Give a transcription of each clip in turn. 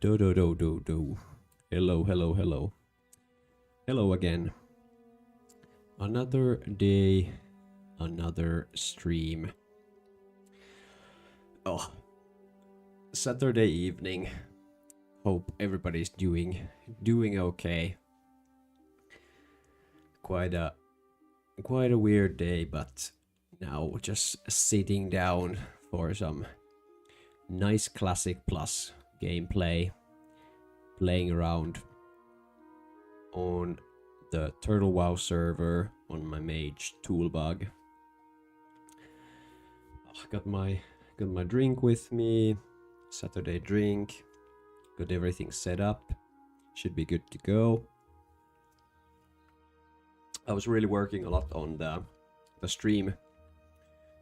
Do do do do do. Hello, hello, hello. Hello again. Another day, another stream. Oh, Saturday evening. Hope everybody's doing okay. Quite a weird day, but now just sitting down for some nice classic plus gameplay, playing around on the Turtle WoW server on my mage toolbug. Got my drink with me, Saturday drink. Got everything set up. Should be good to go. I was really working a lot on the stream.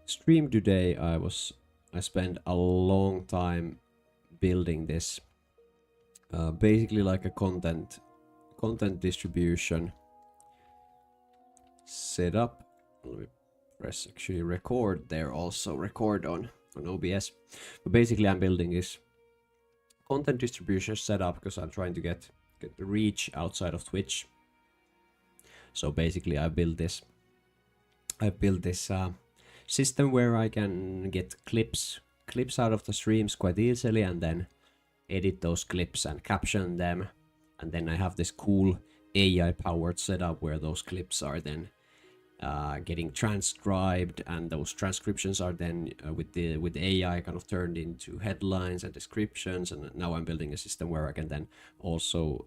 Stream today. I spent a long time building this. Basically like a content distribution setup. Let me press actually record there, also record on OBS. But basically I'm building this content distribution setup because I'm trying to get the reach outside of Twitch. So basically I built this system where I can get clips out of the streams quite easily and then edit those clips and caption them, and then I have this cool AI powered setup where those clips are then getting transcribed, and those transcriptions are then with the AI kind of turned into headlines and descriptions. And now I'm building a system where I can then also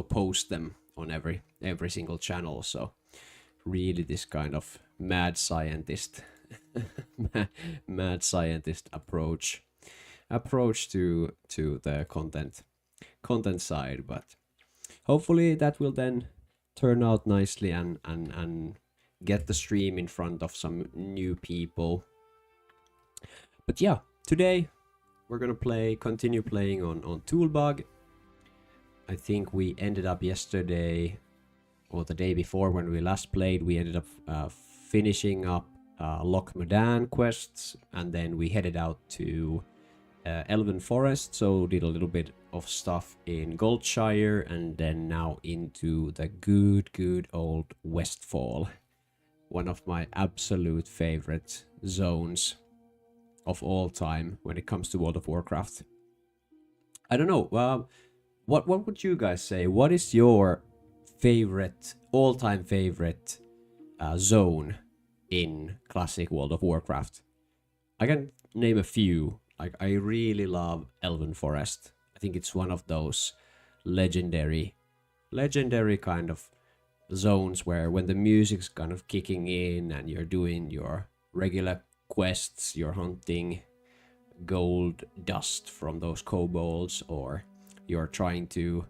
post them on every single channel. So really this kind of mad scientist mad scientist approach to the content side, but hopefully that will then turn out nicely and get the stream in front of some new people. But yeah, today we're gonna continue playing on Toolbug. I think we ended up yesterday or the day before when we last played, we ended up finishing up Loch Modan quests, and then we headed out to Elven Forest, so did a little bit of stuff in Goldshire, and then now into the good old Westfall, one of my absolute favorite zones of all time when it comes to World of Warcraft. I don't know, what would you guys say? What is your favorite, all-time favorite zone in classic World of Warcraft? I can name a few. Like, I really love Elven Forest. I think it's one of those legendary kind of zones where when the music's kind of kicking in and you're doing your regular quests, you're hunting gold dust from those kobolds, or you're trying to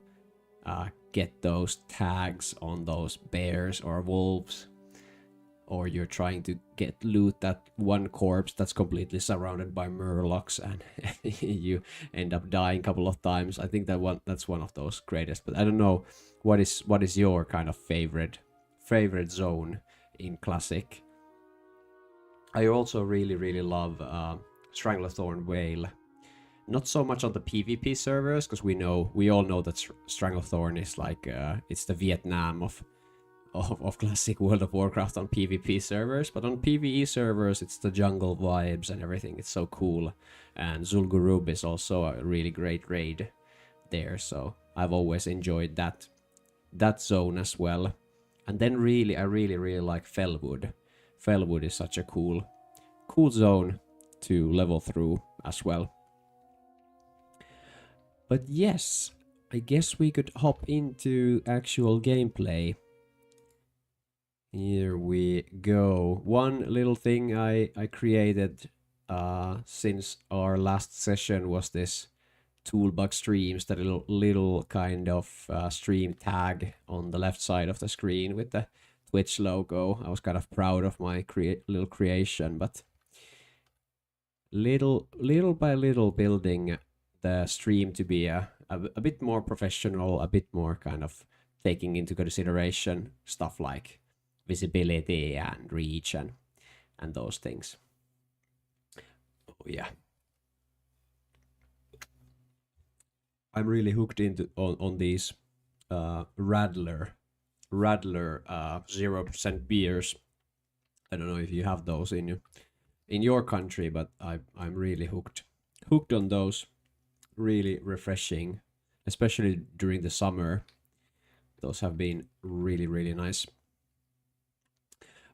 get those tags on those bears or wolves, or you're trying to loot that one corpse that's completely surrounded by murlocs and you end up dying a couple of times. I think that's one of those greatest. But I don't know, what is your kind of favorite zone in classic? I also really love Stranglethorn Vale. Not so much on the PvP servers, because we all know that Stranglethorn is like it's the Vietnam of classic World of Warcraft on PvP servers, but on PvE servers it's the jungle vibes and everything. It's so cool, and Zul'Gurub is also a really great raid there, so I've always enjoyed that zone as well. And then I really like Felwood. Felwood is such a cool zone to level through as well. But yes, I guess we could hop into actual gameplay. Here we go. One little thing I created since our last session was this Toolbug streams, that little kind of stream tag on the left side of the screen with the Twitch logo. I was kind of proud of my little creation, but little by little building the stream to be a bit more professional, a bit more kind of taking into consideration stuff like visibility and reach and those things. Oh yeah. I'm really hooked into on these Radler 0% beers. I don't know if you have those in your country, but I'm really hooked on those. Really refreshing, especially during the summer. Those have been really nice.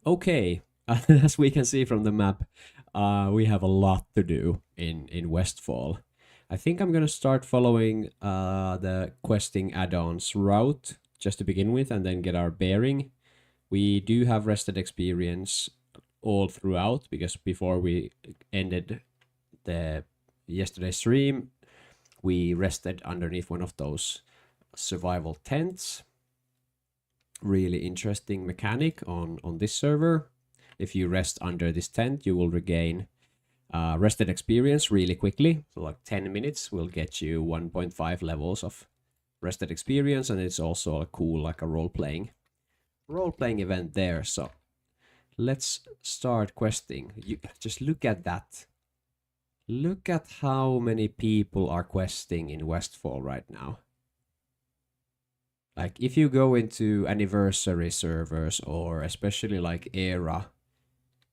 Okay, as we can see from the map, we have a lot to do in Westfall. I think I'm gonna start following the questing add-ons route just to begin with, and then get our bearing. We do have rested experience all throughout, because before we ended the yesterday's stream, we rested underneath one of those survival tents. Really interesting mechanic on this server. If you rest under this tent, you will regain rested experience really quickly. So like 10 minutes will get you 1.5 levels of rested experience, and it's also a cool, like a role-playing event there. So let's start questing. You just look at that. Look at how many people are questing in Westfall right now. Like, if you go into anniversary servers, or especially like era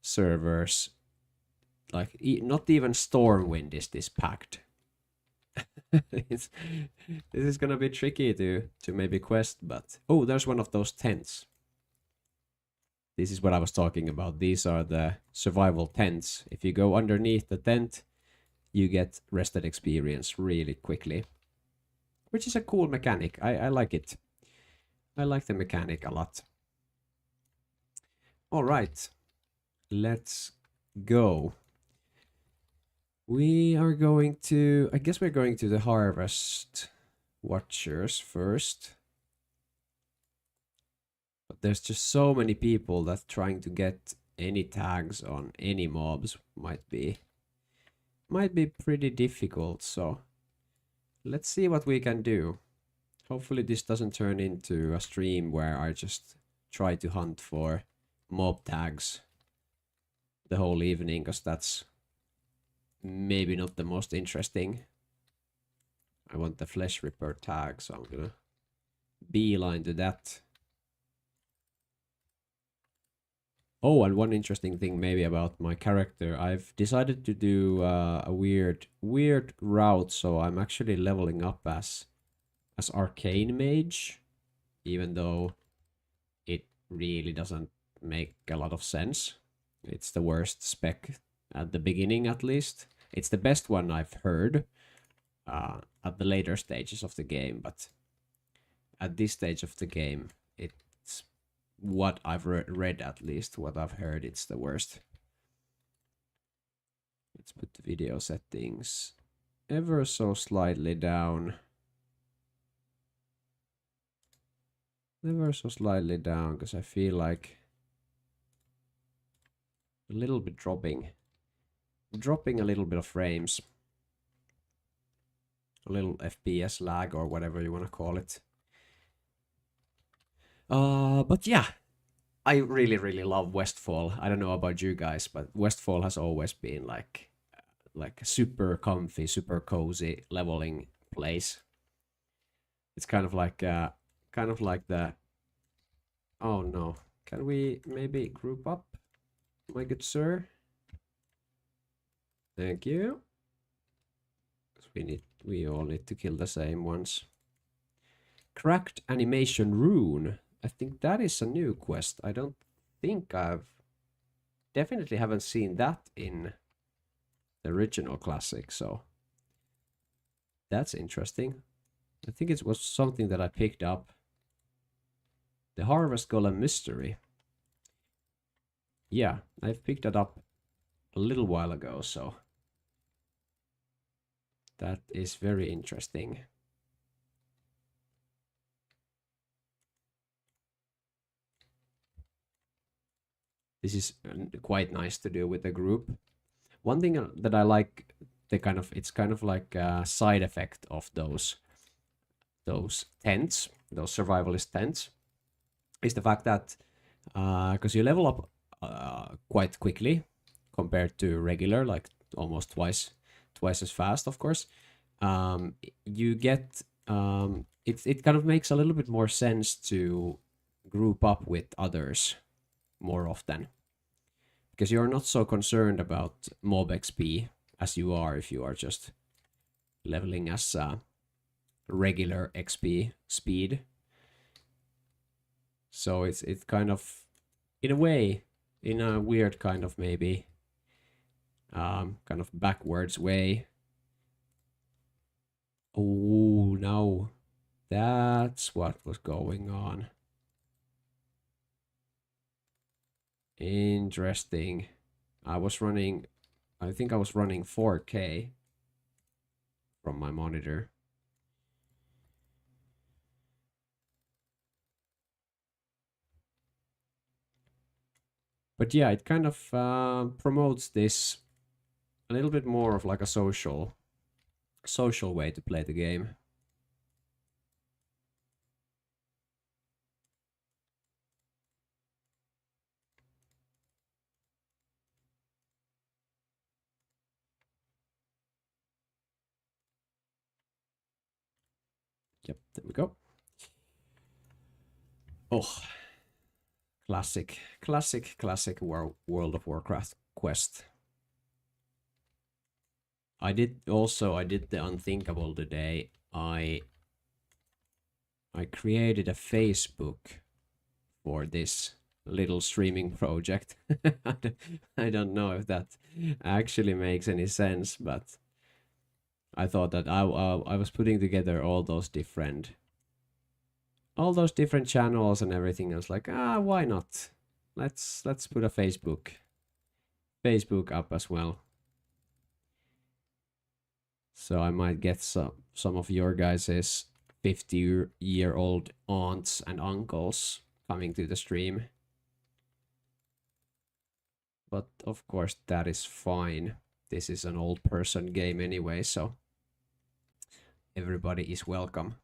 servers, like not even Stormwind is this packed. This is gonna be tricky to maybe quest, but oh, there's one of those tents. This is what I was talking about. These are the survival tents. If you go underneath the tent, you get rested experience really quickly, which is a cool mechanic. I like it. I like the mechanic a lot. All right, let's go. We are going to, I guess we're going to the Harvest Watchers first. But there's just so many people that trying to get any tags on any mobs might be pretty difficult. So let's see what we can do. Hopefully this doesn't turn into a stream where I just try to hunt for mob tags the whole evening, because that's maybe not the most interesting. I want the Flesh Ripper tag, so I'm gonna beeline to that. Oh, and one interesting thing maybe about my character, I've decided to do a weird route, so I'm actually leveling up as Arcane Mage, even though it really doesn't make a lot of sense. It's the worst spec at the beginning, at least. It's the best one I've heard at the later stages of the game, but at this stage of the game, it's what I've read, at least what I've heard, it's the worst. Let's put the video settings ever so slightly down. Ever so slightly down, because I feel like a little bit dropping a little bit of frames, a little FPS lag, or whatever you want to call it. But yeah, I really love Westfall. I don't know about you guys, but Westfall has always been like a super comfy, super cozy leveling place. It's kind of like the, oh no, can we maybe group up, my good sir? Thank you. We all need to kill the same ones. Cracked animation rune. I think that is a new quest. I don't think definitely haven't seen that in the original classic, so that's interesting. I think it was something that I picked up. The Harvest Golem Mystery. Yeah, I've picked that up a little while ago, so that is very interesting. This is quite nice to do with the group. One thing that I like, it's kind of like a side effect of those tents, those survivalist tents, is the fact that because you level up quite quickly compared to regular, like almost twice as fast, of course. you get it kind of makes a little bit more sense to group up with others more often, because you're not so concerned about mob XP as you are if you are just leveling as regular XP speed. So it's kind of, in a way, in a weird kind of maybe kind of backwards way. Oh, no. That's what was going on. Interesting. I think I was running 4K from my monitor. But yeah, it kind of promotes this a little bit more of like a social way to play the game. Yep, there we go. Oh, classic World of Warcraft quest. I did the unthinkable today. I created a Facebook for this little streaming project. I don't know if that actually makes any sense, but I thought that I was putting together all those different channels and everything. I was like, why not? Let's put a Facebook up as well. So I might get some of your guys's 50-year-old aunts and uncles coming to the stream. But of course that is fine. This is an old person game anyway, so everybody is welcome.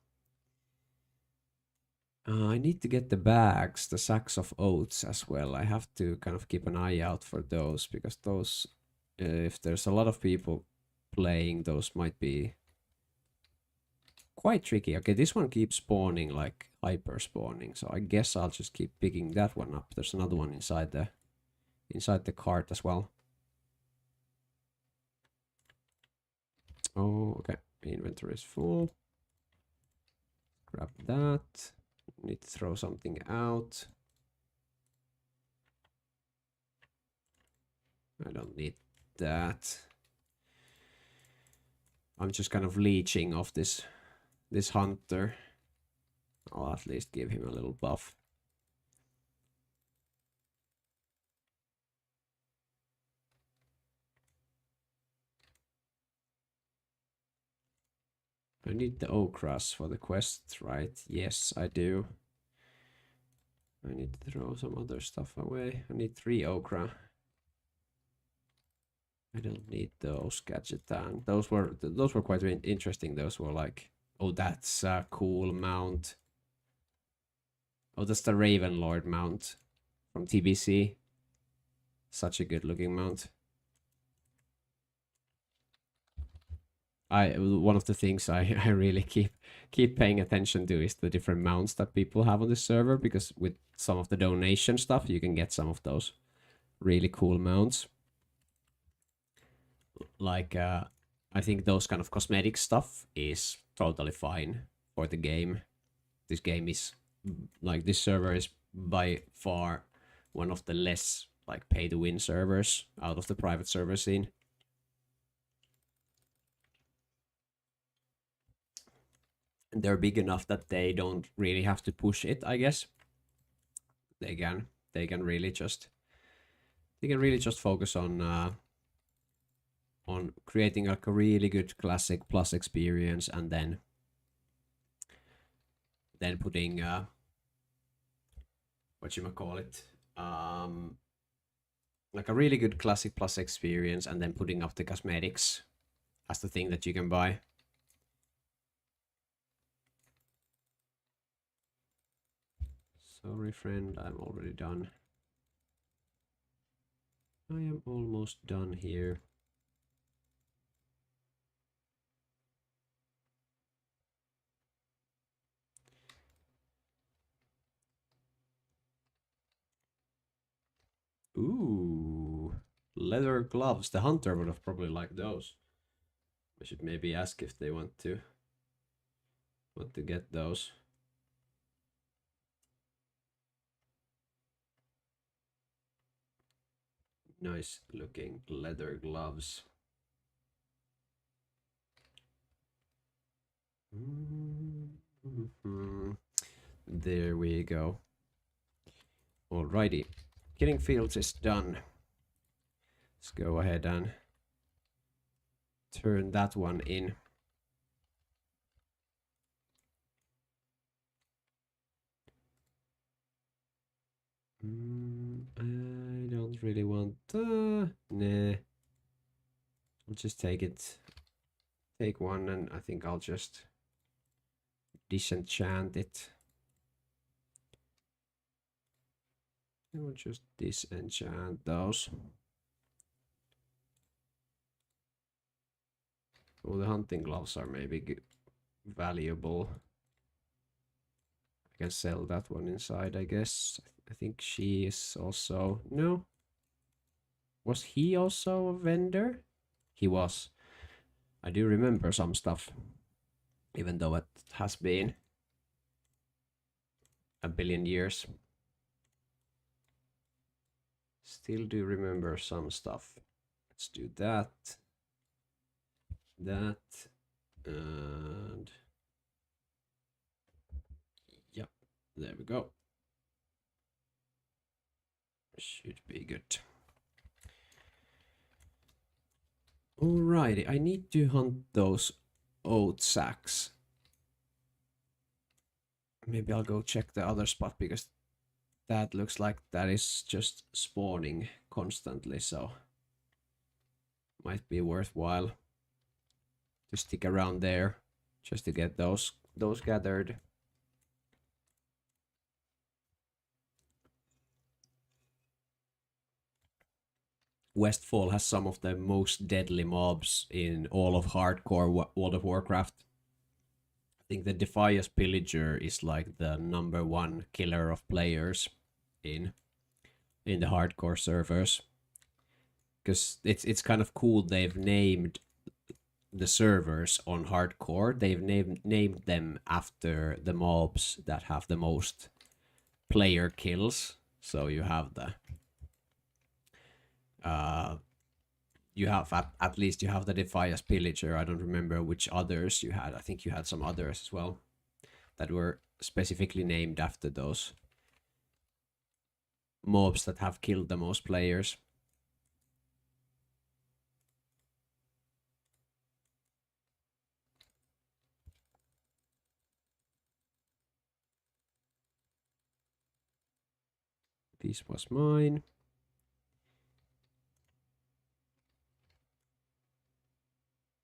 I need to get the bags, the sacks of oats as well. I have to kind of keep an eye out for those, because those, if there's a lot of people playing, those might be quite tricky. Okay, this one keeps spawning, like hyper spawning, so I guess I'll just keep picking that one up. There's another one inside the cart as well. Oh, okay. Inventory is full. Grab that. Need to throw something out. I don't need that. I'm just kind of leeching off this hunter. I'll at least give him a little buff. I need the ochras for the quest, right? Yes, I do. I need to throw some other stuff away. I need 3 ochra. I don't need those gadgetan. Those were quite interesting. Those were like, oh, that's a cool mount. Oh, that's the Raven Lord mount from TBC. Such a good looking mount. One of the things I really keep paying attention to is the different mounts that people have on the server, because with some of the donation stuff you can get some of those really cool mounts. Like I think those kind of cosmetic stuff is totally fine for the game. This game is like, this server is by far one of the less like pay to win servers out of the private server scene. And they're big enough that they don't really have to push it, I guess. They can really just focus on creating like a really good classic plus experience, and then putting what you might call it, like a really good classic plus experience, and then putting up the cosmetics as the thing that you can buy. Sorry, friend, I'm already done. I am almost done here. Ooh, leather gloves. The hunter would have probably liked those. I should maybe ask if they want to get those. Nice looking leather gloves. There we go. Alrighty. Killing fields is done. Let's go ahead and turn that one in. I don't really want... nah. I'll just take it. Take one, and I think I'll just disenchant it. I'll just disenchant those. Oh, the hunting gloves are maybe valuable. I can sell that one inside, I guess. I think she is also... No? Was he also a vendor? He was. I do remember some stuff. Even though it has been a billion years. Still do remember some stuff. Let's do that. That. And... Yep. There we go. Should be good. Alrighty, I need to hunt those oat sacks. Maybe I'll go check the other spot because that looks like that is just spawning constantly, so might be worthwhile to stick around there just to get those gathered. Westfall has some of the most deadly mobs in all of hardcore World of Warcraft. I think the Defias Pillager is like the #1 killer of players in the hardcore servers. Because it's kind of cool, they've named the servers on hardcore, they've named them after the mobs that have the most player kills. So you have the you have at least you have the Defias Pillager. I don't remember which others you had. I think you had some others as well that were specifically named after those mobs that have killed the most players. This was mine.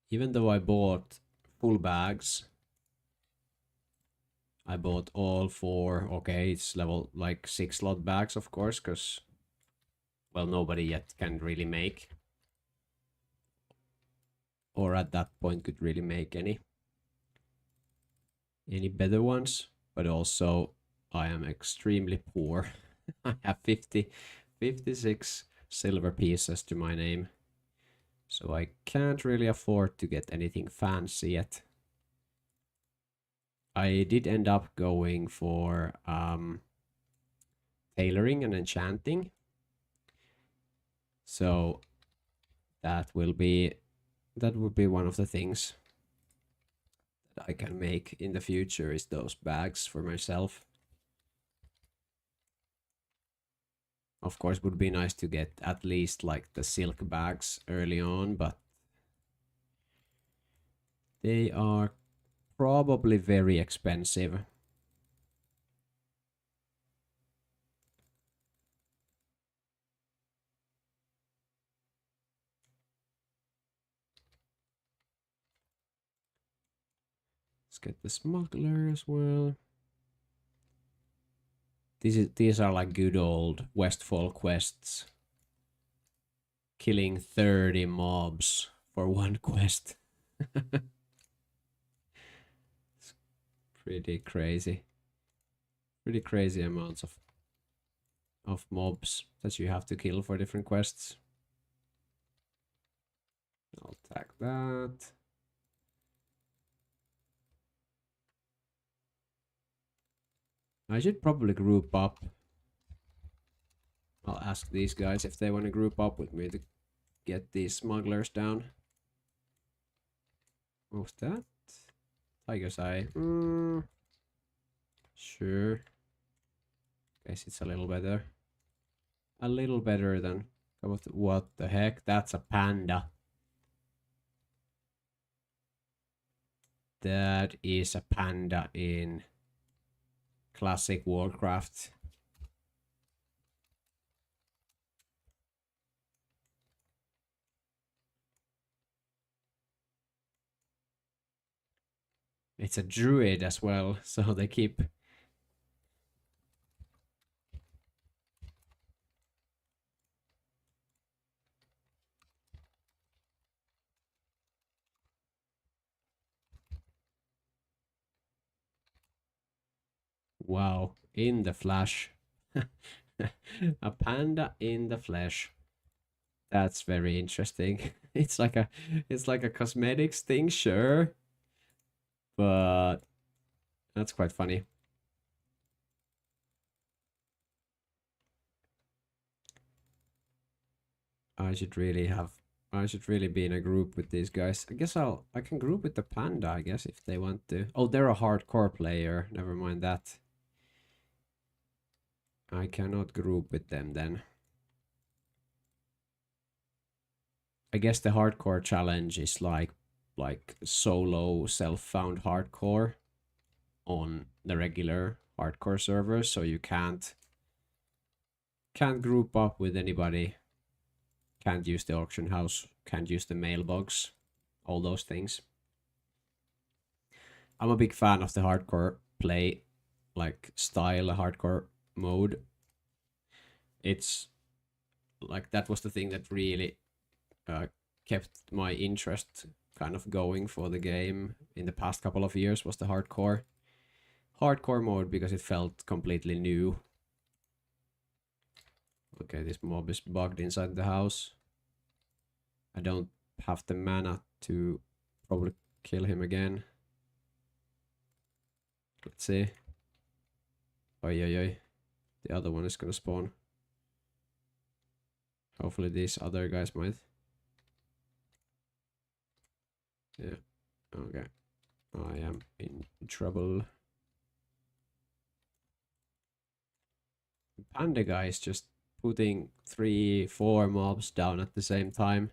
Even though I bought full bags, I bought all 4. Okay, it's level like 6 slot bags, of course, because, well, nobody yet can really make, or at that point could really make any better ones. But also, I am extremely poor. I have 56 silver pieces to my name. So I can't really afford to get anything fancy yet. I did end up going for tailoring and enchanting. So that would be one of the things that I can make in the future, is those bags for myself. Of course, it would be nice to get at least like the silk bags early on, but they are probably very expensive. Let's get the smuggler as well. These are like good old Westfall quests. Killing 30 mobs for one quest. It's pretty crazy. Pretty crazy amounts of of mobs that you have to kill for different quests. I'll tag that. I should probably group up. I'll ask these guys if they want to group up with me to get these smugglers down. What's that? Tiger's Eye. Sure. Guess it's a little better. A little better than... What the heck? That's a panda. That is a panda in classic Warcraft. It's a druid as well, so they keep... Wow, in the flesh. A panda in the flesh. That's very interesting. It's like a cosmetics thing, sure. But that's quite funny. I should really be in a group with these guys. I guess I can group with the panda, I guess, if they want to. Oh, they're a hardcore player. Never mind that. I cannot group with them then. I guess the hardcore challenge is like solo self-found hardcore on the regular hardcore server, so you can't group up with anybody, can't use the auction house, can't use the mailbox, all those things. I'm a big fan of the hardcore play, like style hardcore mode. It's like that was the thing that really kept my interest kind of going for the game in the past couple of years, was the hardcore mode, because it felt completely new. Okay, this mob is bugged inside the house. I don't have the mana to probably kill him again. Let's see. Oi, oi, oi. The other one is gonna spawn. Hopefully these other guys might. Yeah. Okay. I am in trouble. Panda guy is just putting 3-4 mobs down at the same time.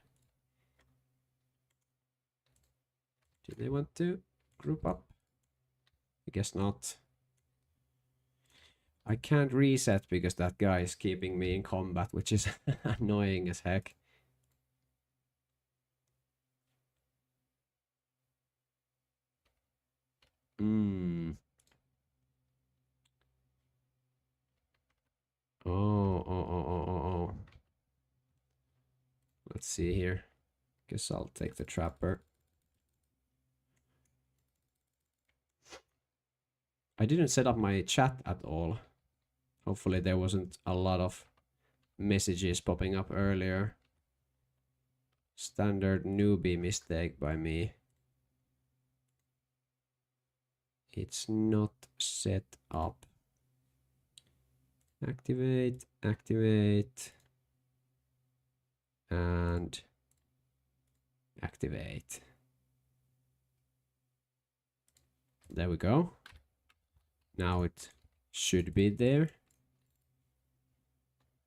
Do they want to group up? I guess not. I can't reset because that guy is keeping me in combat, which is annoying as heck. Oh. Let's see here. Guess I'll take the trapper. I didn't set up my chat at all. Hopefully there wasn't a lot of messages popping up earlier. Standard newbie mistake by me. It's not set up. Activate, and activate. There we go. Now it should be there.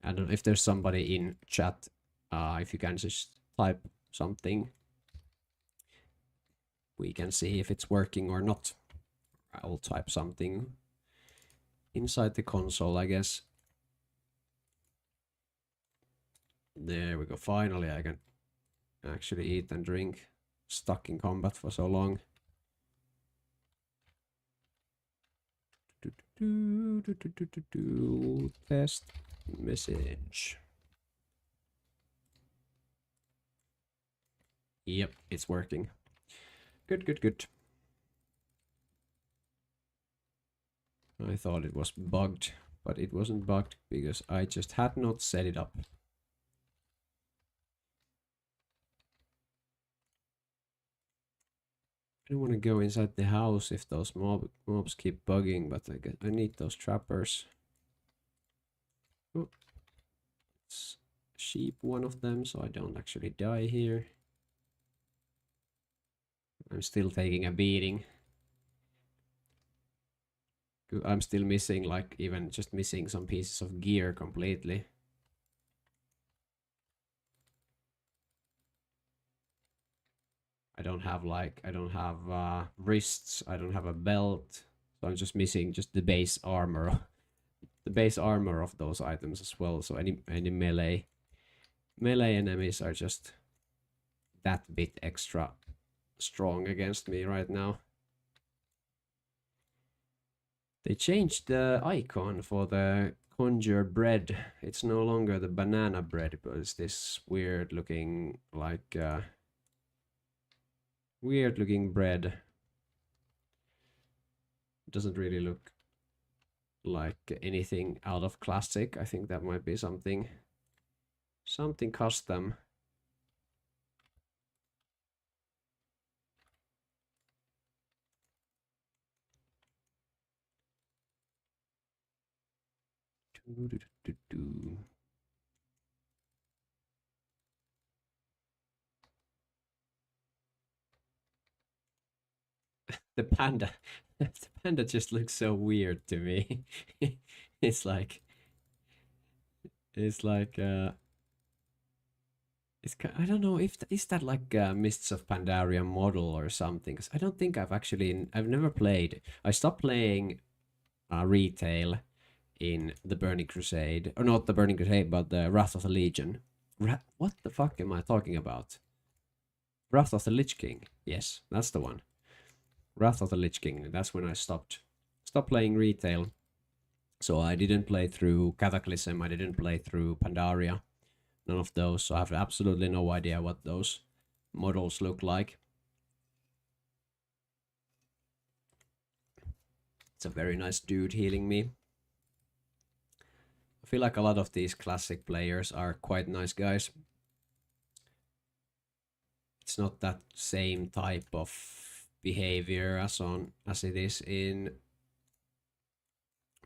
I don't know if there's somebody in chat. If you can just type something, we can see if it's working or not. I'll type something inside the console, I guess. There we go. Finally, I can actually eat and drink. Stuck in combat for so long. Test message. Yep, it's working. Good. I thought it was bugged, but it wasn't bugged because I just had not set it up. I don't want to go inside the house if those mobs keep bugging, but I need those trappers. Oh, let's sheep one of them so I don't actually die here. I'm still taking a beating. I'm still missing, like, even just missing some pieces of gear completely. I don't have wrists, I don't have a belt, so I'm just missing just the base armor. The base armor of those items as well, so any melee enemies are just that bit extra strong against me right now. They changed the icon for the conjure bread. It's no longer the banana bread, but it's this weird looking, like, weird looking bread. It doesn't really look like anything out of classic. I think that might be something custom. The panda, the panda just looks so weird to me. it's like it's like I don't know if is that like Mists of Pandaria model or something, because I don't think I've never played. I stopped playing retail in the Burning Crusade, or not the Burning Crusade, but the Wrath of the Legion. What the fuck am I talking about? Wrath of the Lich King. Yes, that's the one. Wrath of the Lich King. That's when I stopped playing retail. So I didn't play through Cataclysm. I didn't play through Pandaria. None of those. So I have absolutely no idea what those models look like. It's a very nice dude healing me. I feel like a lot of these classic players are quite nice guys. It's not that same type of behavior as it is in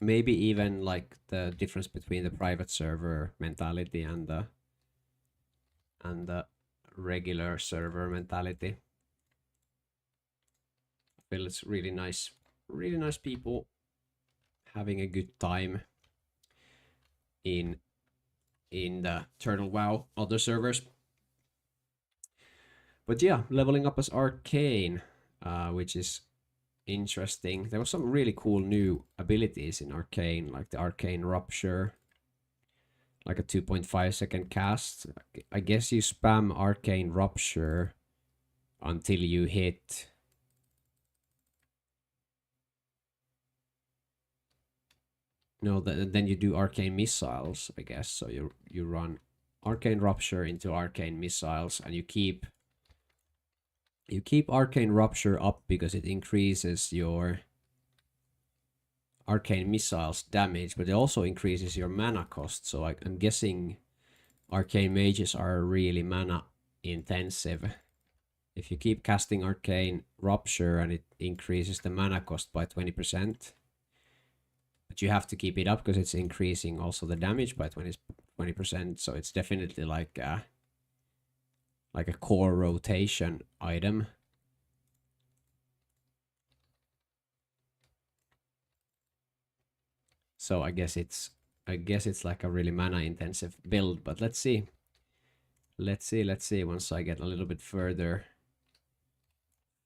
maybe even like the difference between the private server mentality and the regular server mentality. I feel it's really nice people having a good time in the Turtle WoW other servers. But yeah, leveling up as Arcane, which is interesting. There was some really cool new abilities in Arcane, like the Arcane Rupture, like a 2.5 second cast. I guess you spam Arcane Rupture until you hit then you do Arcane Missiles, I guess. So you run Arcane Rupture into Arcane Missiles, and you keep Arcane Rupture up because it increases your Arcane Missiles damage, but it also increases your mana cost. So I'm guessing Arcane Mages are really mana intensive. If you keep casting Arcane Rupture and it increases the mana cost by 20%, but you have to keep it up because it's increasing also the damage by 20%. So it's definitely like a core rotation item. So I guess it's like a really mana intensive build, but let's see. Let's see once I get a little bit further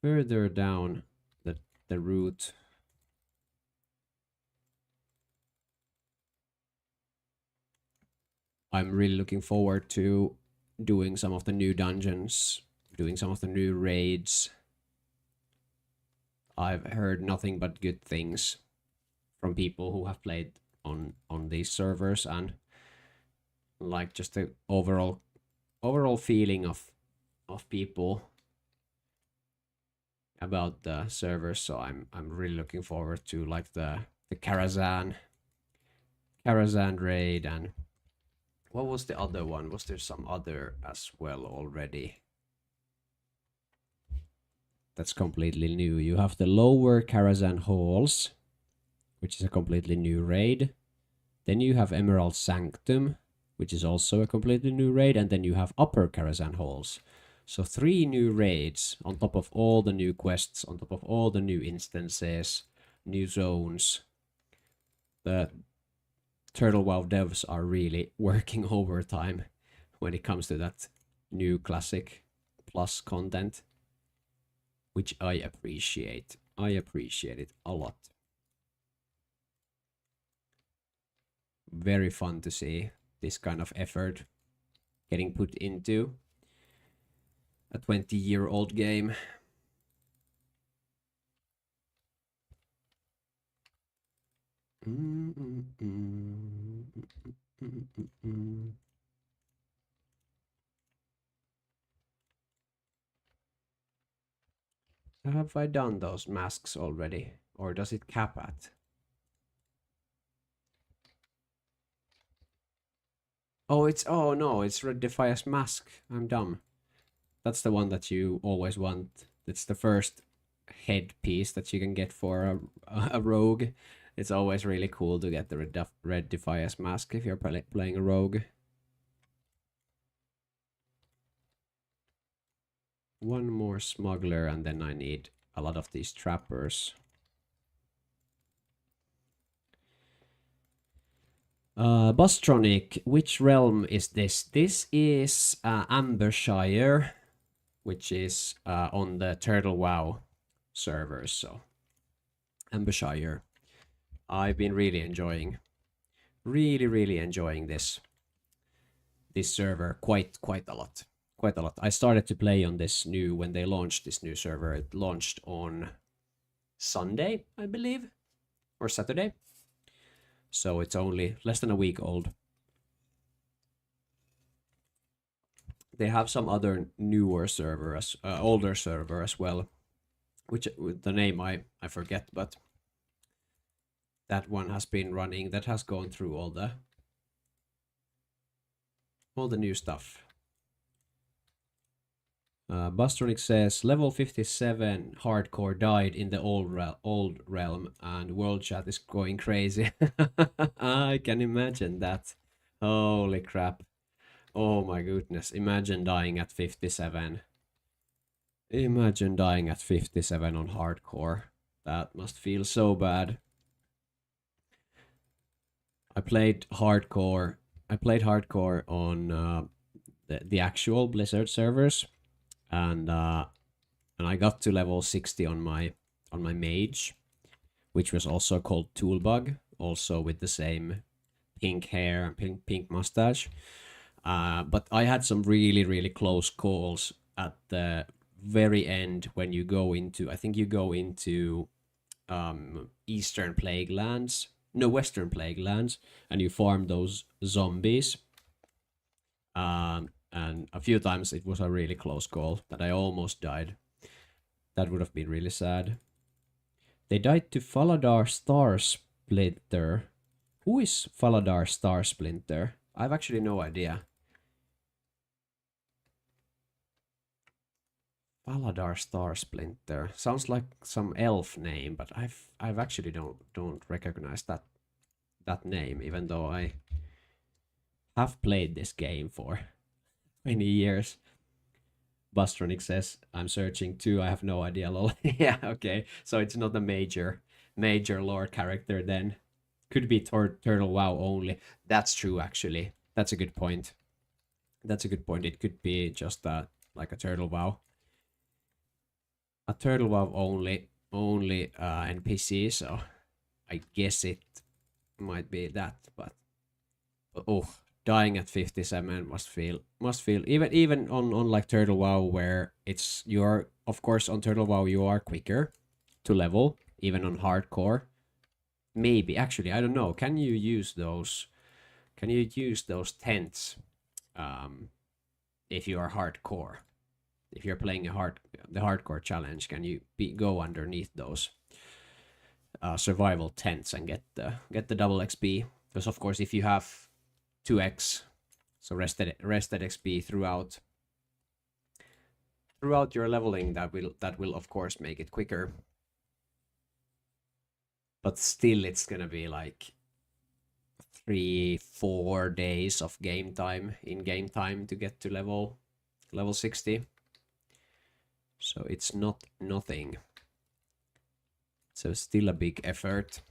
down the route. I'm really looking forward to doing some of the new dungeons, doing some of the new raids. I've heard nothing but good things from people who have played on these servers, and like just the overall feeling of people about the servers. So I'm really looking forward to like the Karazhan Karazhan raid, and what was the other one? Was there some other as well already? That's completely new. You have the lower Karazhan halls, which is a completely new raid. Then you have Emerald Sanctum, which is also a completely new raid, and then you have upper Karazhan halls. So 3 new raids on top of all the new quests, on top of all the new instances, new zones. The Turtle WoW devs are really working overtime when it comes to that new Classic Plus content, which I appreciate. I appreciate it a lot. Very fun to see this kind of effort getting put into a 20-year-old game. Have I done those masks already? Or does it cap at? Oh, oh no, it's Red Defias mask. I'm dumb. That's the one that you always want. It's the first headpiece that you can get for a rogue. It's always really cool to get the Red Defias mask if you're playing a rogue. One more smuggler, and then I need a lot of these trappers. Bustronic, which realm is this? This is Ambershire, which is on the Turtle WoW servers. So Ambershire, I've been really enjoying this server quite a lot. I started to play on this new, when they launched this new server. It launched on Sunday, I believe, or Saturday. So it's only less than a week old. They have some other newer server, older server as well, which the name I forget, but that one has been running. That has gone through all the new stuff. Bustronic says level 57 hardcore died in the old realm, and world chat is going crazy. I can imagine that. Holy crap. Oh my goodness. Imagine dying at 57. Imagine dying at 57 on hardcore. That must feel so bad. I played hardcore on the actual Blizzard servers, and I got to level 60 on my mage, which was also called Toolbug, also with the same pink hair and pink mustache. But I had some really close calls at the very end when you go into, I think you go into Eastern Plague Lands, no, Western Plague Lands, and you farm those zombies. And a few times it was a really close call that I almost died. That would have been really sad. They died to Faladar Starsplinter. Who is Faladar Starsplinter? I have actually no idea. Faladar Starsplinter sounds like some elf name, but I've actually don't recognize that name, even though I have played this game for many years. Bustronic says, I'm searching too, I have no idea, lol. Yeah, okay. So it's not a major lore character then. Could be Turtle WoW only. That's true, actually. That's a good point. It could be just like a Turtle WoW. A Turtle WoW only NPC, so I guess it might be that, but oh, dying at 57 must feel even on like Turtle WoW, where you're of course on Turtle WoW you are quicker to level, even on hardcore. Maybe, actually, I don't know. Can you use those tents if you are hardcore? If you're playing the hardcore challenge, can you go underneath those survival tents and get the double XP Because of course, if you have 2x, so rested XP throughout your leveling, that will of course make it quicker. But still, it's gonna be like 3-4 days of game time, in-game time, to get to level 60. So it's not nothing. So still a big effort.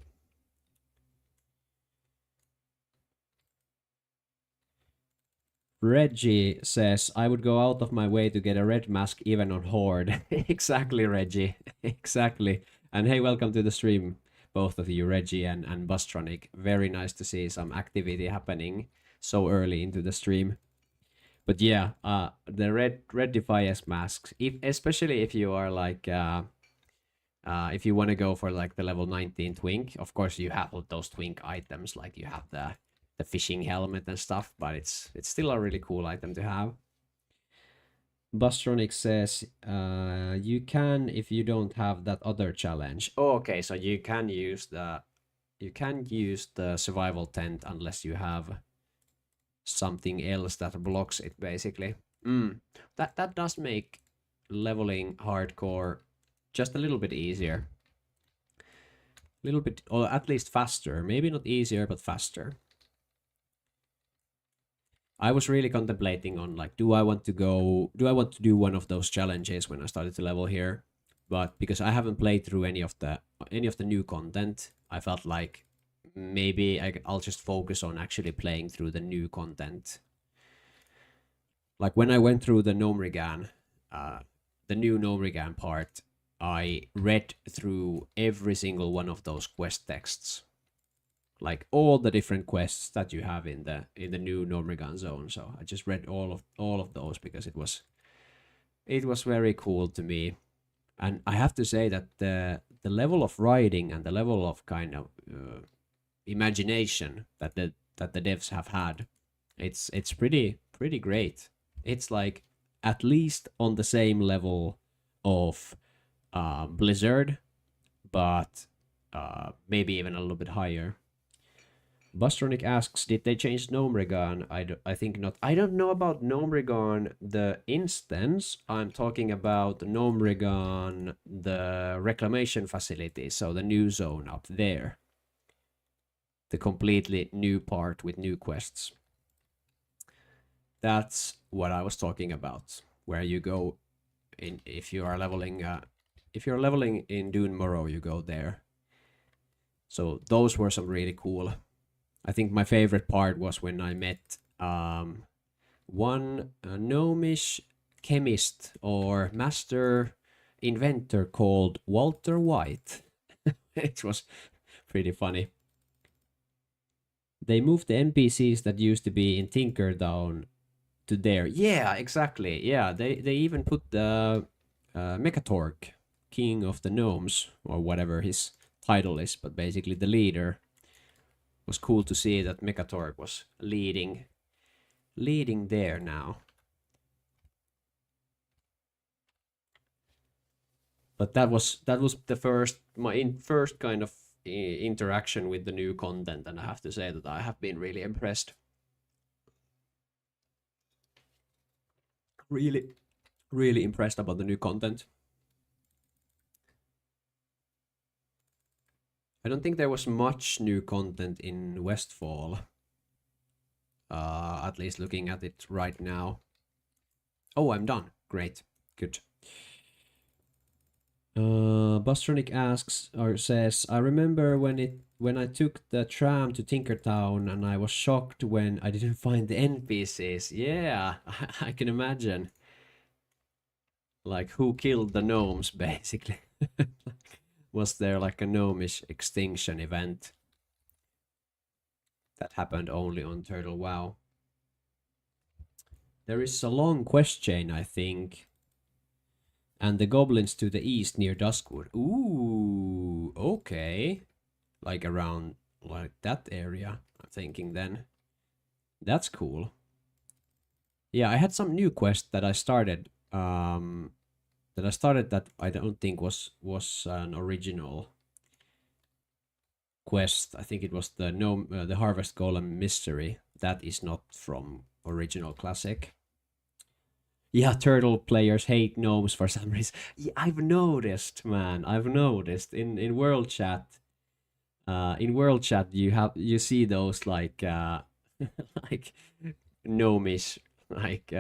Reggie says, I would go out of my way to get a red mask even on Horde. Exactly, Reggie. Exactly. And hey, welcome to the stream, both of you, Reggie and Bustronic. Very nice to see some activity happening so early into the stream. But yeah, the red Defiance masks, especially if you are like, if you want to go for like the level 19 twink, of course you have those twink items, like you have the fishing helmet and stuff, but it's still a really cool item to have. Bustronic says, you can if you don't have that other challenge. Oh, okay, so you can use the survival tent unless you have something else that blocks it, basically. That does make leveling hardcore just a little bit easier. A little bit, or at least faster. Maybe not easier, but faster. I was really contemplating on like, do I want to do one of those challenges when I started to level here? But because I haven't played through any of the new content, I felt like maybe I'll just focus on actually playing through the new content. Like when I went through the Gnomrigan, the new Gnomrigan part, I read through every single one of those quest texts, like all the different quests that you have in the new Gnomrigan zone. So I just read all of those because it was very cool to me. And I have to say that the level of writing and the level of kind of imagination that the devs have had, it's pretty great. It's like at least on the same level of Blizzard, but maybe even a little bit higher. Bustronic asks, did they change Gnomrigan? I think not. I don't know about Gnomrigan, the instance. I'm talking about Gnomrigan, the reclamation facility, so the new zone up there. The completely new part with new quests. That's what I was talking about, where you go in if you are leveling in Dune Morrow, you go there. So those were some really cool. I think my favorite part was when I met one gnomish chemist or master inventor called Walter White. It was pretty funny. They moved the NPCs that used to be in Tinkertown to there. Yeah, exactly. Yeah, they even put the Mechatork, King of the Gnomes, or whatever his title is, but basically the leader. It was cool to see that Mechatork was leading there now. But that was the first kind of interaction with the new content, and I have to say that I have been really impressed. Really impressed about the new content. I don't think there was much new content in Westfall. At least looking at it right now. Oh, I'm done. Great. Good. Bustronic asks or says, I remember when I took the tram to Tinkertown and I was shocked when I didn't find the NPCs. Yeah, I can imagine. Like, who killed the gnomes, basically? Was there like a gnomish extinction event that happened only on Turtle WoW? There is a long quest chain, I think. And the goblins to the east near Duskwood. Ooh, okay. Like around like that area, I'm thinking then. That's cool. Yeah, I had some new quest that I started. That I don't think was an original. quest. I think it was the gnome, the Harvest Golem mystery. That is not from original classic. Yeah, turtle players hate gnomes for some reason. Yeah, I've noticed, man. I've noticed in world chat. In world chat, you see those like like gnomish like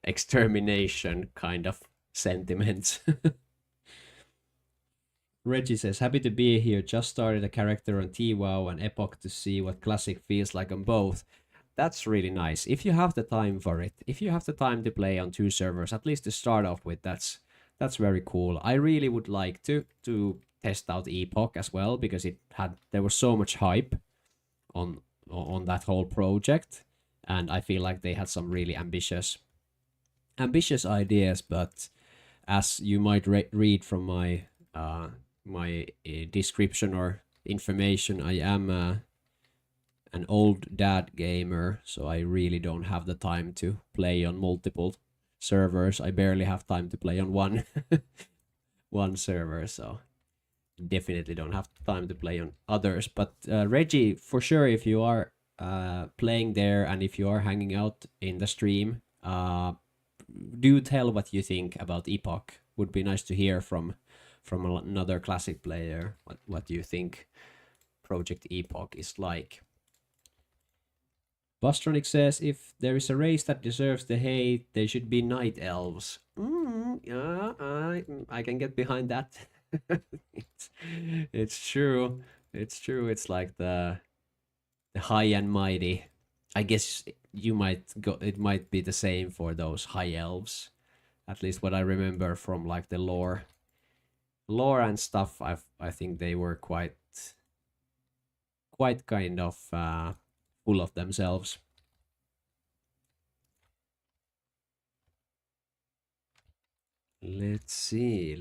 extermination kind of sentiments. Reggie says, happy to be here. Just started a character on TWoW and Epoch to see what Classic feels like on both. That's really nice. If you have the time for it, if you have the time to play on 2 servers, at least to start off with, that's very cool. I really would like to test out Epoch as well, because there was so much hype on that whole project, and I feel like they had some really ambitious ideas, but as you might read from my description or information, I am an old dad gamer, so I really don't have the time to play on multiple servers. I barely have time to play on one one server, so definitely don't have time to play on others. But Reggie, for sure, if you are playing there and if you are hanging out in the stream, do tell what you think about Epoch. Would be nice to hear from another classic player what you think Project Epoch is like. Bostronic says, if there is a race that deserves the hate, they should be night elves. Yeah, I can get behind that. It's true. It's true. It's like the high and mighty. I guess you might go. It might be the same for those high elves. At least what I remember from like the lore and stuff. I think they were quite kind of full of themselves. Let's see.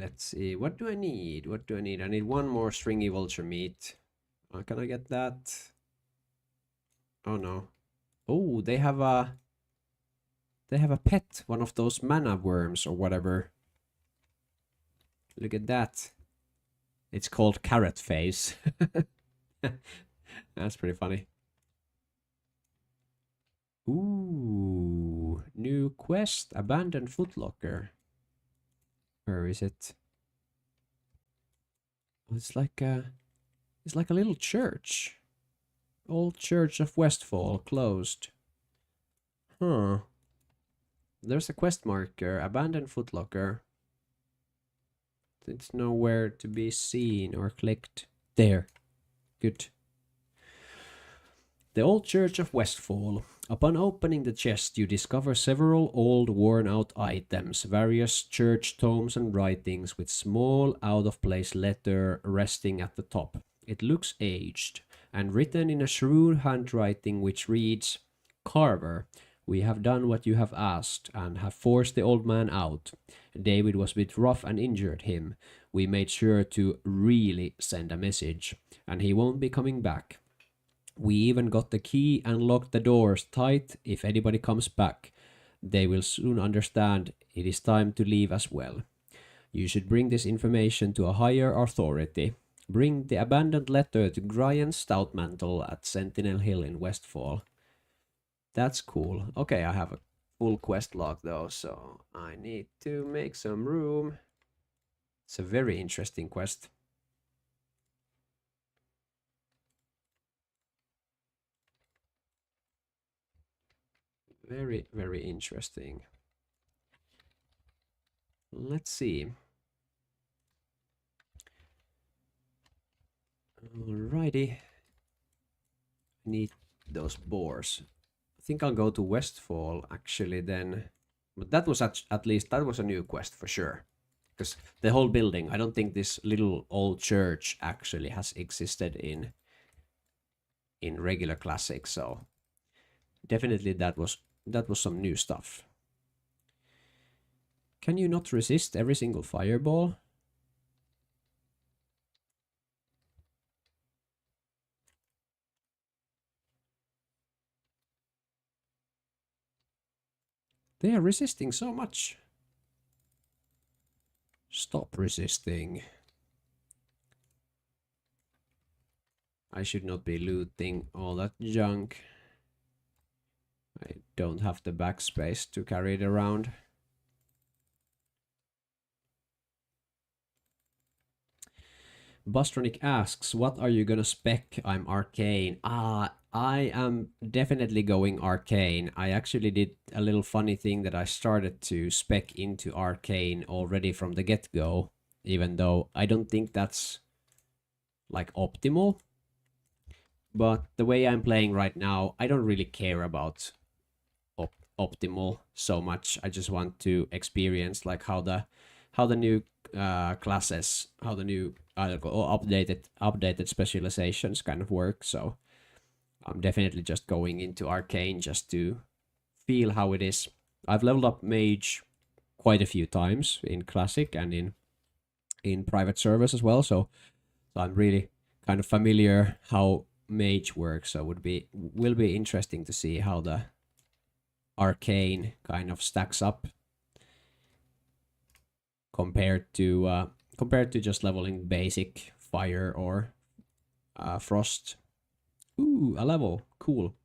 What do I need? I need one more stringy vulture meat. Can I get that? Oh no. Oh, they have a pet, one of those mana worms or whatever. Look at that. It's called Carrot Face. That's pretty funny. Ooh, new quest, abandoned footlocker. Where is it? It's like a little church. Old Church of Westfall closed. Huh. There's a quest marker, abandoned footlocker. It's nowhere to be seen or clicked. There. Good. The Old Church of Westfall. Upon opening the chest, you discover several old worn-out items, various church tomes and writings with small out-of-place letter resting at the top. It looks aged, and written in a shrewd handwriting which reads, Carver, we have done what you have asked, and have forced the old man out. David was a bit rough and injured him. We made sure to really send a message, and he won't be coming back. We even got the key and locked the doors tight if anybody comes back. They will soon understand it is time to leave as well. You should bring this information to a higher authority. Bring the abandoned letter to Brian Stoutmantle at Sentinel Hill in Westfall. That's cool. Okay, I have a full quest log though, so I need to make some room. It's a very interesting quest. Very, very interesting. Let's see. Alrighty. Need those boars. I think I'll go to Westfall actually then. But that was at least that was a new quest for sure. Because the whole building, I don't think this little old church actually has existed in regular classic, so definitely that was some new stuff. Can you not resist every single fireball? They are resisting so much. Stop resisting. I should not be looting all that junk. I don't have the backspace to carry it around. Bustronic asks, what are you gonna spec? I'm arcane. I am definitely going arcane. I actually did a little funny thing that I started to spec into arcane already from the get-go, even though I don't think that's like optimal. But the way I'm playing right now, I don't really care about optimal so much. I just want to experience like how the new classes, how the new updated specializations kind of work. So I'm definitely just going into arcane just to feel how it is. I've leveled up mage quite a few times in classic and in private service as well. So I'm really kind of familiar how mage works. So will be interesting to see how the arcane kind of stacks up compared to just leveling basic fire or frost. Ooh, a level, cool.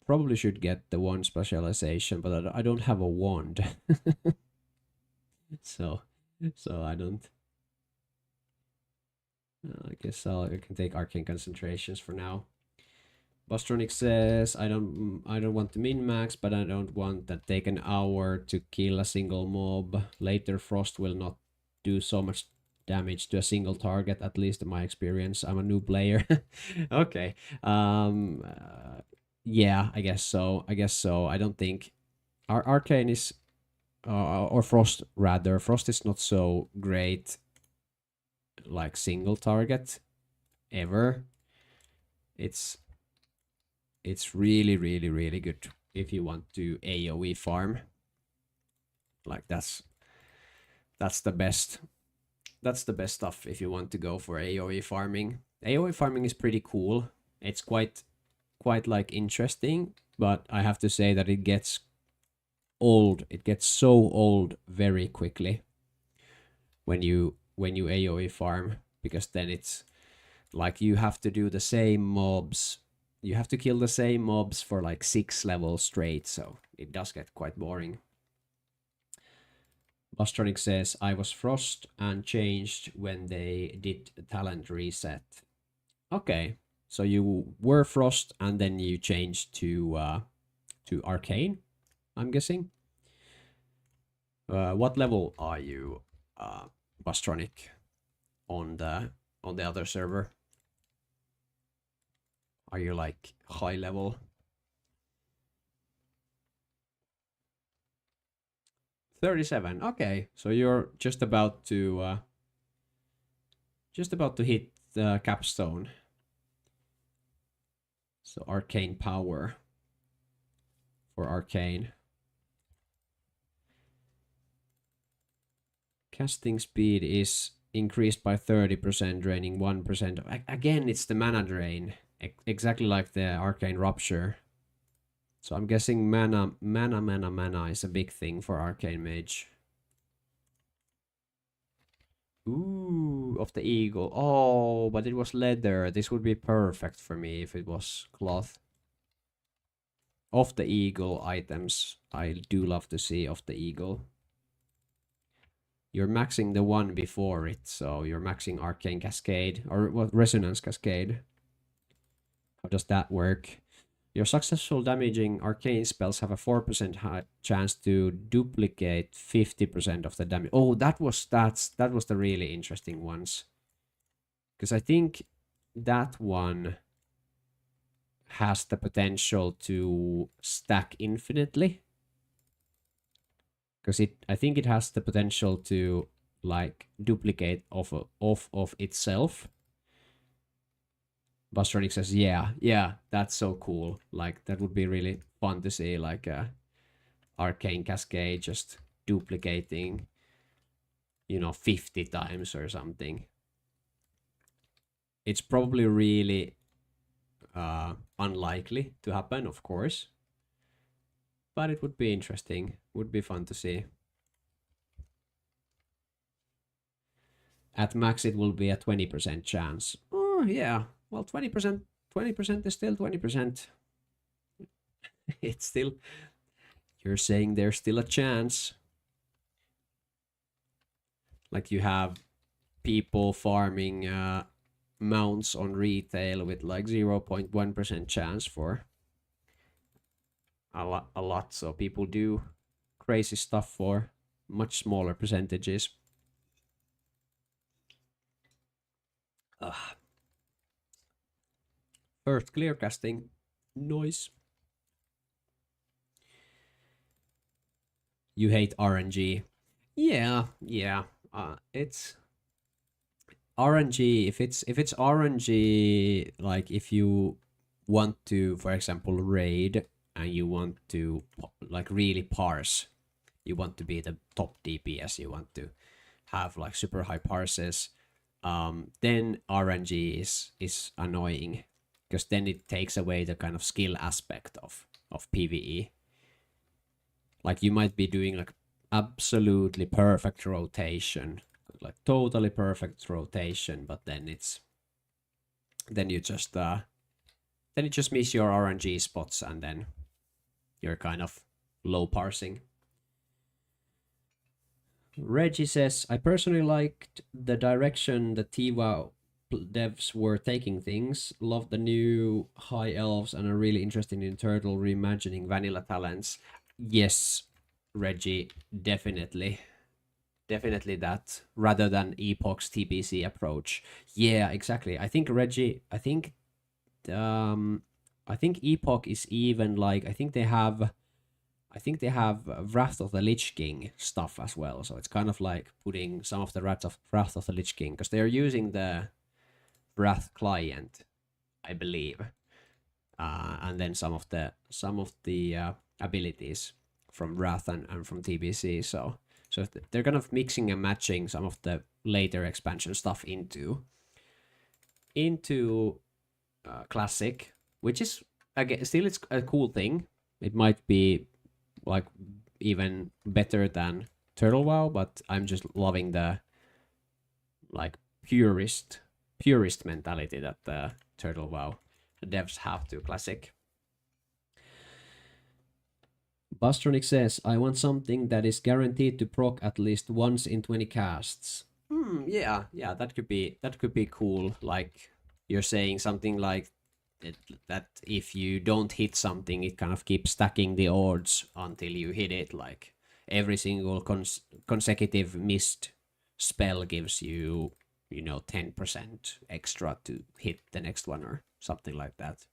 Probably should get the wand specialization, but I don't have a wand. so I don't. I guess I can take arcane concentrations for now. Bostronic says, I don't want to min-max, but I don't want that take an hour to kill a single mob. Later frost will not do so much damage to a single target, at least in my experience. I'm a new player. Okay. Yeah, I guess so. I don't think our arcane is or frost rather. Frost is not so great like single target ever. It's really good if you want to AoE farm. Like that's the best. That's the best stuff if you want to go for AoE farming. AoE farming is pretty cool. It's quite like interesting, but I have to say that it gets old. It gets so old very quickly when you AoE farm, because then it's like you have to do the same mobs. You have to kill the same mobs for like 6 levels straight, so it does get quite boring. Bustronic says, I was Frost and changed when they did talent reset. Okay, so you were Frost and then you changed to Arcane, I'm guessing. What level are you, Bustronic, on the other server? Are you like high level? 37. Okay, so you're just about to hit the capstone. So arcane power for arcane. Casting speed is increased by 30%, draining 1%. Again, it's the mana drain, exactly like the arcane rupture. So I'm guessing mana is a big thing for arcane mage. Ooh, of the eagle. Oh, but it was leather. This would be perfect for me if it was cloth. Of the eagle items, I do love to see of the eagle. You're maxing the one before it, so you're maxing Arcane Cascade, or what, Resonance Cascade. How does that work? Your successful damaging arcane spells have a 4% chance to duplicate 50% of the damage. Oh, that was the really interesting ones. Because I think that one has the potential to stack infinitely. Because I think it has the potential to like duplicate off of itself. Bustronic says, yeah, that's so cool. Like that would be really fun to see, like a arcane cascade just duplicating, 50 times or something. It's probably really unlikely to happen, of course, but it would be interesting. Would be fun to see. At max, it will be a 20% chance. Oh, yeah. Well, 20% is still 20%. It's still, you're saying there's still a chance. Like you have people farming mounts on retail with like 0.1% chance for a lot. So people do crazy stuff for much smaller percentages. First clear casting noise. You hate RNG. Yeah. It's RNG. If it's RNG, like if you want to, for example, raid and you want to like really parse, you want to be the top DPS, you want to have like super high parses, then RNG is annoying because then it takes away the kind of skill aspect of PvE. Like you might be doing like absolutely perfect rotation, like totally perfect rotation, but then you just miss your RNG spots and then you're kind of low parsing. Reggie says, I personally liked the direction the TWoW devs were taking things. Loved the new high elves and are really interested in turtle reimagining vanilla talents. Yes, Reggie, definitely. Definitely that, rather than Epoch's TPC approach. Yeah, exactly. I think Reggie, I think Epoch is even like, I think they have Wrath of the Lich King stuff as well. So it's kind of like putting some of the Wrath of the Lich King, because they're using the Wrath client, I believe, and then some of the abilities from Wrath and from TBC. So they're kind of mixing and matching some of the later expansion stuff into Classic, which is again still it's a cool thing. It might be like even better than Turtle WoW, but I'm just loving the like purist mentality that the Turtle WoW devs have to Classic. Bastronic says, I want something that is guaranteed to proc at least once in 20 casts. Yeah, that could be cool. Like you're saying something like that if you don't hit something, it kind of keeps stacking the odds until you hit it. Like every single consecutive missed spell gives you, 10% extra to hit the next one or something like that.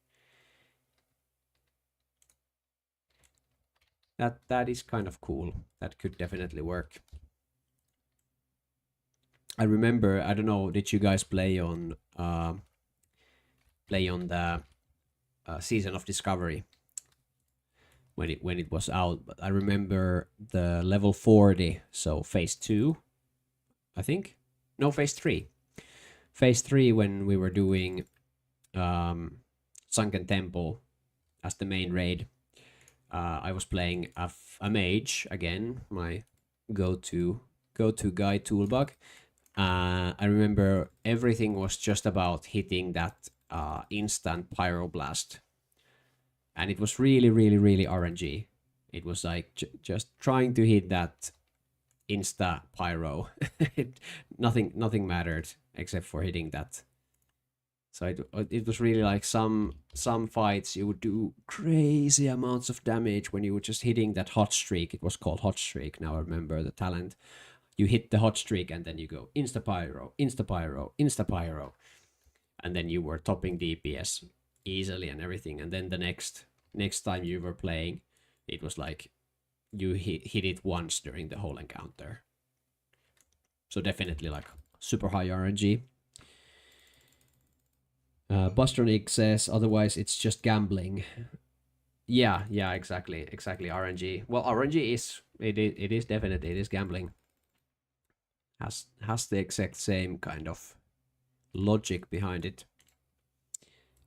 That is kind of cool. That could definitely work. I remember, I don't know, did you guys play on the Season of Discovery when it was out? But I remember the level 40, so phase 2, I think. No, phase 3. Phase 3 when we were doing Sunken Temple as the main raid. I was playing a mage again, my go-to guy Toolbug. I remember everything was just about hitting that instant pyroblast, and it was really RNG. It was like just trying to hit that insta pyro. Nothing mattered except for hitting that. So it was really like some fights you would do crazy amounts of damage when you were just hitting that hot streak. It was called hot streak. Now I remember the talent. You hit the hot streak and then you go insta pyro, insta pyro, insta pyro, and then you were topping DPS easily and everything. And then the next time you were playing, it was like you hit it once during the whole encounter. So definitely like super high RNG. Bustronic says, otherwise it's just gambling. Yeah, exactly. RNG. Well, RNG is definitely gambling. Has the exact same kind of logic behind it.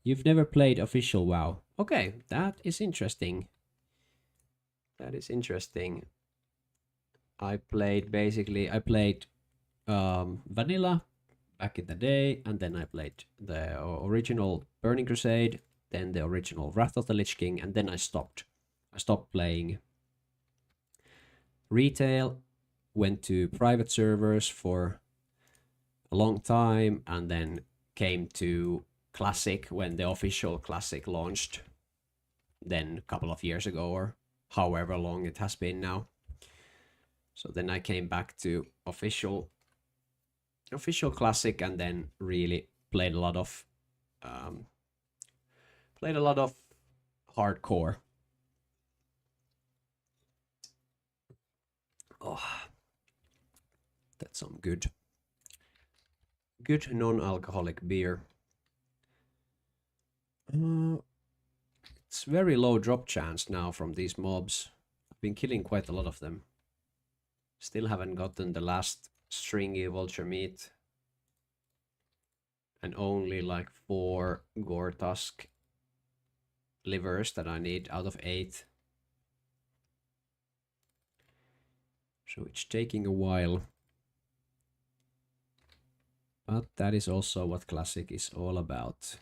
You've never played official WoW. Okay, that is interesting. I played vanilla back in the day, and then I played the original Burning Crusade, then the original Wrath of the Lich King, and then I stopped. I stopped playing retail, went to private servers for a long time, and then came to Classic when the official Classic launched, then a couple of years ago, or however long it has been now. So then I came back to official Classic, and then really played a lot of hardcore. Oh, that's some good non-alcoholic beer. It's very low drop chance now from these mobs. I've been killing quite a lot of them. Still haven't gotten the last stringy vulture meat. And only like 4 gore tusk livers that I need out of 8. So it's taking a while. But that is also what Classic is all about.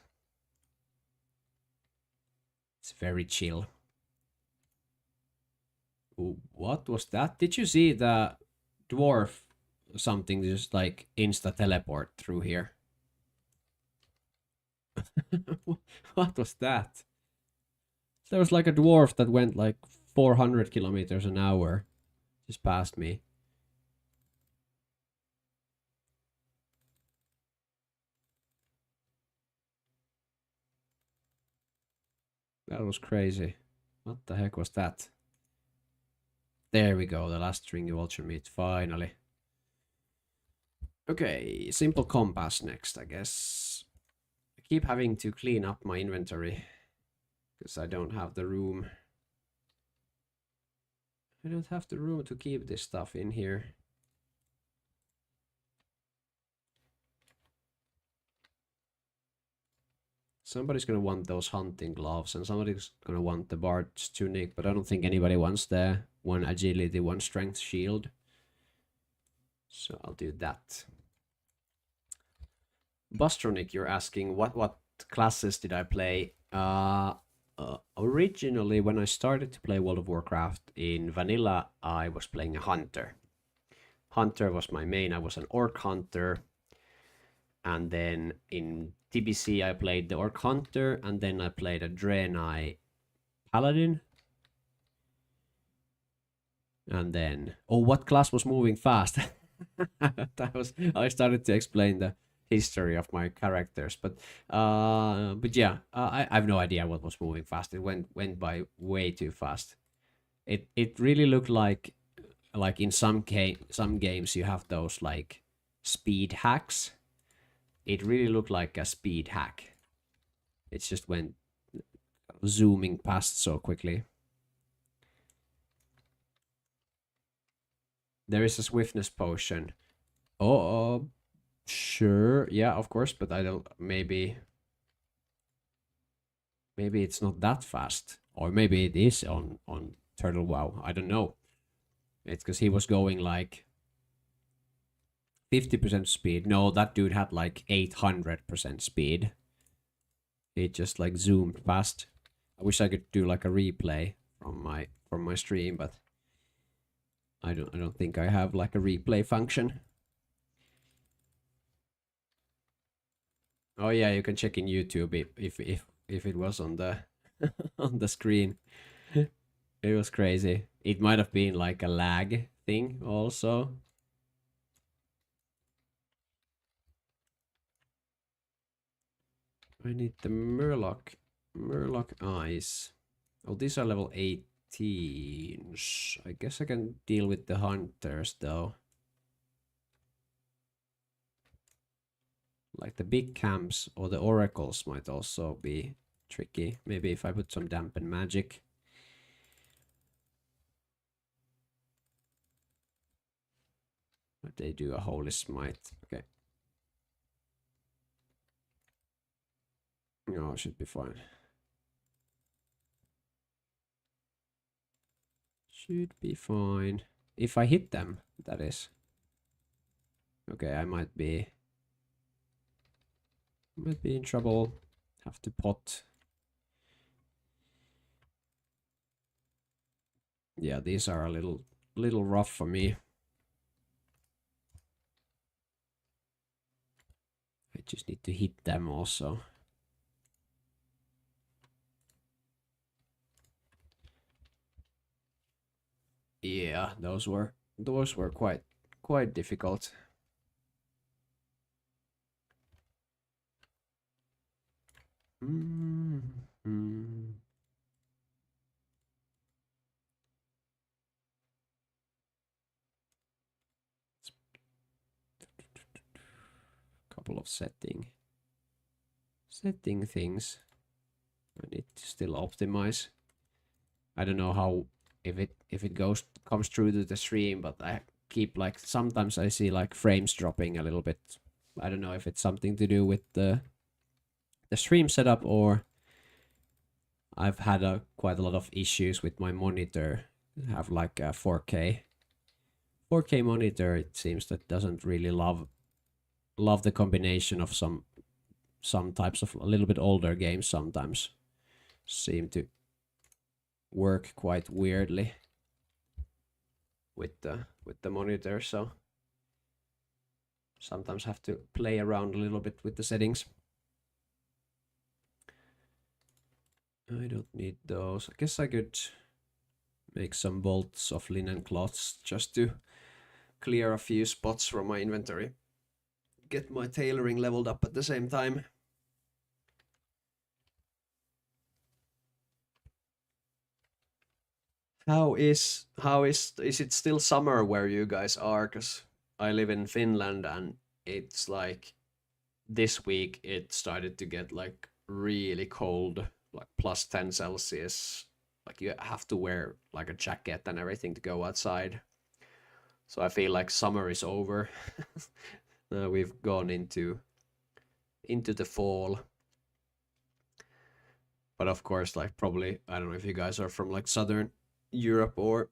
It's very chill. Ooh, what was that? Did you see the dwarf something just like insta teleport through here? What was that? There was like a dwarf that went like 400 kilometers an hour just past me. That was crazy. What the heck was that? There we go, the last stringy vulture meat, finally. Okay, simple compass next, I guess. I keep having to clean up my inventory because I don't have the room. I don't have the room to keep this stuff in here. Somebody's gonna want those hunting gloves, and somebody's gonna want the bard's tunic, but I don't think anybody wants the 1 agility, 1 strength shield. So I'll do that. Bustronic, you're asking what classes did I play? Originally, when I started to play World of Warcraft in vanilla, I was playing a hunter. Hunter was my main. I was an orc hunter. And then in TBC, I played the orc hunter, and then I played a Draenei paladin. And then, oh, what class was moving fast? I started to explain the history of my characters, but yeah, I have no idea what was moving fast. It went by way too fast. It really looked like in some games you have those like speed hacks. It really looked like a speed hack. It just went zooming past so quickly. There is a swiftness potion. Oh, sure. Yeah, of course, but I don't. Maybe it's not that fast, or maybe it is on Turtle WoW. I don't know. It's because he was going like 50% speed. No, that dude had like 800% speed. It just like zoomed past. I wish I could do like a replay from my stream, but I don't think I have like a replay function. Oh yeah, you can check in YouTube if it was on the on the screen. It was crazy. It might have been like a lag thing also. I need the Murloc eyes. Oh, these are level 18s. I guess I can deal with the hunters though. Like the big camps or the oracles might also be tricky. Maybe if I put some dampen magic. But they do a holy smite. Okay. No, should be fine. Should be fine. If I hit them, that is. Okay, I might be in trouble. Have to pot. Yeah, these are a little rough for me. I just need to hit them also. Yeah, those were quite difficult. Mm-hmm. Couple of setting things. I need to still optimize. I don't know how if it comes through to the stream, but I keep like sometimes I see like frames dropping a little bit. I don't know if it's something to do with the stream setup, or I've had quite a lot of issues with my monitor. I have like a 4K monitor. It seems that doesn't really love the combination of some types of a little bit older games. Sometimes seem to work quite weirdly with the monitor, so sometimes have to play around a little bit with the settings. I don't need those. I guess I could make some bolts of linen cloths just to clear a few spots from my inventory. Get my tailoring leveled up at the same time. Is it still summer where you guys are? Because I live in Finland and it's like this week it started to get like really cold, like plus 10 Celsius. Like you have to wear like a jacket and everything to go outside. So I feel like summer is over. We've gone into the fall. But of course, like probably I don't know if you guys are from like Southern Europe or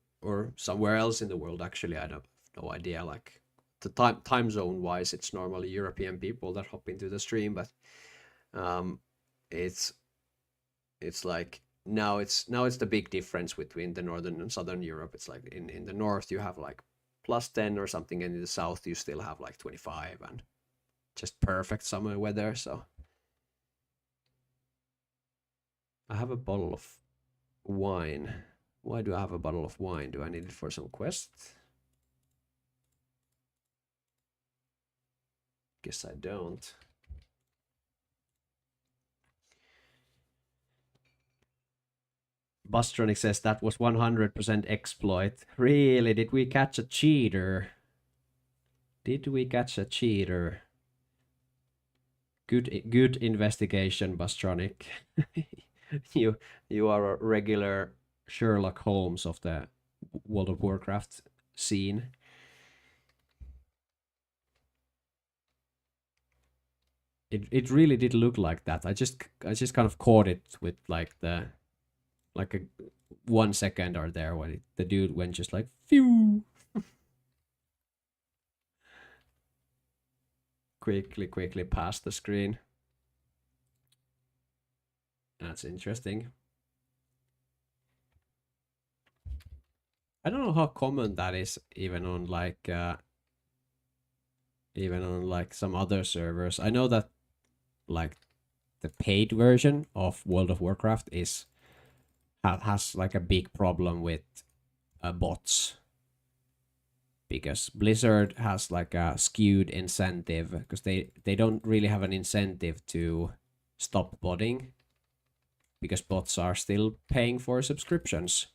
somewhere else in the world. Actually, I don't have no idea. Like the time zone wise, it's normally European people that hop into the stream, but um, it's like now it's the big difference between the northern and southern Europe. It's like in the north you have like plus 10 or something, and in the south you still have like 25 and just perfect summer weather. So I have a bottle of wine. Why do I have a bottle of wine? Do I need it for some quest? Guess I don't. Bustronic says that was 100% exploit. Really? Did we catch a cheater? Did we catch a cheater? Good investigation, Bustronic. you are a regular Sherlock Holmes of the World of Warcraft scene. It really did look like that. I just kind of caught it with like a 1 second or there when the dude went just like phew. quickly past the screen. That's interesting. I don't know how common that is even on like some other servers. I know that like the paid version of World of Warcraft has like a big problem with bots, because Blizzard has like a skewed incentive, because they don't really have an incentive to stop botting, because bots are still paying for subscriptions.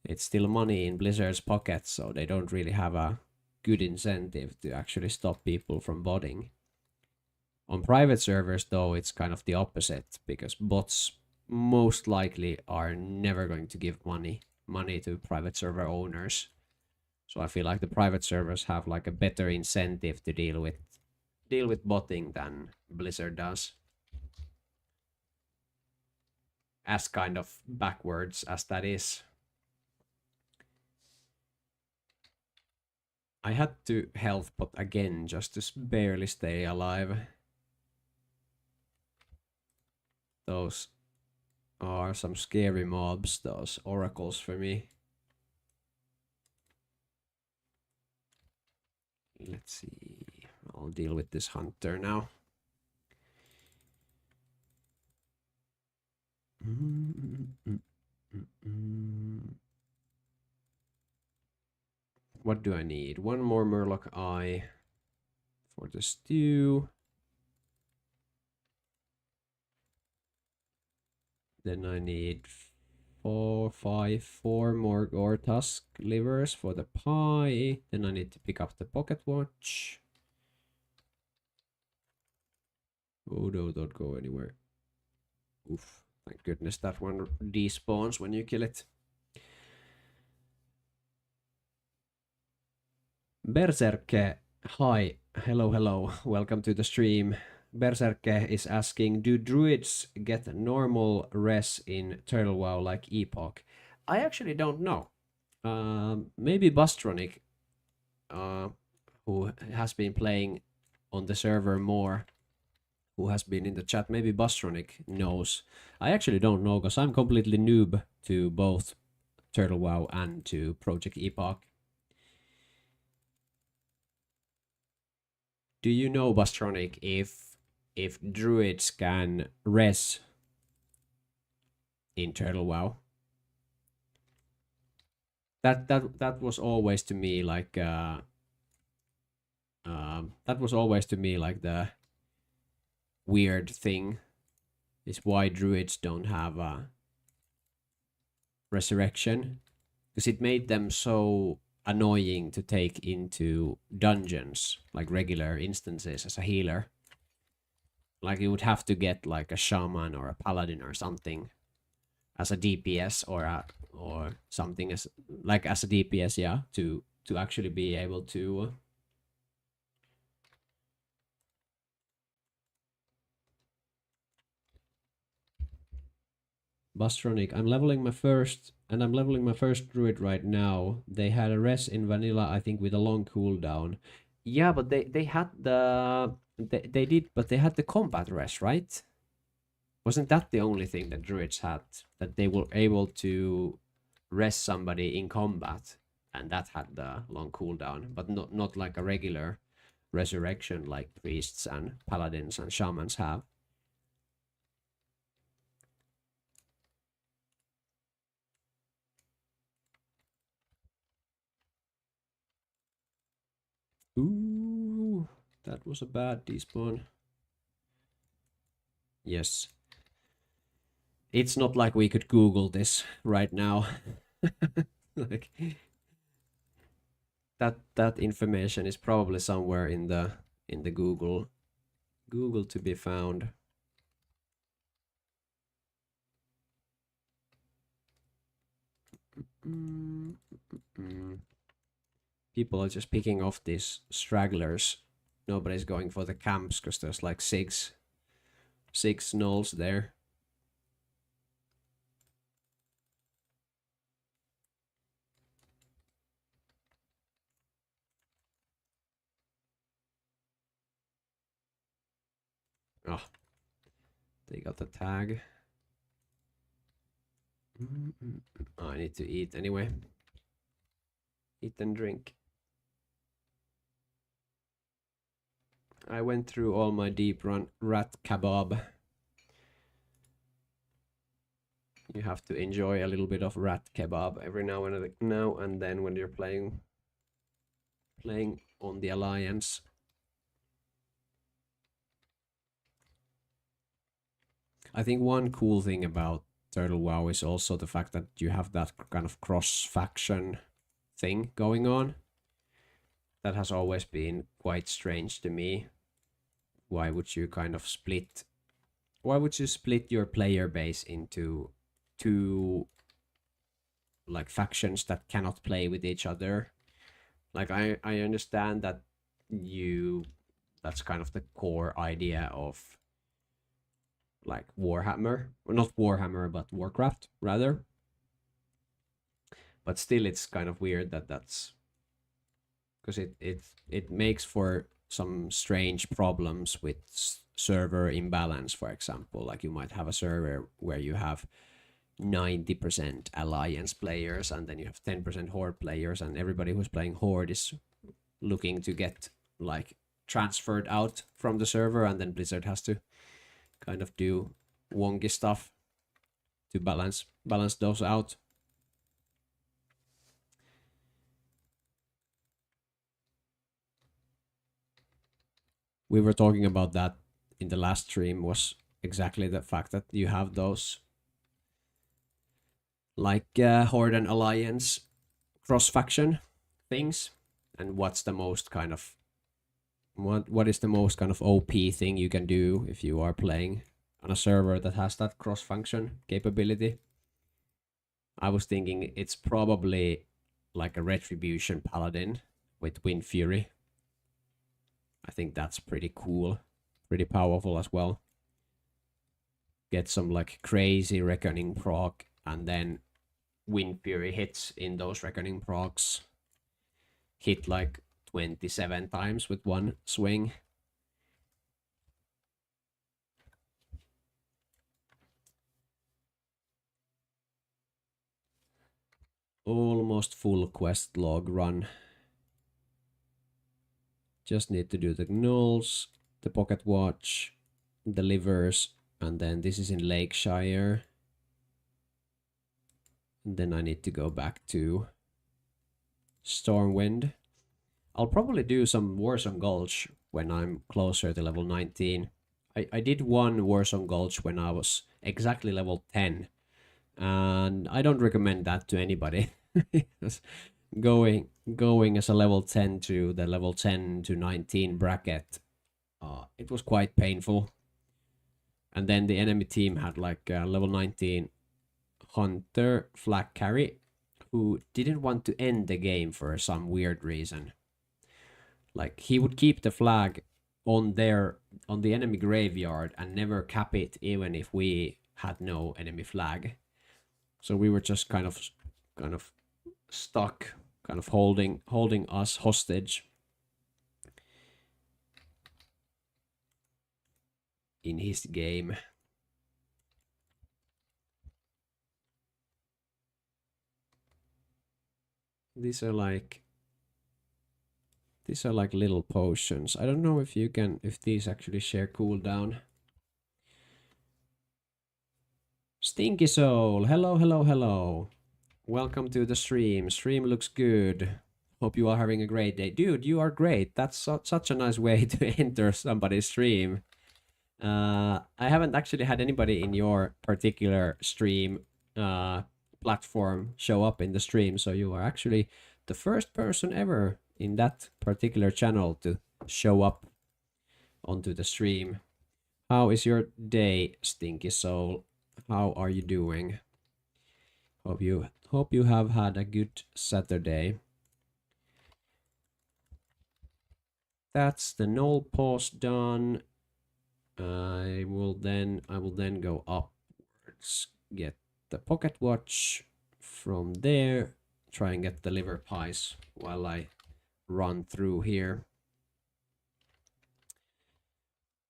It's still money in Blizzard's pocket, so they don't really have a good incentive to actually stop people from botting. On private servers, though, it's kind of the opposite, because bots most likely are never going to give money to private server owners. So I feel like the private servers have like a better incentive to deal with botting than Blizzard does. As kind of backwards as that is. I had to health pot again just to barely stay alive. Those are some scary mobs, those oracles for me. Let's see. I'll deal with this hunter now. What do I need? One more Murloc Eye for the stew. Then I need four more Gore Tusk livers for the pie. Then I need to pick up the pocket watch. Oh no, don't go anywhere. Oof. Thank goodness that one despawns when you kill it. Berserke, hi, hello, welcome to the stream. Berserke is asking, do druids get normal res in Turtle WoW like Epoch? I actually don't know. Maybe Bustronic, who has been playing on the server more, who has been in the chat, maybe Bustronic knows. I actually don't know, because I'm completely noob to both Turtle WoW and to Project Epoch. Do you know, Bustronic, if druids can res in Turtle WoW? That was always to me like that was always to me like the weird thing, is why druids don't have resurrection, because it made them so annoying to take into dungeons, like regular instances as a healer. Like you would have to get like a shaman or a paladin or something as a DPS or something as a DPS, yeah, to actually be able to Bustronic. I'm leveling my first druid right now. They had a res in vanilla, I think, with a long cooldown. Yeah, but they had they did, but they had the combat res, right? Wasn't that the only thing that druids had, that they were able to res somebody in combat, and that had the long cooldown, but not like a regular resurrection like priests and paladins and shamans have. Ooh, that was a bad despawn. Yes. It's not like we could Google this right now. Like that information is probably somewhere in the Google to be found. People are just picking off these stragglers. Nobody's going for the camps because there's like six gnolls there. Oh, they got the tag. Oh, I need to eat anyway. Eat and drink. I went through all my deep run rat kebab. You have to enjoy a little bit of rat kebab every now and then when you're playing on the Alliance. I think one cool thing about Turtle WoW is also the fact that you have that kind of cross-faction thing going on. That has always been quite strange to me. Why would you kind of split... Why would you split your player base into two like factions that cannot play with each other? Like I understand that that's kind of the core idea of like Warhammer, or not Warhammer, but Warcraft rather. But still, it's kind of weird that that's because it makes for some strange problems with server imbalance. For example, like you might have a server where you have 90% alliance players and then you have 10% horde players, and everybody who's playing horde is looking to get like transferred out from the server, and then Blizzard has to kind of do wonky stuff to balance those out. We were talking about that in the last stream, was exactly the fact that you have those like horde and alliance cross faction things, and what's the most kind of what is the most kind of OP thing you can do if you are playing on a server that has that cross function capability. I was thinking it's probably like a Retribution Paladin with Wind Fury. I think that's pretty cool, pretty powerful as well. Get some like crazy Reckoning proc, and then Wind Fury hits in those Reckoning procs hit like 27 times with one swing. Almost full quest log run. Just need to do the gnolls, the pocket watch, the livers, and then this is in Lakeshire. And then I need to go back to Stormwind. I'll probably do some Warsong Gulch when I'm closer to level 19. I did one Warsong Gulch when I was exactly level 10. And I don't recommend that to anybody. going as a level 10 to the level 10 to 19 bracket, it was quite painful. And then the enemy team had like a level 19 hunter flag carry who didn't want to end the game for some weird reason. Like he would keep the flag on the enemy graveyard and never cap it even if we had no enemy flag. So we were just kind of stuck, kind of holding us hostage in his game. These are like little potions. I don't know if these actually share cooldown. Stinky Soul, hello. Welcome to the stream. Stream looks good. Hope you are having a great day. Dude, you are great. That's such a nice way to enter somebody's stream. I haven't actually had anybody in your particular stream platform show up in the stream, so you are actually the first person ever in that particular channel to show up onto the stream. How is your day, Stinky Soul? How are you doing? Hope you have had a good Saturday. That's the null pause done. I will then go upwards, get the pocket watch from there, try and get the liver pies while I run through here.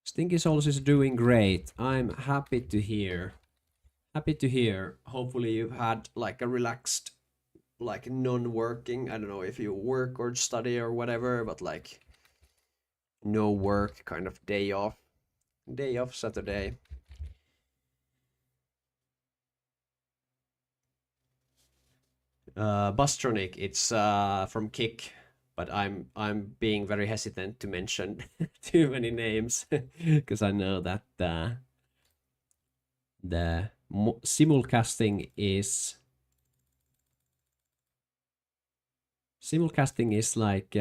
Stinky Souls is doing great. I'm happy to hear. Hopefully you've had like a relaxed, like non-working, I don't know if you work or study or whatever, but like no work kind of day off Saturday. Bustronic, it's from Kick, but I'm being very hesitant to mention too many names because I know that the simulcasting is like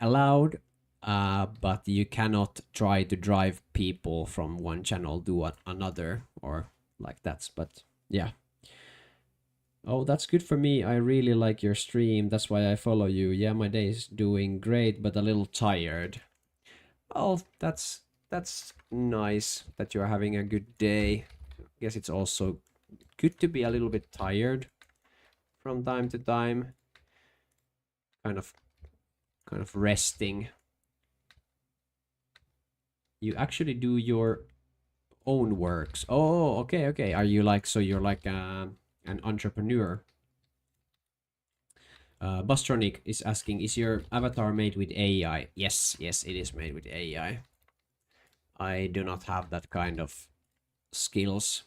allowed, but you cannot try to drive people from one channel to another or like that. But yeah. Oh, that's good for me. I really like your stream. That's why I follow you. Yeah, my day is doing great, but a little tired. Oh, that's nice that you're having a good day. I guess it's also good to be a little bit tired from time to time. Kind of kind of resting. You actually do your own works. Oh, okay, okay. Are you like, so you're like an entrepreneur? Bustronic is asking, is your avatar made with AI? Yes, yes, it is made with AI. I do not have that kind of skills.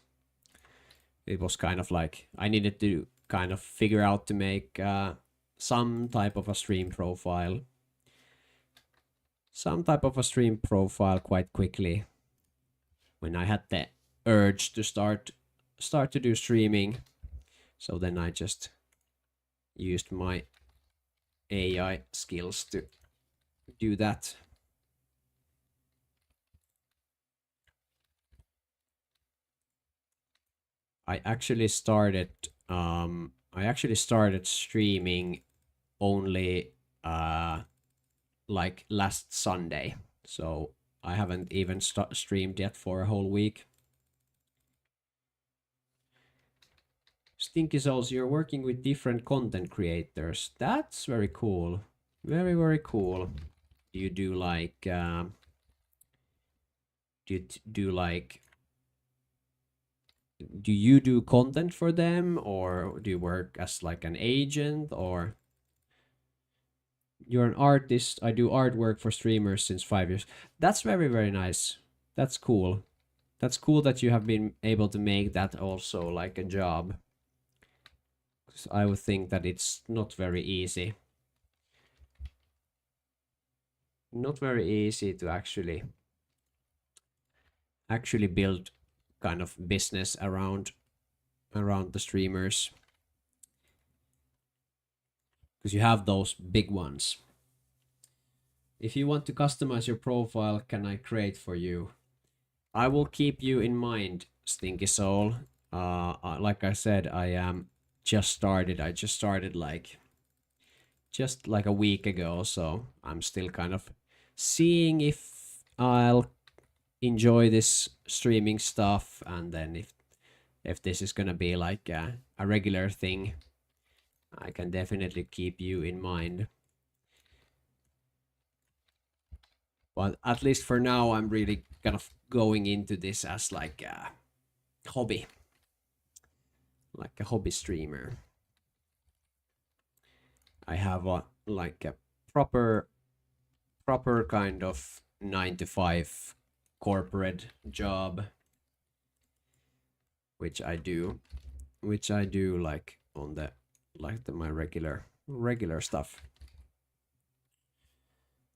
It was kind of like, I needed to kind of figure out to make some type of a stream profile. Some type of a stream profile quite quickly. When I had the urge to start to do streaming. So then I just used my AI skills to do that. I actually started streaming only like last Sunday. So I haven't even streamed yet for a whole week. Stinky Souls, you're working with different content creators. That's very cool. Very, very cool. Do you do like do you do like, do you do content for them, or do you work as like an agent, or you're an artist? I do artwork for streamers since 5 years. That's very, very nice. That's cool. That's cool that you have been able to make that also like a job. 'Cause I would think that it's not very easy. Not very easy to actually build kind of business around the streamers. Because you have those big ones. If you want to customize your profile, can I create for you? I will keep you in mind, Stinky Soul. Like I said, I am just started. I just started like a week ago, so I'm still kind of seeing if I'll enjoy this streaming stuff, and then if this is gonna be like a regular thing, I can definitely keep you in mind. But at least for now, I'm really kind of going into this as like a hobby. Like a hobby streamer. I have a like a proper kind of 9 to 5 corporate job, which I do like on the my regular stuff.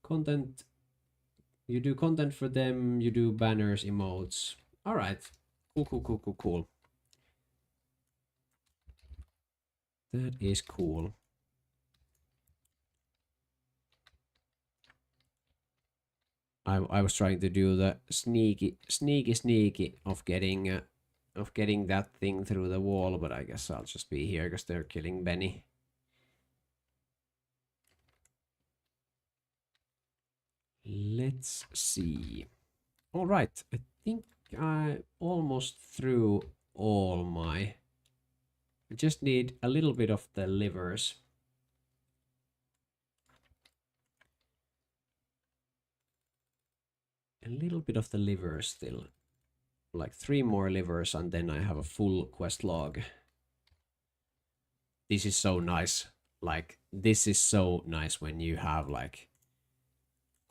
Content. You do content for them, you do banners, emotes. All right. Cool. That is cool. I was trying to do the sneaky of getting that thing through the wall, but I guess I'll just be here because they're killing Benny. Let's see. All right, I think I almost threw all my. I just need a little bit of the livers. A little bit of the livers still. Like 3 more livers, and then I have a full quest log. This is so nice. Like, this is so nice when you have like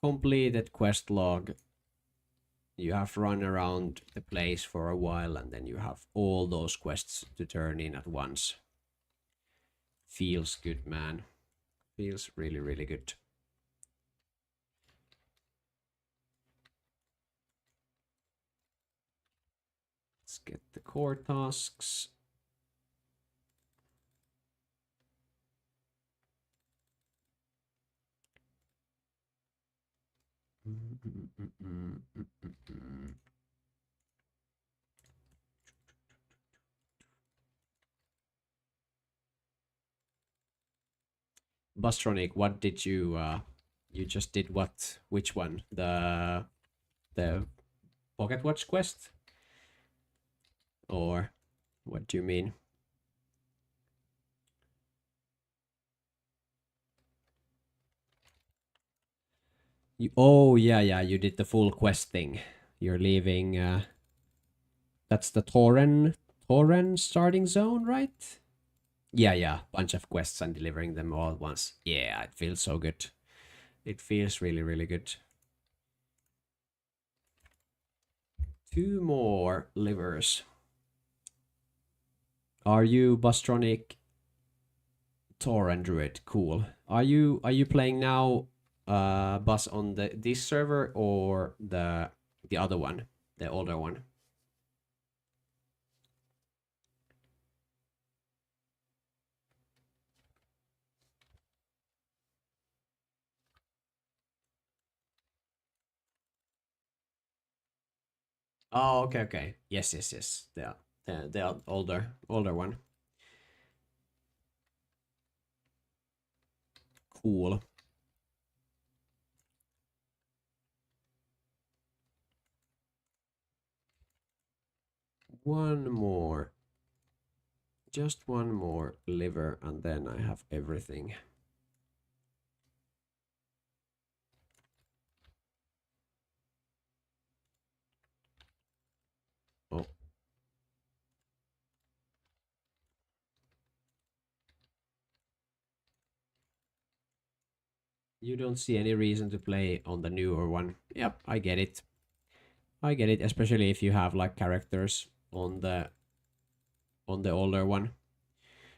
completed quest log. You have run around the place for a while, and then you have all those quests to turn in at once. Feels good, man. Feels really, really good. Let's get the core tasks. Bustronic, what did you you just did what? Which one? The Pocket Watch quest? Or what do you mean? Oh yeah, yeah, you did the full quest thing. You're leaving. That's the Torren starting zone, right? Yeah, yeah, bunch of quests and delivering them all at once. Yeah, it feels so good. It feels really, really good. 2 more livers. Are you Bastronic Torrent Druid? Cool. Are you playing now Bus on this server or the other one? The older one? Oh, okay, okay. Yes, yes, yes. The older one. Cool. One more. Just one more liver and then I have everything. Oh. You don't see any reason to play on the newer one. Yep, I get it. I get it, especially if you have like characters on the older one.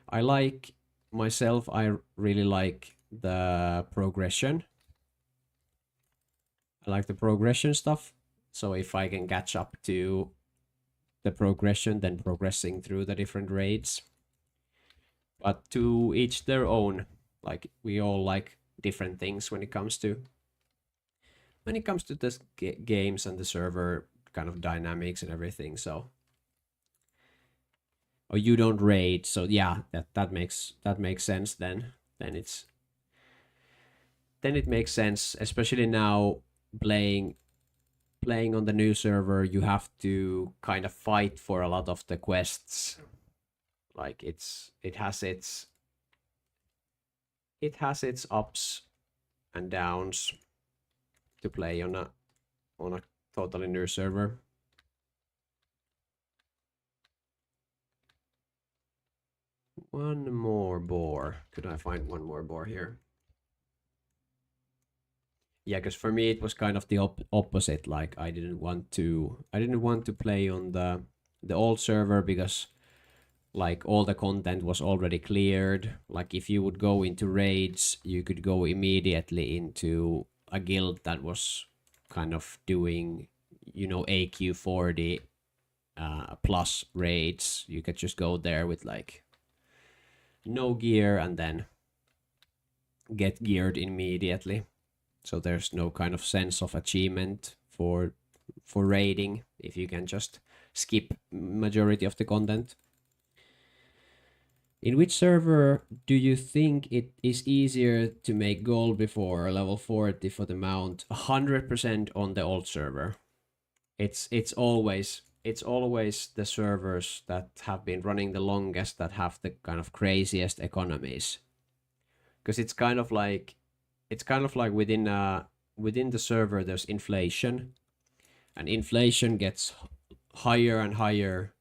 I like myself, I really like the progression. I like the progression stuff. So if I can catch up to the progression, then progressing through the different raids. But to each their own. Like we all like different things when it comes to the games and the server kind of dynamics and everything. So or you don't raid, so yeah, that makes sense then. Then it's then it makes sense, especially now playing playing on the new server. You have to kind of fight for a lot of the quests. Like it has its ups and downs to play on a totally new server. One more boar. Could I find one more boar here? Yeah, because for me it was kind of the opposite. Like I didn't want to play on the old server because like all the content was already cleared. Like if you would go into raids, you could go immediately into a guild that was kind of doing, AQ40 plus raids. You could just go there with like no gear and then get geared immediately. So there's no kind of sense of achievement for raiding if you can just skip majority of the content. In which server do you think it is easier to make gold before level 40 for the mount? 100% on the old server. It's always the servers that have been running the longest that have the kind of craziest economies. Because it's kind of like within the server there's inflation, and inflation gets higher and higher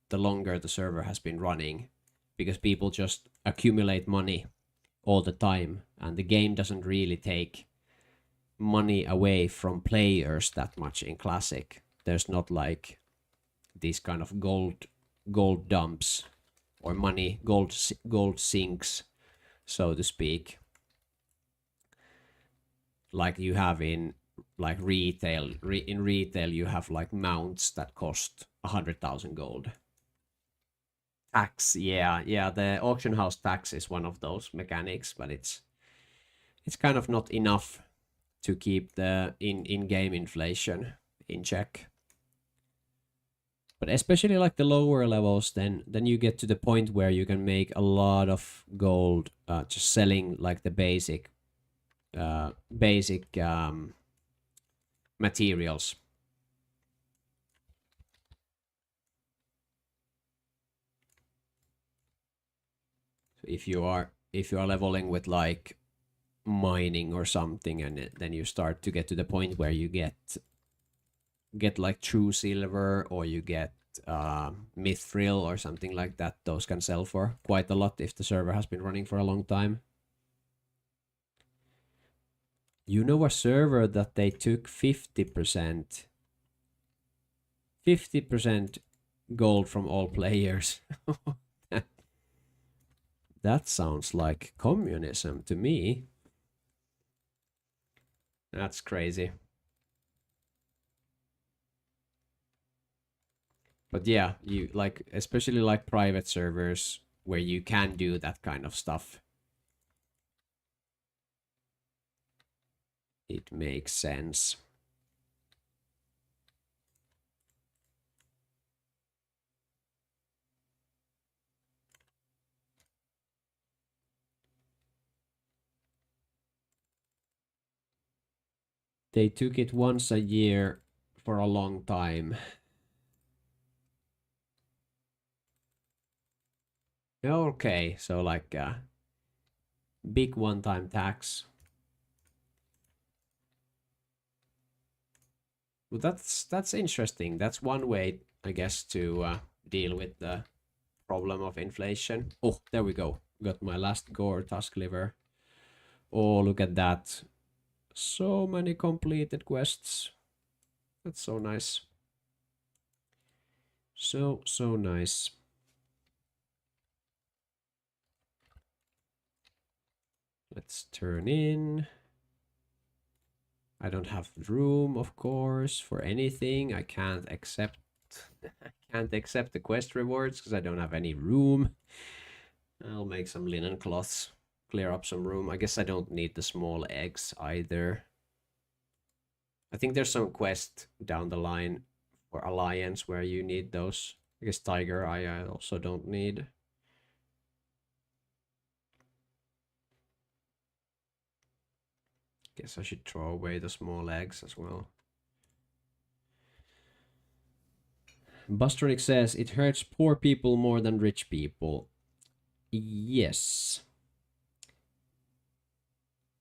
the longer the server has been running, because people just accumulate money all the time, and the game doesn't really take money away from players that much in classic. There's not like these kind of gold dumps or money gold sinks, so to speak, like you have in like retail. In retail you have like mounts that cost 100,000 gold. Tax, yeah, yeah, the auction house tax is one of those mechanics, but it's kind of not enough to keep the in-game inflation in check. But especially like the lower levels, then you get to the point where you can make a lot of gold just selling like the basic materials. So if you are leveling with like mining or something, and then you start to get to the point where you get like true silver, or you get mithril or something like that. Those can sell for quite a lot if the server has been running for a long time. You know, a server that they took 50% gold from all players. That sounds like communism to me. That's crazy. But yeah, you like, especially like private servers where you can do that kind of stuff. It makes sense. They took it once a year for a long time. Okay, so like a big one-time tax. Well, that's interesting. That's one way, I guess, to deal with the problem of inflation. Oh, there we go. Got my last gore tusk liver. Oh, look at that. So many completed quests. That's so nice. So nice. Let's turn in. I don't have room, of course, for anything. I can't accept the quest rewards because I don't have any room. I'll make some linen cloths, clear up some room. I guess I don't need the small eggs either. I think there's some quest down the line for Alliance where you need those. I guess Tiger Eye I also don't need. Guess I should throw away the small eggs as well. Bustronic says it hurts poor people more than rich people. Yes.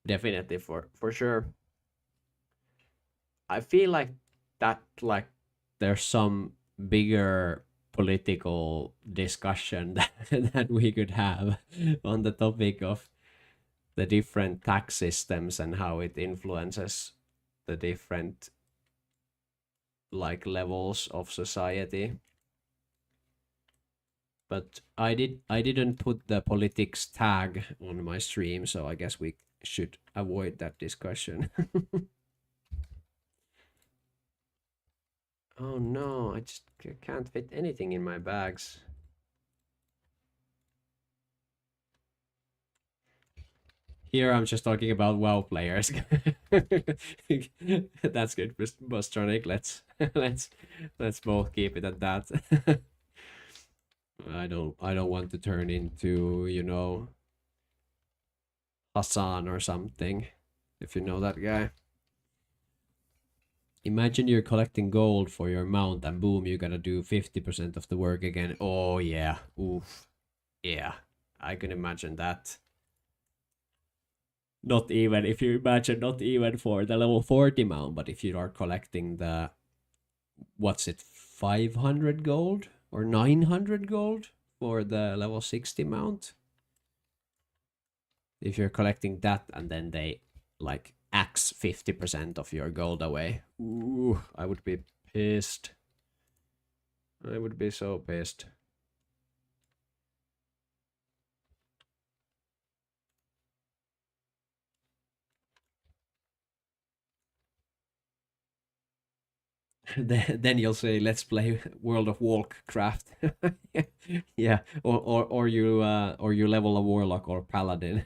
Definitely, for sure. I feel like that, like, there's some bigger political discussion that we could have on the topic of the different tax systems and how it influences the different like levels of society. But I didn't put the politics tag on my stream, so I guess we should avoid that discussion. Oh no, I just can't fit anything in my bags. Here I'm just talking about WoW players. That's good, Bustronic. Let's both keep it at that. I don't want to turn into, you know, Hassan or something, if you know that guy. Imagine you're collecting gold for your mount and boom, you gotta do 50% of the work again. Oh yeah, oof. Yeah, I can imagine that. Not even, if you imagine, not even for the level 40 mount, but if you are collecting the, what's it, 500 gold or 900 gold for the level 60 mount? If you're collecting that and then they like axe 50% of your gold away, ooh, I would be pissed. I would be so pissed. Then you'll say, "Let's play World of Warcraft." Yeah, or you level a warlock or paladin,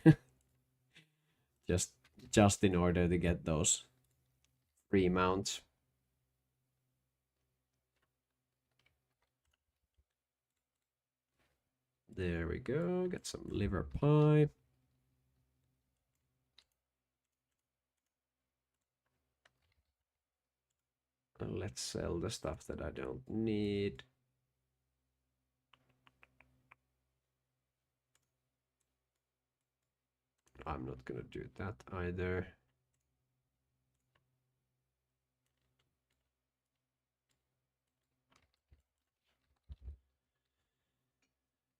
just just in order to get those free mounts. There we go. Get some liver pie. Let's sell the stuff that I don't need. I'm not gonna do that either.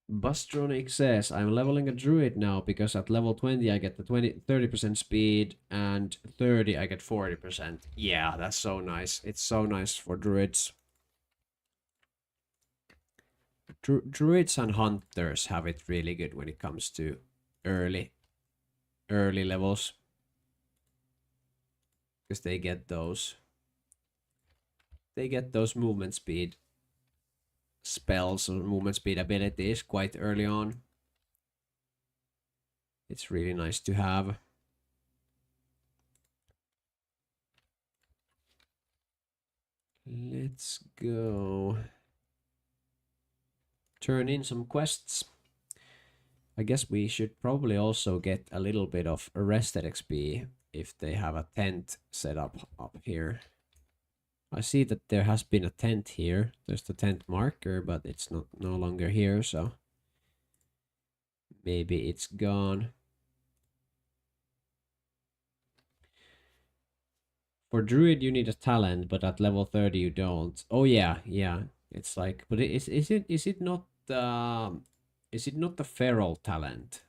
Bustronic says, I'm leveling a druid now because at level 20 I get the 30% speed and 30 I get 40%. Yeah, that's so nice. It's so nice for druids. Druids and hunters have it really good when it comes to early levels. Because they get those movement speed spells or movement speed abilities quite early on. It's really nice to have. Let's go turn in some quests. I guess we should probably also get a little bit of arrested XP if they have a tent set up here. I see that there has been a tent here. There's the tent marker, but it's no longer here, so maybe it's gone. For druid you need a talent, but at level 30 you don't. Oh yeah, yeah. It's like, but is it not the feral talent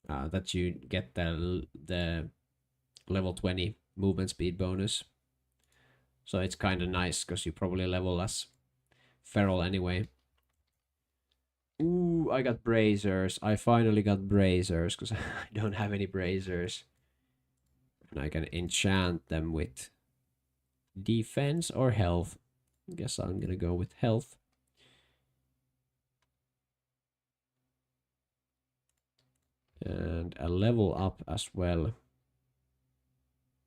that you get the level 20 movement speed bonus? So it's kind of nice because you probably level as feral anyway. Ooh, I got bracers. I finally got bracers because I don't have any bracers. And I can enchant them with defense or health. I guess I'm gonna go with health. And a level up as well.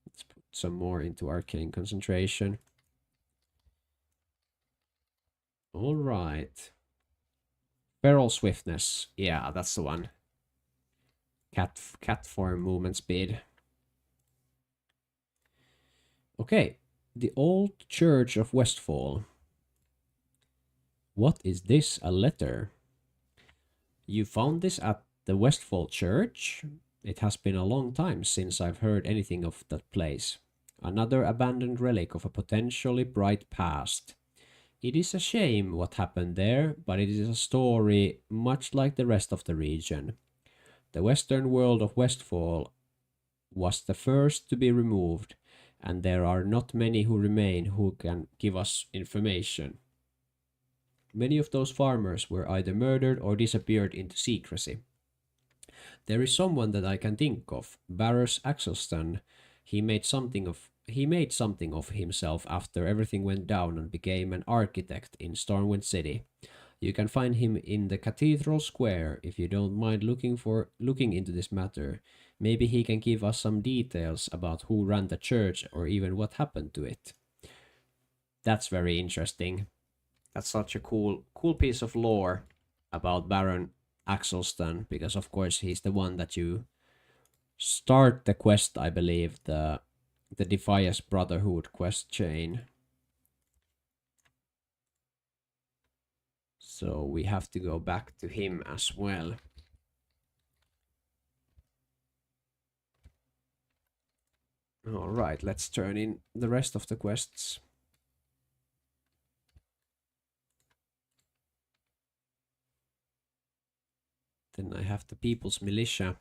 Let's put some more into arcane concentration. All right. Feral swiftness. Yeah, that's the one. Cat form movement speed. Okay. The old church of Westfall. What is this? A letter? You found this at the Westfall Church? It has been a long time since I've heard anything of that place. Another abandoned relic of a potentially bright past. It is a shame what happened there, but it is a story much like the rest of the region. The western world of Westfall was the first to be removed, and there are not many who remain who can give us information. Many of those farmers were either murdered or disappeared into secrecy. There is someone that I can think of, Barros Axelston. He made something of himself after everything went down and became an architect in Stormwind City. You can find him in the Cathedral Square if you don't mind looking into this matter. Maybe he can give us some details about who ran the church or even what happened to it. That's very interesting. That's such a cool piece of lore about Baron Axelston, because of course he's the one that you start the quest, I believe, the Defias Brotherhood quest chain. So we have to go back to him as well. Alright, let's turn in the rest of the quests. Then I have the People's Militia.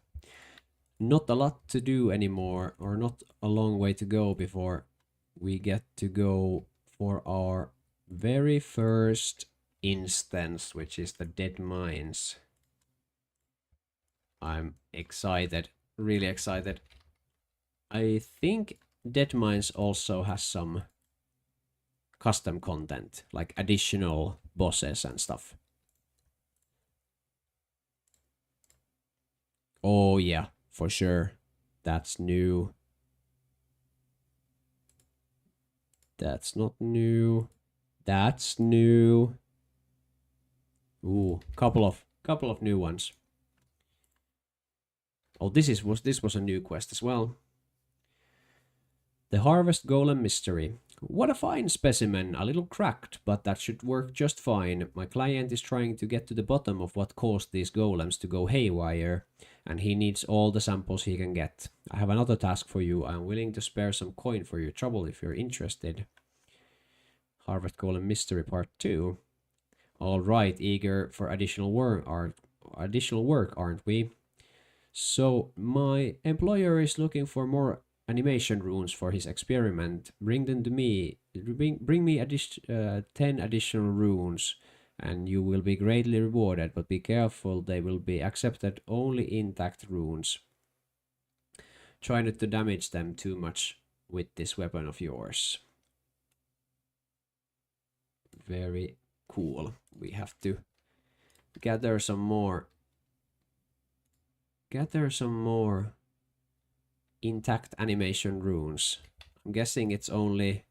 Not a lot to do anymore, or not a long way to go before we get to go for our very first instance, which is the Dead Mines. I'm excited, really excited. I think Dead Mines also has some custom content, like additional bosses and stuff. Oh yeah, for sure. That's new. That's not new. That's new. Ooh, couple of new ones. Oh, this was a new quest as well. The Harvest Golem Mystery. What a fine specimen, a little cracked, but that should work just fine. My client is trying to get to the bottom of what caused these golems to go haywire, and he needs all the samples he can get. I have another task for you. I'm willing to spare some coin for your trouble if you're interested. Harvest Golem Mystery Part 2. All right, eager for additional work, aren't we? So my employer is looking for more animation runes for his experiment. Bring them to me. Bring me 10 additional runes, and you will be greatly rewarded. But be careful; they will be accepted only intact runes. Try not to damage them too much with this weapon of yours. Very cool. We have to gather some more intact animation runes. I'm guessing it's only...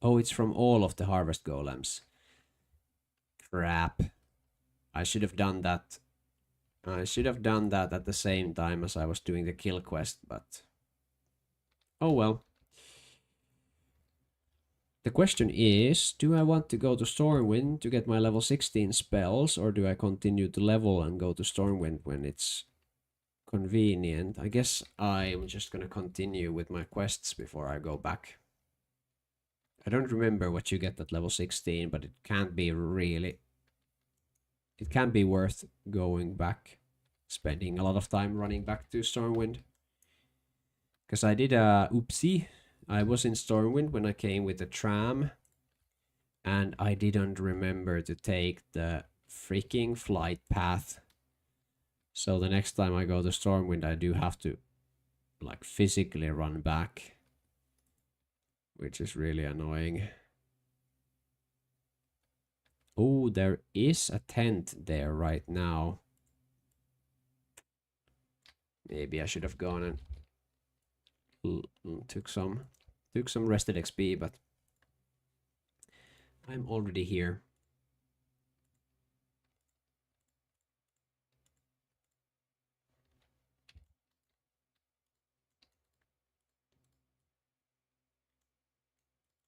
Oh, it's from all of the harvest golems. Crap. I should have done that. I should have done that at the same time as I was doing the kill quest, but... Oh well. The question is, do I want to go to Stormwind to get my level 16 spells, or do I continue to level and go to Stormwind when it's convenient? I guess I'm just gonna continue with my quests before I go back. I don't remember what you get at level 16, but it can't be really... It can be worth going back, spending a lot of time running back to Stormwind. Because I did a oopsie. I was in Stormwind when I came with the tram, and I didn't remember to take the freaking flight path. So the next time I go to Stormwind, I do have to like physically run back, which is really annoying. Oh, there is a tent there right now. Maybe I should have gone and took some rested XP, but I'm already here.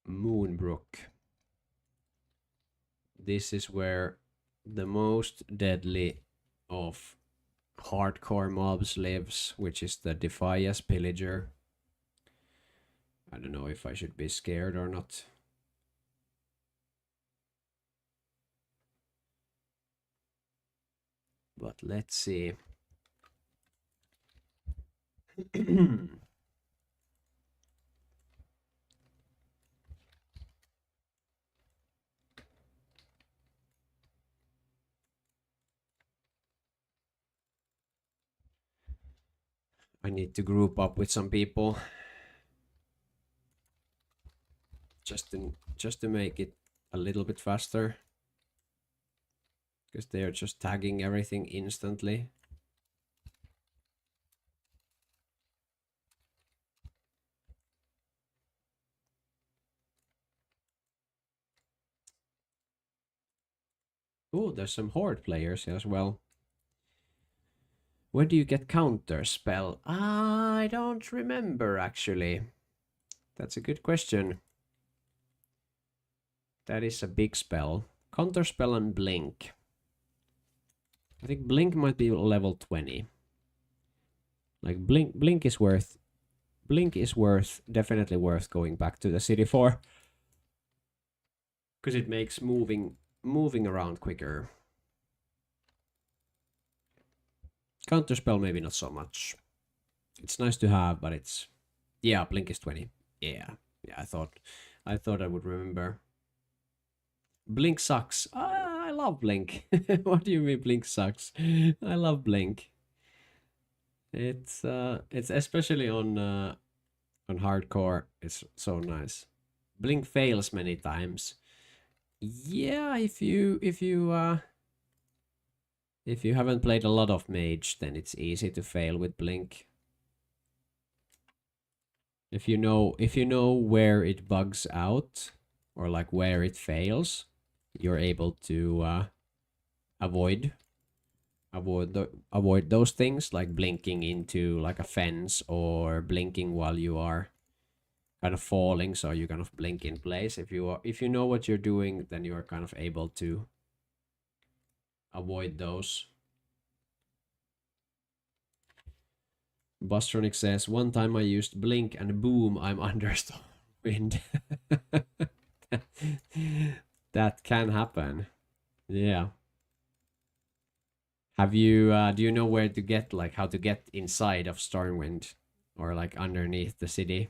Moonbrook. This is where the most deadly of hardcore mobs lives, which is the Defias Pillager. I don't know if I should be scared or not. But let's see. I need to group up with some people just to make it a little bit faster, because they are just tagging everything instantly. Oh, there's some horde players as well. Where do you get counter spell? I don't remember actually. That's a good question. That is a big spell. Counter spell and blink. I think blink might be level 20. Like blink is definitely worth going back to the city for, because it makes moving around quicker. Counterspell maybe not so much. It's nice to have, but it's... Yeah, blink is 20. Yeah, I thought I would remember. Blink sucks. I love blink. What do you mean blink sucks? I love blink. It's especially on hardcore. It's so nice. Blink fails many times. Yeah, if you haven't played a lot of mage, then it's easy to fail with blink. If you know where it bugs out, or like where it fails, you're able to avoid those things, like blinking into like a fence, or blinking while you are kind of falling, so you kind of blink in place. If you know what you're doing, then you are kind of able to avoid those. Bustronic says, one time I used blink and boom, I'm under wind. That can happen. Yeah. Have you, do you know where to get, like, how to get inside of Stormwind? Or, like, underneath the city?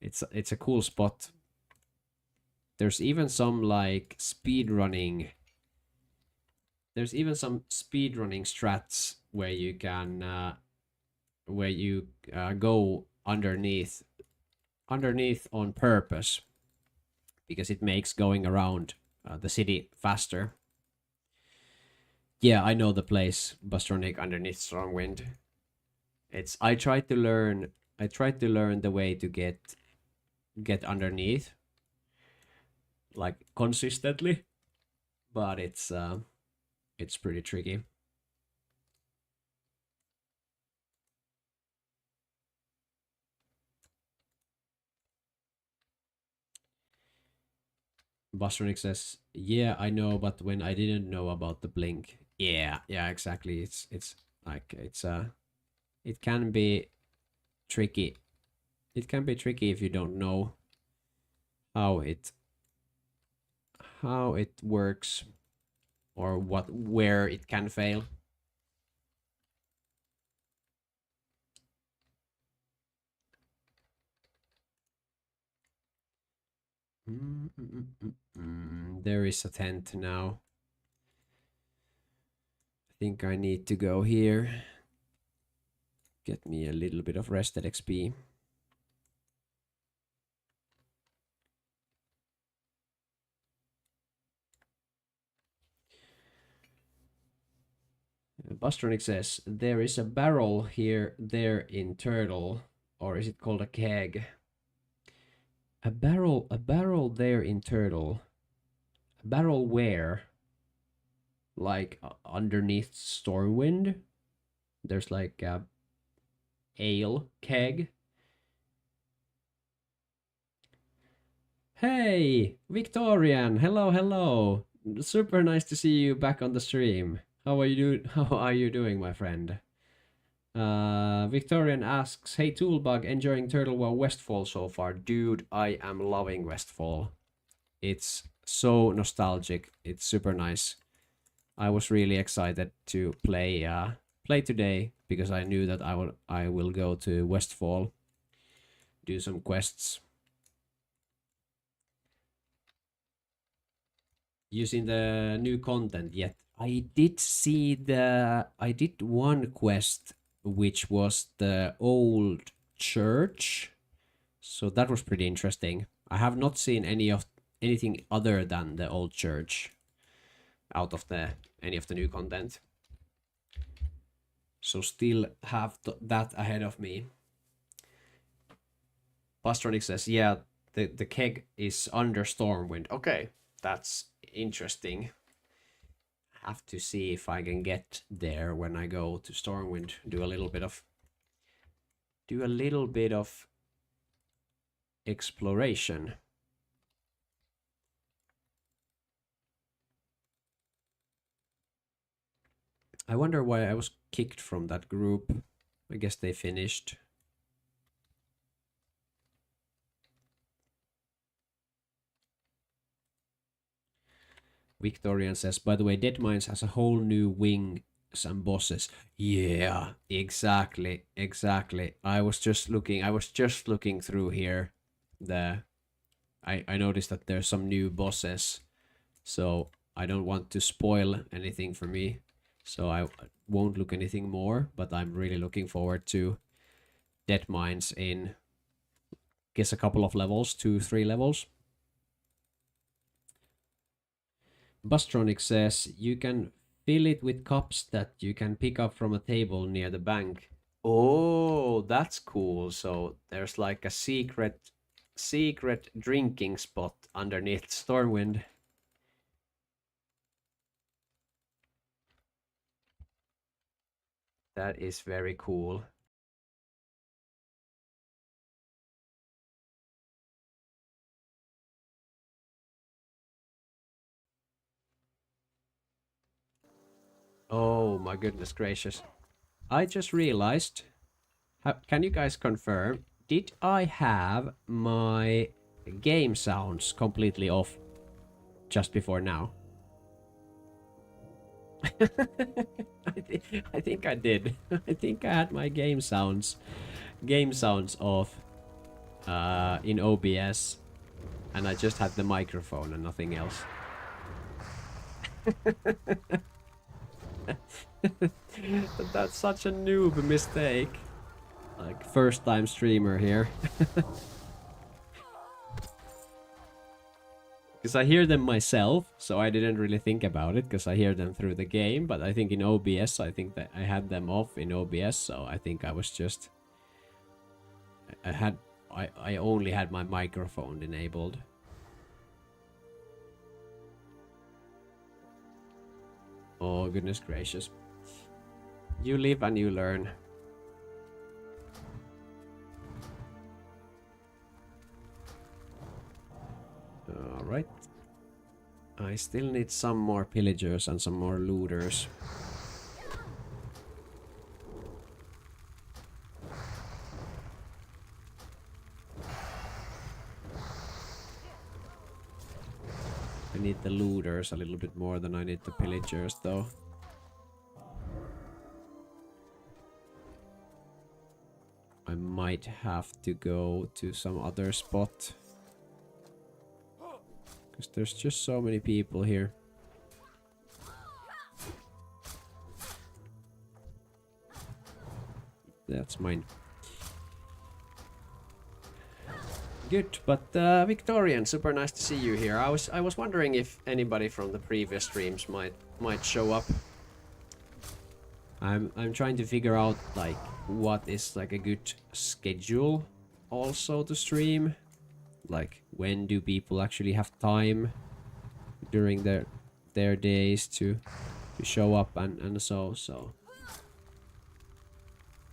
It's a cool spot. There's even some, like, speedrunning. There's even some speedrunning strats where you can, go underneath on purpose, because it makes going around the city faster. Yeah, I know the place, Bastronic, underneath Stormwind. I tried to learn the way to get underneath, like, consistently, but it's pretty tricky. Bastronic says, yeah, I know, but when I didn't know about the blink. Yeah, exactly. It's like, it can be tricky. It can be tricky if you don't know how it works, or where it can fail. There is a tent now. I think I need to go here. Get me a little bit of rested XP. Bustronic says, there is a barrel there in Turtle. Or is it called a keg? A barrel there in Turtle. A barrel where? Like, underneath Stormwind? There's like a ale keg. Hey, Victorian. Hello. Super nice to see you back on the stream. How are you doing, my friend? Victorian asks, hey Toolbug, enjoying Turtle WoW Westfall so far? Dude, I am loving Westfall. It's so nostalgic. It's super nice. I was really excited to play today, because I knew that I will go to Westfall, do some quests. Using the new content yet. I did one quest, which was the old church. So that was pretty interesting. I have not seen anything other than the old church out of any of the new content. So still have that ahead of me. Pastronic says, yeah, the keg is under Stormwind. Okay, that's interesting. Have to see if I can get there when I go to Stormwind. Do a little bit of exploration. I wonder why I was kicked from that group. I guess they finished. Victorian says, by the way, Dead Mines has a whole new wing, some bosses. Yeah, exactly. I was just looking through here. I noticed that there's some new bosses, so I don't want to spoil anything for me. So I won't look anything more, but I'm really looking forward to Dead Mines in, guess, a couple of levels, 2-3 levels. Bustronic says, you can fill it with cups that you can pick up from a table near the bank. Oh, that's cool. So there's like a secret drinking spot underneath Stormwind. That is very cool. Oh my goodness gracious. I just realized Can you guys confirm? Did I have my game sounds completely off just before now? I think I did. I think I had my game sounds off in OBS, and I just had the microphone and nothing else. That's such a noob mistake. Like, first time streamer here. Because I hear them myself, so I didn't really think about it, because I hear them through the game, but I think in OBS, I think that I had them off in OBS, so I think I was just... I only had my microphone enabled. Oh, goodness gracious. You live and you learn. Alright. I still need some more pillagers and some more looters. I need the looters a little bit more than I need the pillagers, though. I might have to go to some other spot. Because there's just so many people here. That's mine. Good, but Victorian, super nice to see you here. I was wondering if anybody from the previous streams might show up. I'm trying to figure out like what is like a good schedule also to stream. Like, when do people actually have time during their days to show up and so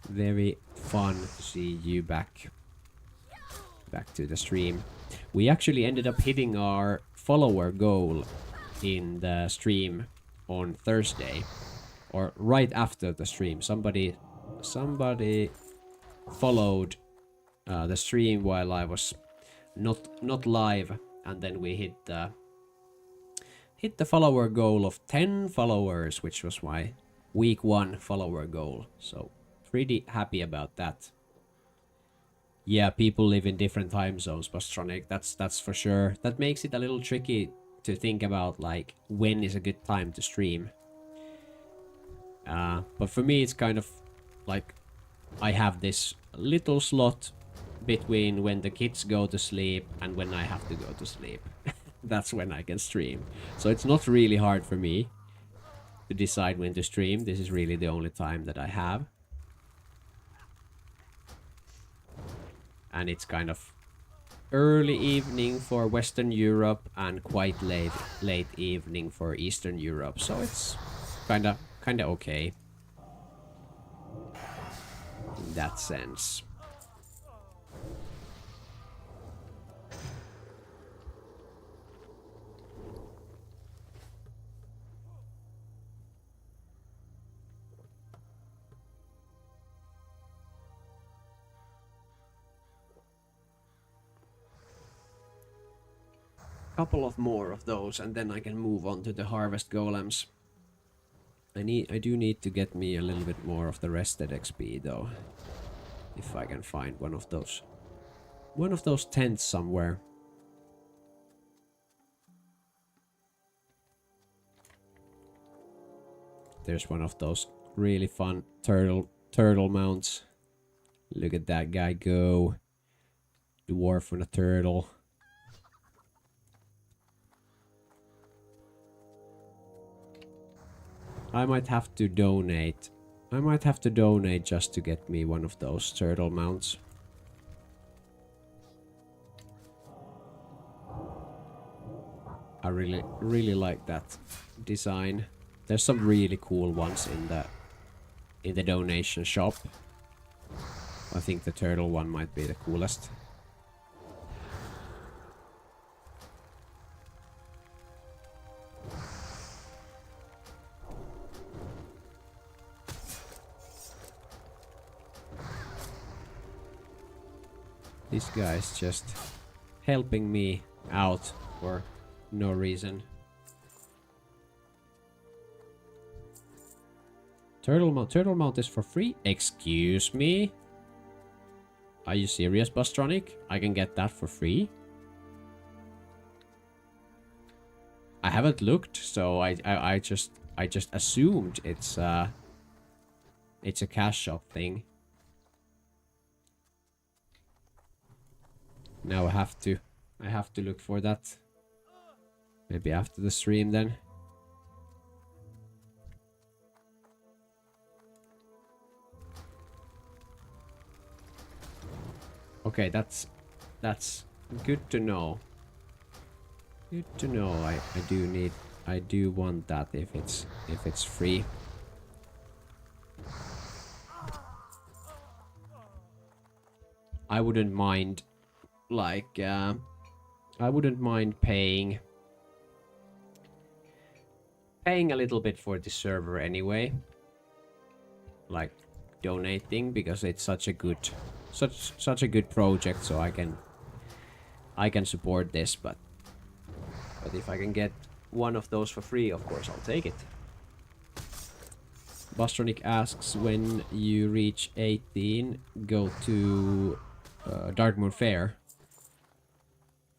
very fun to see you back to the stream. We actually ended up hitting our follower goal in the stream on Thursday, or right after the stream. Somebody followed the stream while I was not live, and then we hit the follower goal of 10 followers, which was my week 1 follower goal. So pretty happy about that. Yeah, people live in different time zones, Pastronic. That's for sure. That makes it a little tricky to think about like when is a good time to stream. But for me, it's kind of like I have this little slot between when the kids go to sleep and when I have to go to sleep. That's when I can stream. So it's not really hard for me to decide when to stream. This is really the only time that I have. And it's kind of early evening for Western Europe and quite late evening for Eastern Europe. So it's kinda okay in that sense. Couple of more of those, and then I can move on to the harvest golems. I do need to get me a little bit more of the rested XP though, if I can find one of those tents somewhere. There's one of those really fun turtle mounts. Look at that guy go. Dwarf on a turtle. I might have to donate. I might have to donate just to get me one of those turtle mounts. I really like that design. There's some really cool ones in the donation shop. I think the turtle one might be the coolest. This guy's just helping me out for no reason. Turtle mount is for free? Excuse me? Are you serious, Bustronic? I can get that for free? I haven't looked, so I just assumed it's a cash shop thing. Now I have to look for that. Maybe after the stream then. Okay, that's good to know. Good to know. I do want that if it's free. I wouldn't mind, like, I wouldn't mind paying a little bit for the server anyway. Like donating, because it's such a good project, so I can support this, but if I can get one of those for free, of course I'll take it. Bustronic asks, when you reach 18, go to Darkmoon Fair.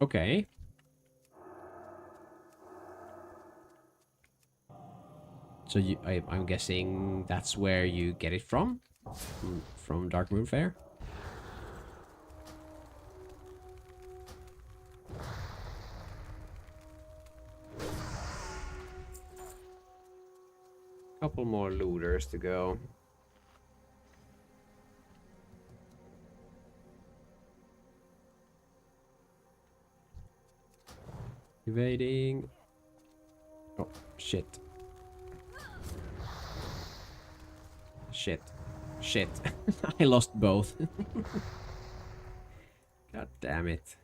Okay. So I'm guessing that's where you get it from Darkmoon Fair. Couple more looters to go. Evading. Oh, shit. Shit. Shit. I lost both. God damn it.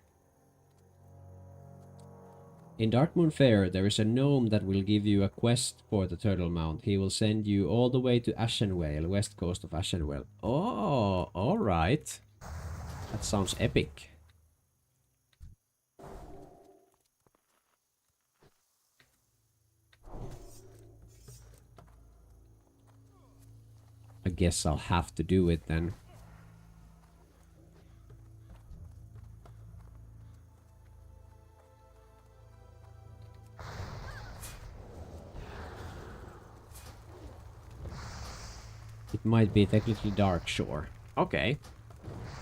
In Darkmoon Fair, there is a gnome that will give you a quest for the Turtle Mount. He will send you all the way to Ashenvale, west coast of Ashenvale. Oh, alright. That sounds epic. I guess I'll have to do it then. It might be technically Dark Shore. Okay.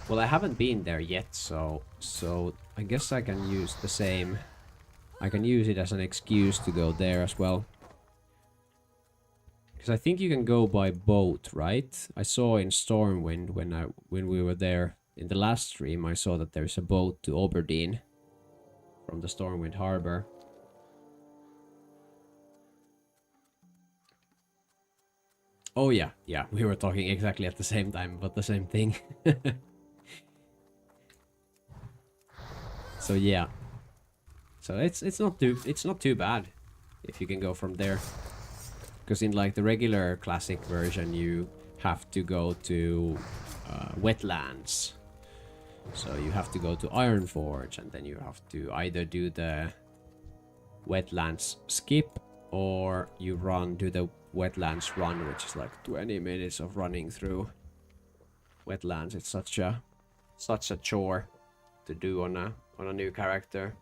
Well, I haven't been there yet, so I guess I can use the same. I can use it as an excuse to go there as well. Because I think you can go by boat, right? I saw in Stormwind when we were there in the last stream, I saw that there's a boat to Oberdeen from the Stormwind Harbor. Oh yeah, we were talking exactly at the same time about the same thing. So yeah. So it's not too bad if you can go from there. Because in like the regular classic version you have to go to wetlands. So you have to go to Ironforge and then you have to either do the wetlands skip or you do the wetlands run, which is like 20 minutes of running through wetlands. It's such a chore to do on a new character.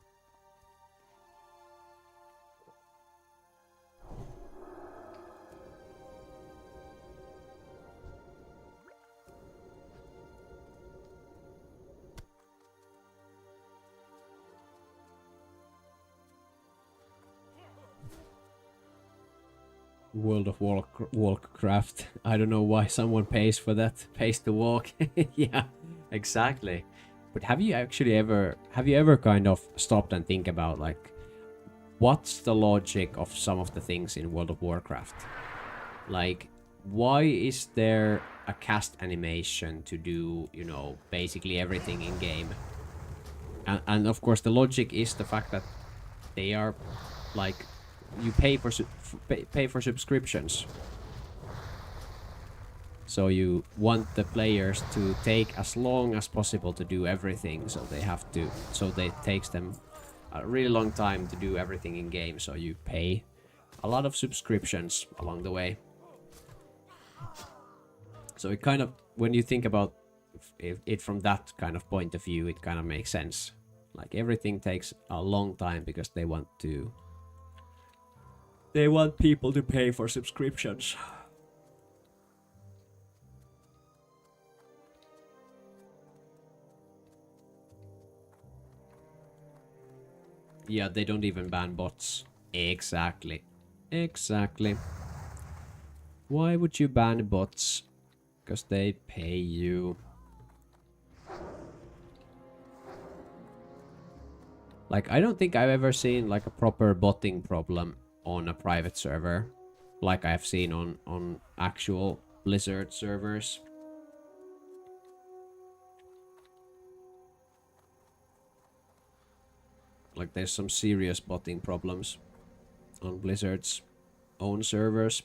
World of Warcraft. I don't know why someone pays for that. Pays to walk. Yeah, exactly. But have you ever kind of stopped and think about like what's the logic of some of the things in World of Warcraft? Like, why is there a cast animation to do, you know, basically everything in game? And of course the logic is the fact that they are like you pay for subscriptions. So you want the players to take as long as possible to do everything, so it takes them a really long time to do everything in game, so you pay a lot of subscriptions along the way. So it kind of, when you think about it from that kind of point of view, it kind of makes sense. Like everything takes a long time because they want people to pay for subscriptions. Yeah, they don't even ban bots. Exactly. Exactly. Why would you ban bots? Because they pay you. Like, I don't think I've ever seen like a proper botting problem on a private server, like I've seen on actual Blizzard servers. Like, there's some serious botting problems on Blizzard's own servers.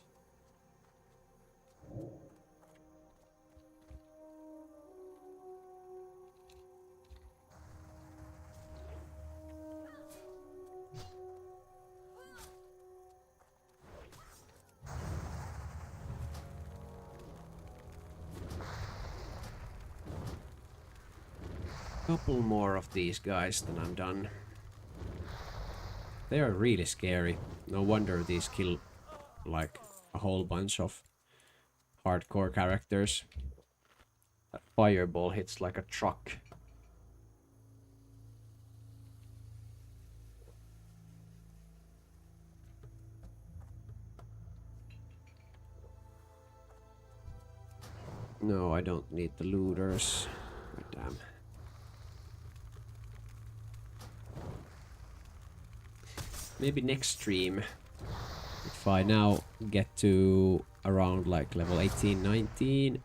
Couple more of these guys, then I'm done. They are really scary. No wonder these kill like a whole bunch of hardcore characters. That fireball hits like a truck. No, I don't need the looters. Oh, damn. Maybe next stream, if I now get to around like level 18, 19,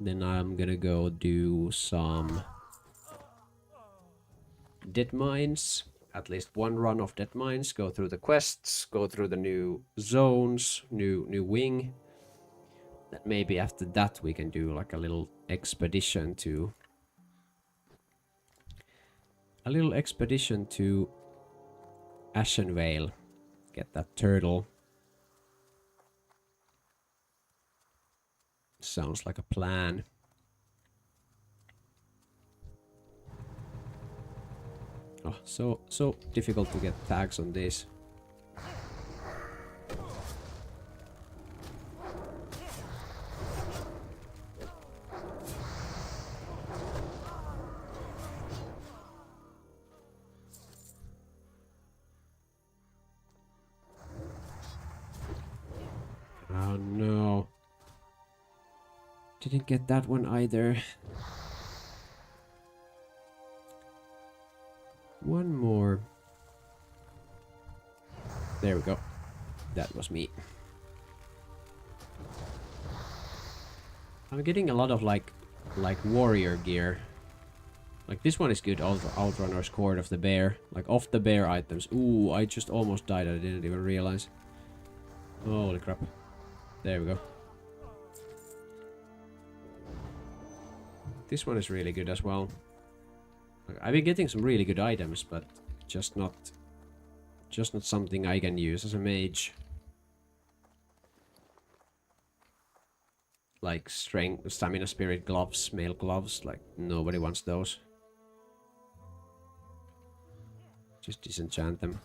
then I'm gonna go do some dead mines. At least one run of dead mines, go through the quests, go through the new zones, new wing. Then maybe after that we can do like a little expedition to Ashenvale. Get that turtle. Sounds like a plan. Oh, so difficult to get tags on this. Oh no. Didn't get that one either. One more. There we go. That was me. I'm getting a lot of like warrior gear. Like this one is good, Outrunner's Cord of the Bear. Like off the bear items. Ooh, I just almost died, I didn't even realize. Holy crap. There we go. This one is really good as well. I've been getting some really good items, but just not something I can use as a mage. Like strength, stamina spirit gloves, mail gloves, like nobody wants those. Just disenchant them.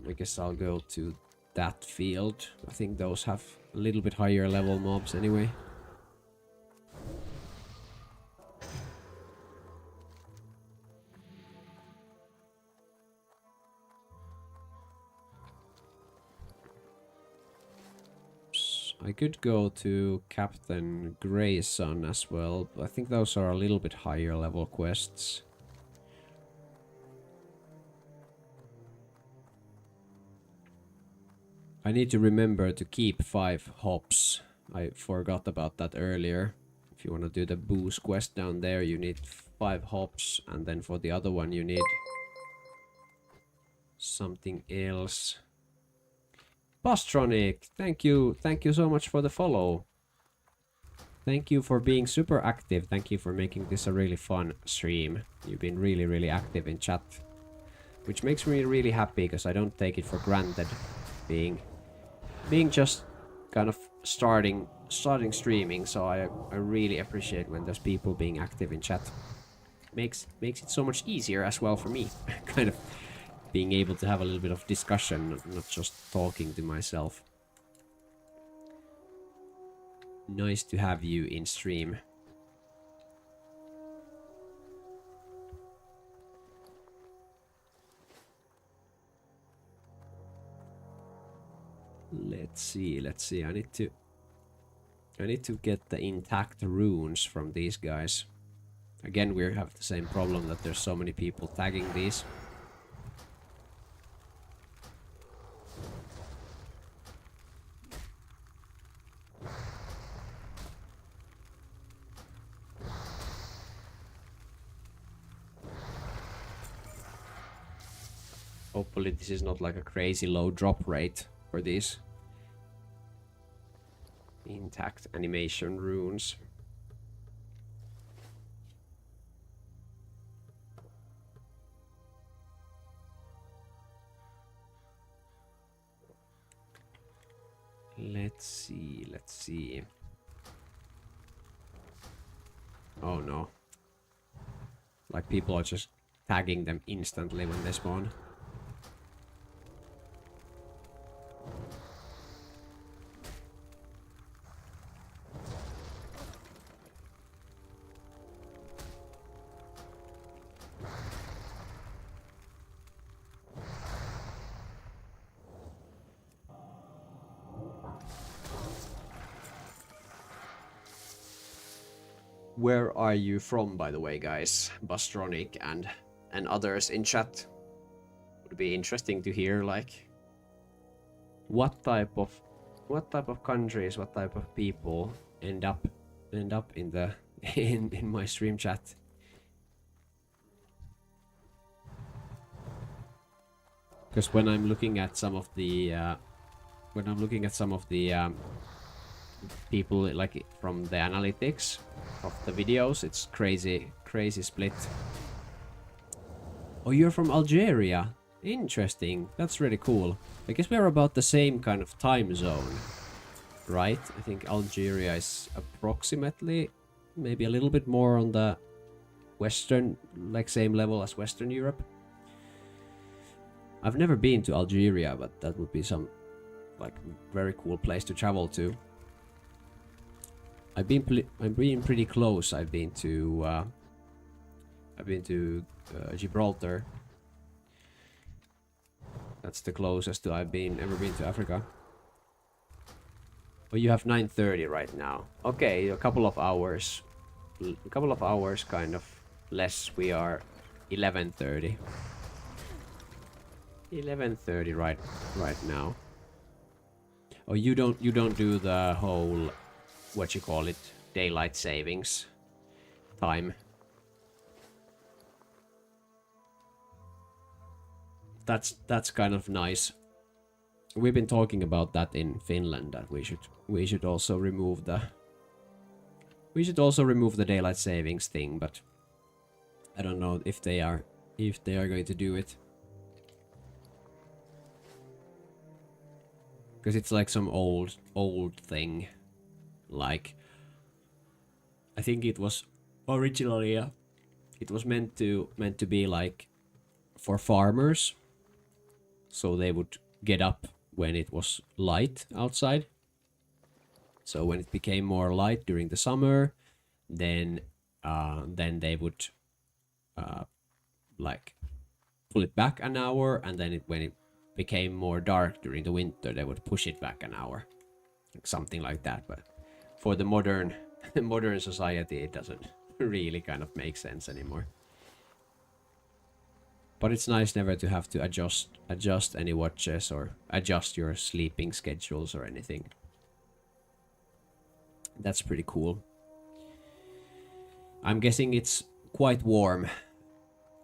I guess I'll go to that field. I think those have a little bit higher level mobs anyway. I could go to Captain Grayson as well, but I think those are a little bit higher level quests. I need to remember to keep 5 hops. I forgot about that earlier. If you want to do the boost quest down there, you need 5 hops, and then for the other one you need something else. Pastronic, thank you so much for the follow. Thank you for being super active. Thank you for making this a really fun stream. You've been really active in chat, which makes me really happy because I don't take it for granted. Being just kind of starting streaming, so I really appreciate when there's people being active in chat. Makes it so much easier as well for me, kind of being able to have a little bit of discussion, not just talking to myself. Nice to have you in stream. Let's see. I need to get the intact runes from these guys. Again, we have the same problem that there's so many people tagging these. Hopefully this is not like a crazy low drop rate for these intact animation runes. Let's see. Oh no. Like people are just tagging them instantly when they spawn. Where are you from, by the way, guys? Bastronic and others in chat. Would be interesting to hear, like, what type of countries, what type of people end up in the in my stream chat. Because when I'm looking at some of the people like from the analytics of the videos, it's crazy split. Oh, you're from Algeria. Interesting. That's really cool. I guess we're about the same kind of time zone, right? I think Algeria is approximately maybe a little bit more on the western, like same level as Western Europe. I've never been to Algeria, but that would be some like very cool place to travel to. I've been pretty close. I've been to Gibraltar. That's the closest I've ever been to Africa. Oh, you have 9:30 right now. Okay, a couple of hours kind of less. We are 11:30. 11:30 right now. Oh, you don't do the whole, what you call it, daylight savings time. That's kind of nice. We've been talking about that in Finland, that we should also remove the daylight savings thing, but I don't know if they are going to do it. Because it's like some old thing. Like, I think it was originally it was meant to be like for farmers, so they would get up when it was light outside. So when it became more light during the summer, then they would like pull it back an hour, and then when it became more dark during the winter, they would push it back an hour, like something like that. But for the modern society, it doesn't really kind of make sense anymore. But it's nice never to have to adjust any watches or adjust your sleeping schedules or anything. That's pretty cool. I'm guessing it's quite warm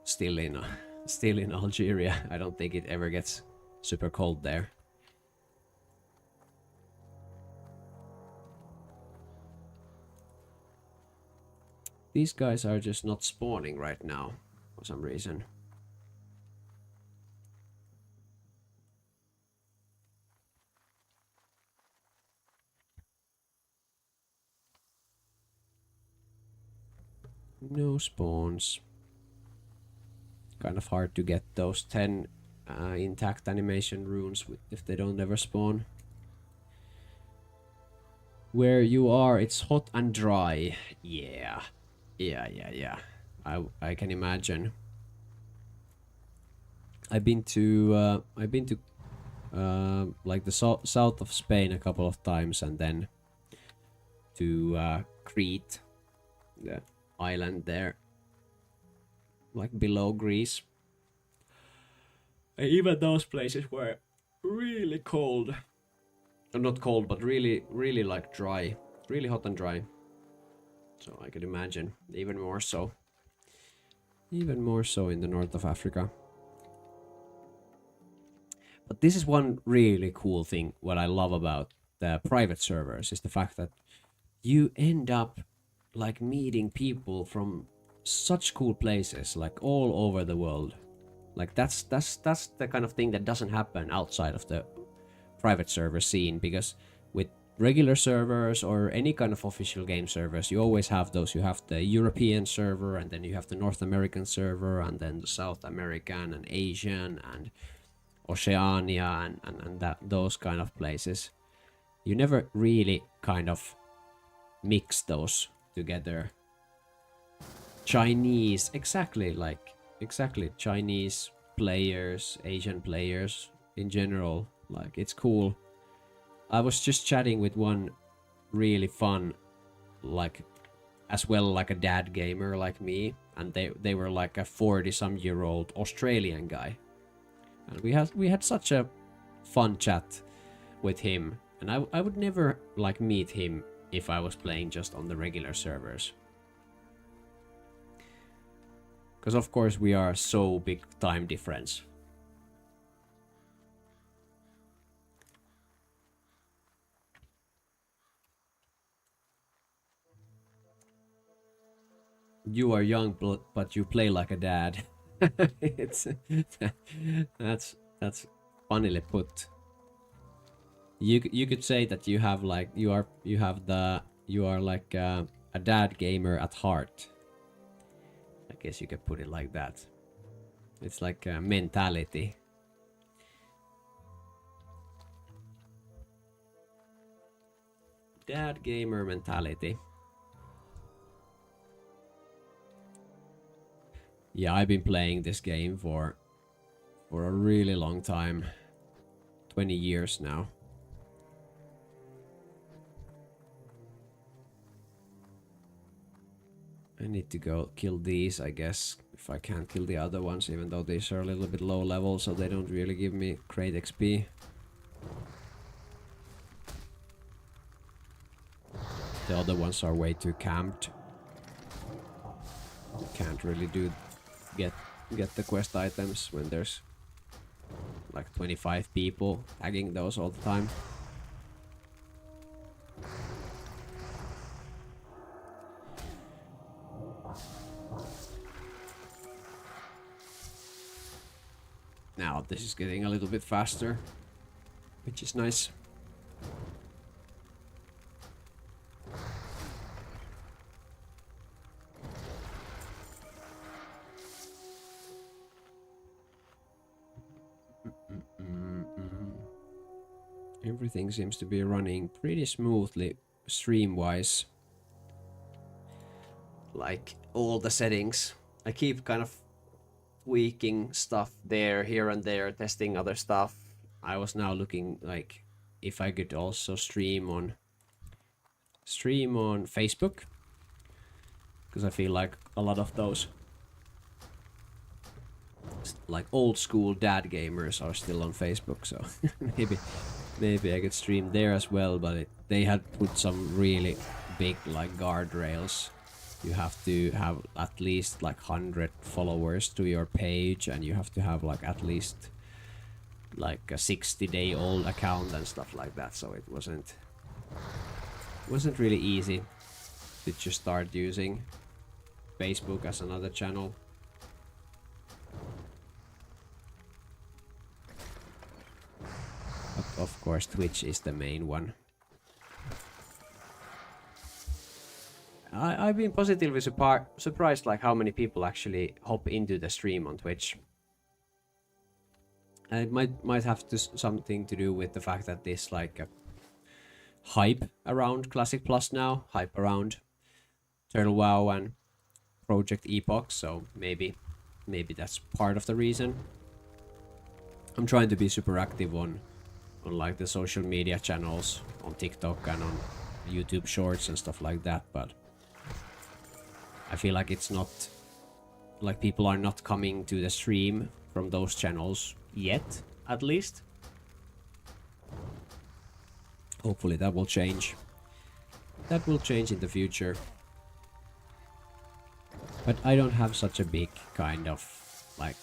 still Still in Algeria. I don't think it ever gets super cold there. These guys are just not spawning right now for some reason. No spawns. Kind of hard to get those 10 intact animation runes if they don't ever spawn. Where you are, it's hot and dry. Yeah. Yeah. I can imagine. I've been to like the south of Spain a couple of times, and then to Crete, the island there, like below Greece. And even those places were really cold. Not cold, but really like dry. Really hot and dry. So I could imagine even more so. Even more so in the north of Africa. But this is one really cool thing, what I love about the private servers, is the fact that you end up like meeting people from such cool places, like all over the world. Like that's the kind of thing that doesn't happen outside of the private server scene, because with regular servers or any kind of official game servers, you always have those. You have the European server, and then you have the North American server, and then the South American and Asian and Oceania and that those kind of places. You never really kind of mix those together. Chinese, exactly Chinese players, Asian players in general, like it's cool. I was just chatting with one really fun, like as well, like a dad gamer like me, and they were like a 40-some-year-old Australian guy, and we had such a fun chat with him, and I would never like meet him if I was playing just on the regular servers. Because of course we are so big time difference. You are young, but you play like a dad. It's that's funnily put. You could say that you have like you are like a dad gamer at heart. I guess you could put it like that. It's like a mentality. Dad gamer mentality. Yeah, I've been playing this game for a really long time. 20 years now. I need to go kill these, I guess, if I can't kill the other ones, even though these are a little bit low level, so they don't really give me great XP. The other ones are way too camped. You can't really get the quest items when there's like 25 people tagging those all the time. Now this is getting a little bit faster, which is nice. Everything seems to be running pretty smoothly stream-wise. Like all the settings. I keep kind of tweaking stuff there, here and there, testing other stuff. I was now looking like if I could also stream on Facebook, because I feel like a lot of those like old school dad gamers are still on Facebook, so maybe I could stream there as well, but they had put some really big like guardrails You have to have at least like 100 followers to your page, and you have to have like at least like a 60-day-old account and stuff like that. So it wasn't really easy to just start using Facebook as another channel. But of course Twitch is the main one. I've been positively surprised like how many people actually hop into the stream on Twitch. And it might have something to do with the fact that there's like a hype around Classic Plus now, hype around Turtle WoW and Project Epoch, so maybe that's part of the reason. I'm trying to be super active on like the social media channels, on TikTok and on YouTube Shorts and stuff like that, but I feel like it's not like people are not coming to the stream from those channels yet, at least. Hopefully that will change. That will change in the future. But I don't have such a big kind of like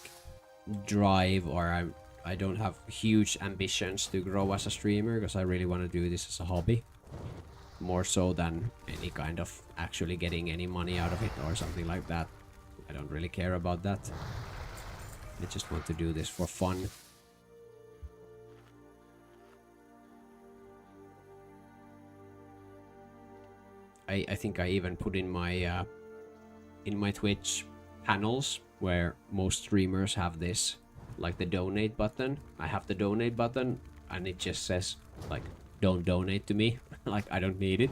drive, or I don't have huge ambitions to grow as a streamer, because I really want to do this as a hobby. More so than any kind of actually getting any money out of it or something like that. I don't really care about that. I just want to do this for fun. I think I even put in my Twitch panels where most streamers have this, like the donate button. I have the donate button and it just says like, don't donate to me. Like, I don't need it.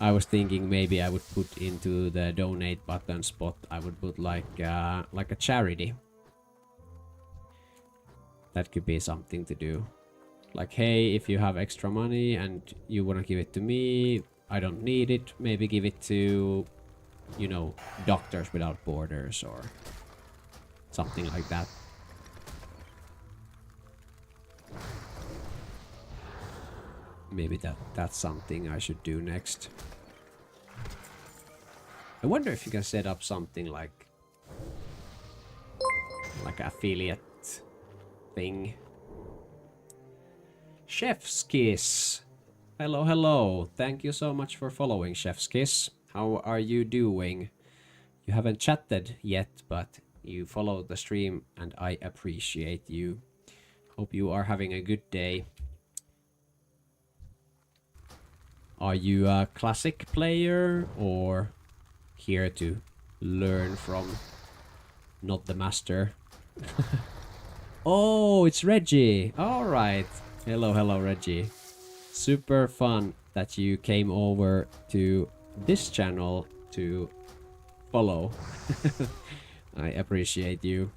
I was thinking maybe I would put into the donate button spot, I would put like a charity. That could be something to do. Like, hey, if you have extra money and you want to give it to me, I don't need it. Maybe give it to, you know, Doctors Without Borders or something like that. Maybe that's something I should do next. I wonder if you can set up something like affiliate thing. Chef's Kiss. Hello, hello. Thank you so much for following, Chef's Kiss. How are you doing? You haven't chatted yet, but you followed the stream and I appreciate you. Hope you are having a good day. Are you a classic player or here to learn from not the master? Oh, it's Reggie. All right. Hello, hello, Reggie. Super fun that you came over to this channel to follow. I appreciate you.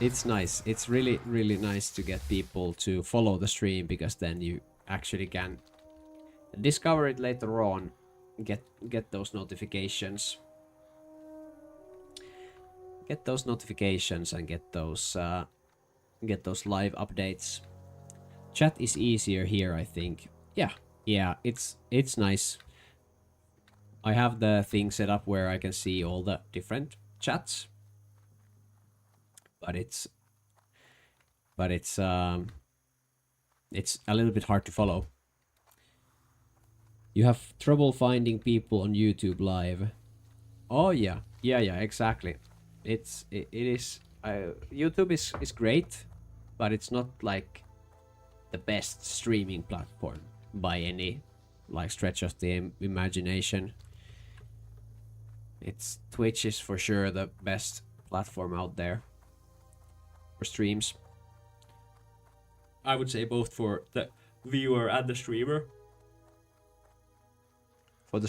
It's nice. It's really nice to get people to follow the stream, because then you actually can discover it later on. Get those notifications. Get those notifications and get those live updates. Chat is easier here, I think. Yeah, it's nice. I have the thing set up where I can see all the different chats. But it's a little bit hard to follow. You have trouble finding people on YouTube live. Oh yeah, exactly. It is YouTube is great, but it's not like the best streaming platform by any like stretch of the imagination. Twitch is for sure the best platform out there for streams. I would say both for the viewer and the streamer. For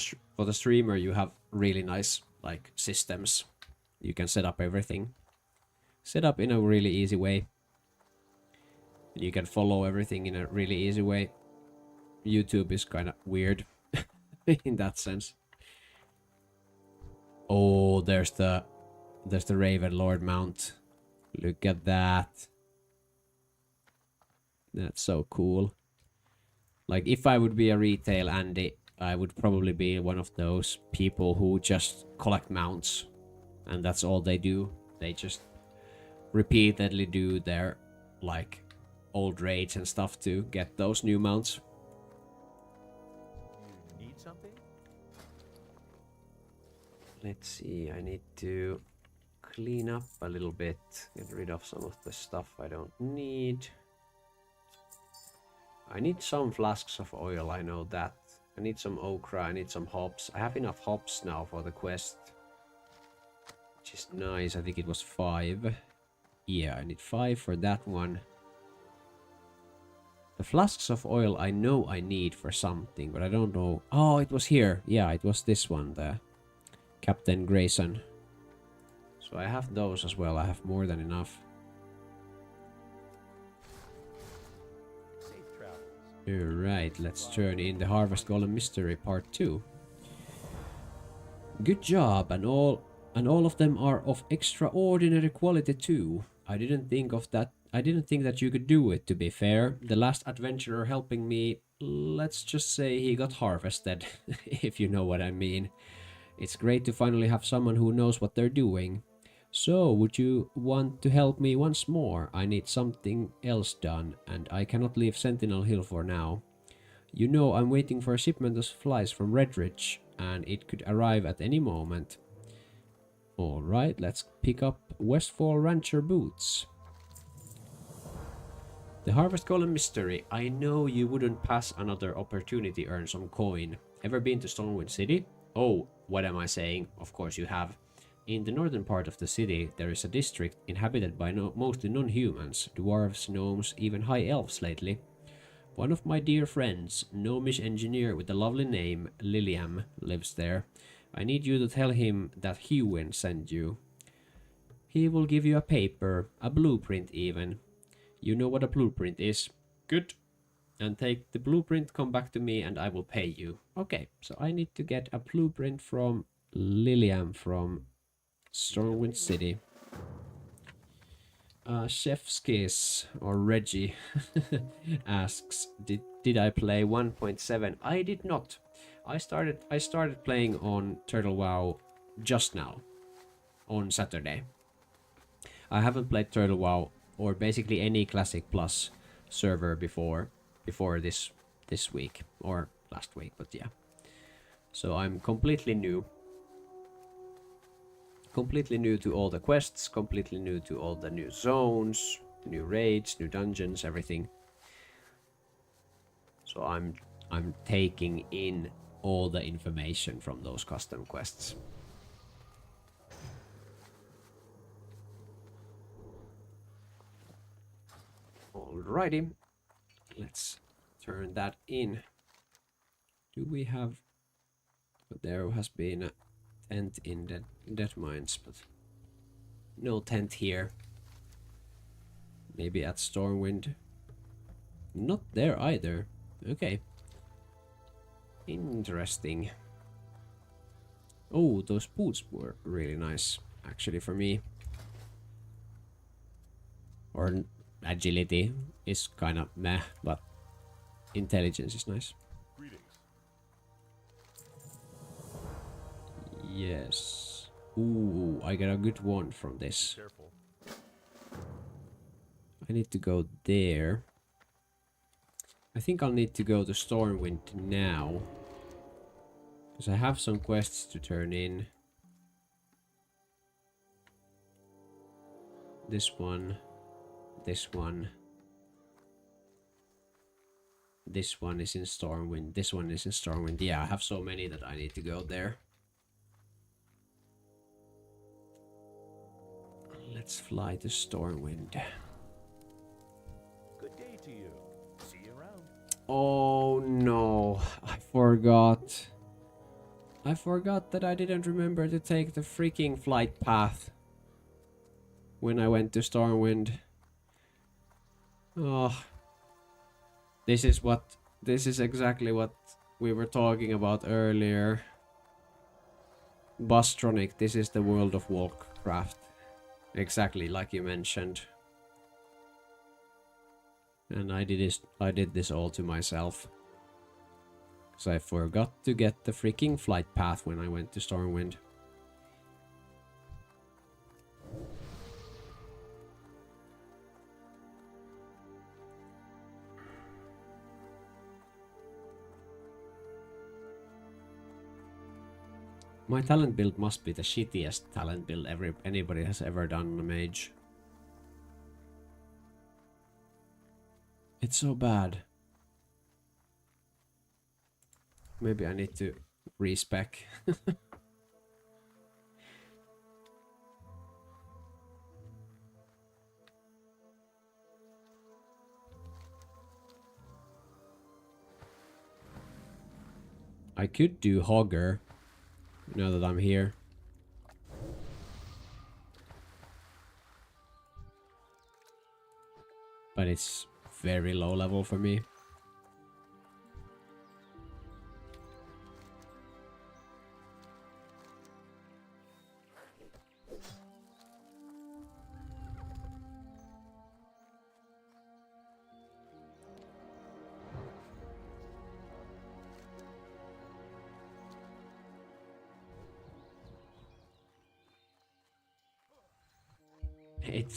the streamer, you have really nice like systems. You can set up everything. Set up in a really easy way. You can follow everything in a really easy way. YouTube is kind of weird in that sense. Oh, there's the Raven Lord mount. Look at that. That's so cool. Like, if I would be a retail Andy, I would probably be one of those people who just collect mounts. And that's all they do. They just repeatedly do their, like, old raids and stuff to get those new mounts. You need something? Let's see, I need to clean up a little bit. Get rid of some of the stuff I don't need. I need some flasks of oil, I know that. I need some okra, I need some hops. I have enough hops now for the quest. Which is nice, I think it was 5. Yeah, I need 5 for that one. The flasks of oil I know I need for something, but I don't know. Oh, it was here. Yeah, it was this one, the Captain Grayson. So I have those as well, I have more than enough. Alright, let's turn in the Harvest Golem Mystery Part 2. Good job, and all of them are of extraordinary quality too. I didn't think that you could do it, to be fair. The last adventurer helping me, let's just say he got harvested, if you know what I mean. It's great to finally have someone who knows what they're doing. So, would you want to help me once more? I need something else done, and I cannot leave Sentinel Hill for now. You know, I'm waiting for a shipment of supplies from Redridge, and it could arrive at any moment. Alright, let's pick up Westfall Rancher boots. The Harvest Golem Mystery. I know you wouldn't pass another opportunity to earn some coin. Ever been to Stormwind City? Oh, what am I saying? Of course you have. In the northern part of the city, there is a district inhabited by mostly non-humans, dwarves, gnomes, even high elves lately. One of my dear friends, gnomish engineer with a lovely name, Liliam, lives there. I need you to tell him that Hewin sent you. He will give you a paper, a blueprint even. You know what a blueprint is. Good. And take the blueprint, come back to me, and I will pay you. Okay, so I need to get a blueprint from Liliam from Stormwind City. Chef's Kiss, or Reggie, asks, did I play 1.7? I did not. I started playing on Turtle WoW just now, on Saturday. I haven't played Turtle WoW or basically any Classic Plus server before this week or last week, but yeah. So I'm completely new. Completely new to all the quests, completely new to all the new zones, new raids, new dungeons, everything. So I'm taking in all the information from those custom quests. Alrighty, let's turn that in. Do we have... There has been a tent in the Dead Mines, but no tent here. Maybe at Stormwind. Not there either. Okay. Interesting. Oh, those boots were really nice, actually, for me. Or agility is kind of meh, but intelligence is nice. Greetings. Yes. Ooh, I got a good one from this. Careful. I need to go there. I think I'll need to go to Stormwind now. Because I have some quests to turn in. This one. This one. This one is in Stormwind. This one is in Stormwind. Yeah, I have so many that I need to go there. Let's fly to Stormwind. Good day to you. See you around. Oh no, I forgot. I forgot that I didn't remember to take the freaking flight path when I went to Stormwind. Oh, this is exactly what we were talking about earlier. Bustronic, this is the world of Warcraft. Exactly like you mentioned. And I did this all to myself. Because I forgot to get the freaking flight path when I went to Stormwind. My talent build must be the shittiest talent build anybody has ever done on a mage. It's so bad. Maybe I need to respec. I could do Hogger now that I'm here. But it's very low level for me.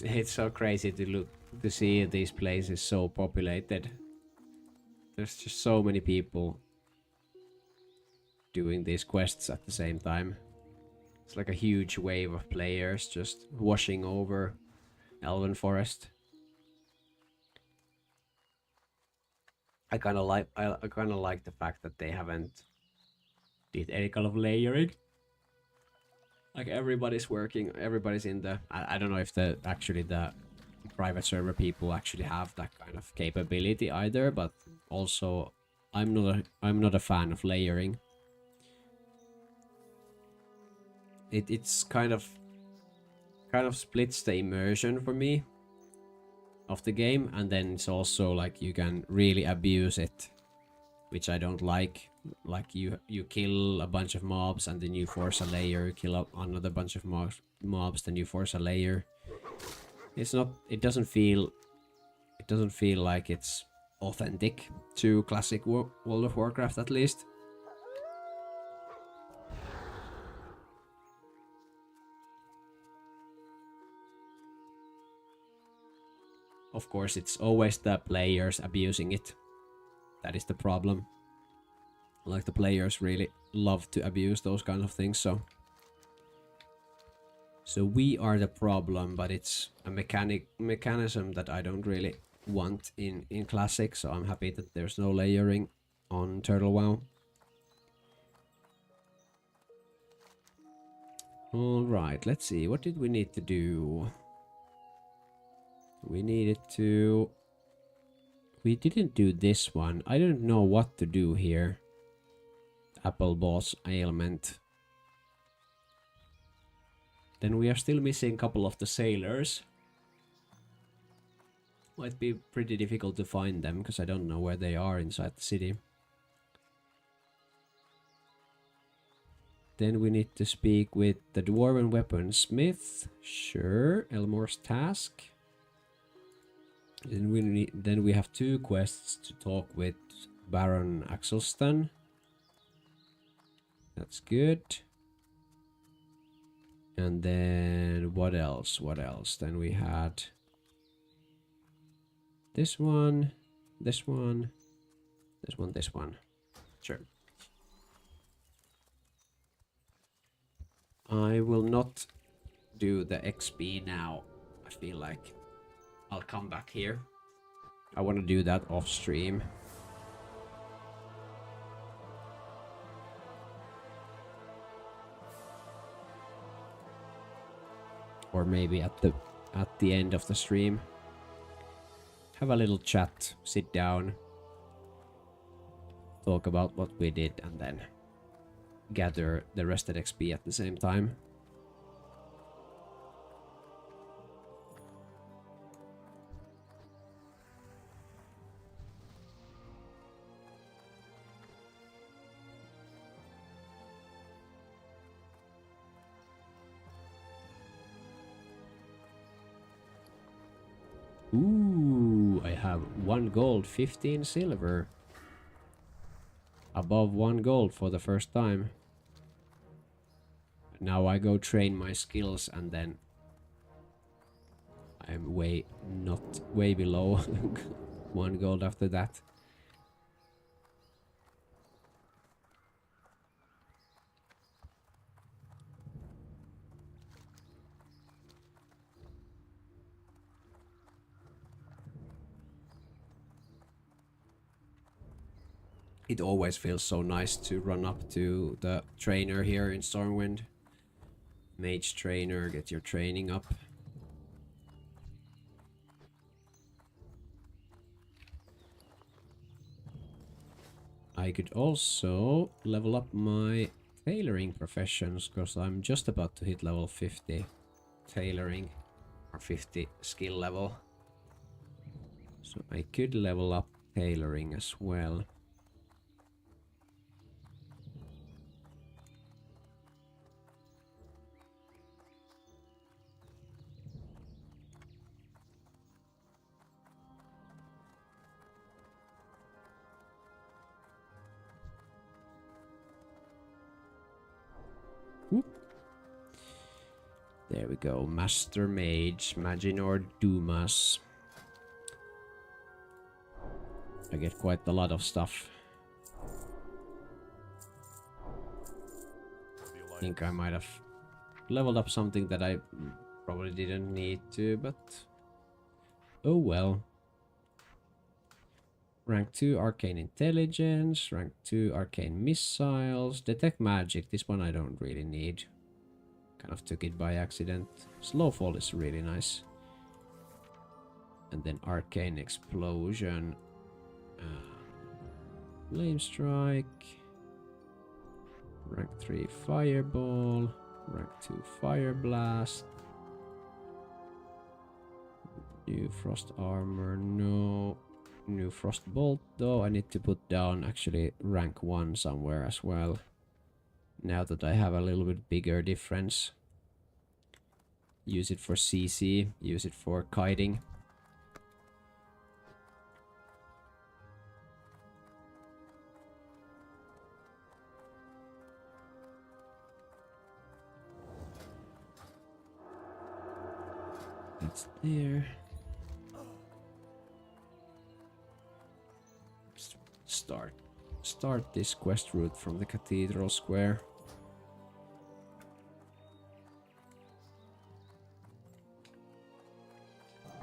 It's so crazy to see these places so populated. There's just so many people doing these quests at the same time. It's like a huge wave of players just washing over Elven Forest. I kind of like the fact that they haven't did any kind of layering. Like everybody's working, everybody's in the. I don't know if the private server people actually have that kind of capability either, but also I'm not a fan of layering. It's kind of splits the immersion for me of the game, and then it's also like you can really abuse it, which I don't like. Like you kill a bunch of mobs and then you force a layer, kill another bunch of mobs, then you force a layer. It doesn't feel like it's authentic to classic World of Warcraft, at least. Of course, it's always the players abusing it. That is the problem. Like the players really love to abuse those kind of things, so we are the problem, but it's a mechanism that I don't really want in classic, so I'm happy that there's no layering on Turtle WoW. All right, let's see, what did we need to do? We didn't do this one. I don't know what to do here. Apple boss ailment. Then we are still missing a couple of the sailors. Might be pretty difficult to find them because I don't know where they are inside the city. Then we need to speak with the Dwarven Weaponsmith. Sure, Elmore's task. Then we have 2 quests to talk with Baron Axelston. That's good. And then what else? Then we had this one, this one, this one, this one. Sure. I will not do the XP now. I feel like I'll come back here. I want to do that off stream. Or maybe at the end of the stream. Have a little chat, sit down, talk about what we did, and then gather the rested XP at the same time. Ooh, I have 1 gold, 15 silver. Above 1 gold for the first time. Now I go train my skills and then I'm not way below 1 gold after that. It always feels so nice to run up to the trainer here in Stormwind. Mage trainer, get your training up. I could also level up my tailoring professions, because I'm just about to hit level 50 tailoring, or 50 skill level. So I could level up tailoring as well. Whoop. There we go. Master Mage, Maginor Dumas. I get quite a lot of stuff. I think I might have leveled up something that I probably didn't need to, but oh well. Rank 2 Arcane Intelligence, Rank 2 Arcane Missiles, Detect Magic, this one I don't really need. Kind of took it by accident. Slowfall is really nice. And then Arcane Explosion. Flame Strike. Rank 3 Fireball. Rank 2 Fire Blast. New Frost Armor, no. New Frost Bolt though. I need to put down actually rank 1 somewhere as well. Now that I have a little bit bigger difference. Use it for CC, use it for kiting. It's there. Start this quest route from the Cathedral Square.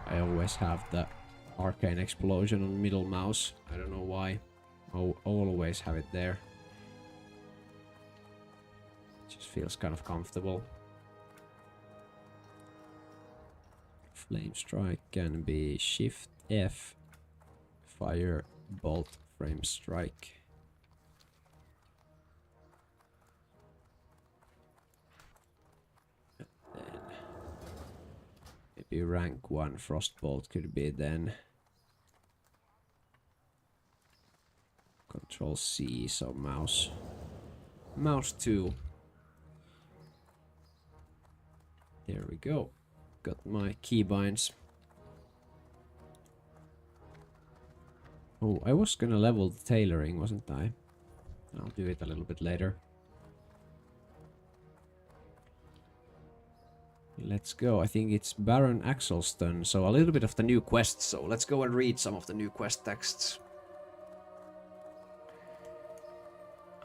I always have the Arcane Explosion on middle mouse. I don't know why. I'll always have it there. Just feels kind of comfortable. Flame Strike can be Shift F. Fire Bolt Frame Strike. And then maybe rank 1 Frostbolt could be then. Control C, so mouse. Mouse 2. There we go. Got my keybinds. Oh, I was gonna level the tailoring, wasn't I? I'll do it a little bit later. Let's go. I think it's Baron Axelston, so a little bit of the new quests. So let's go and read some of the new quest texts.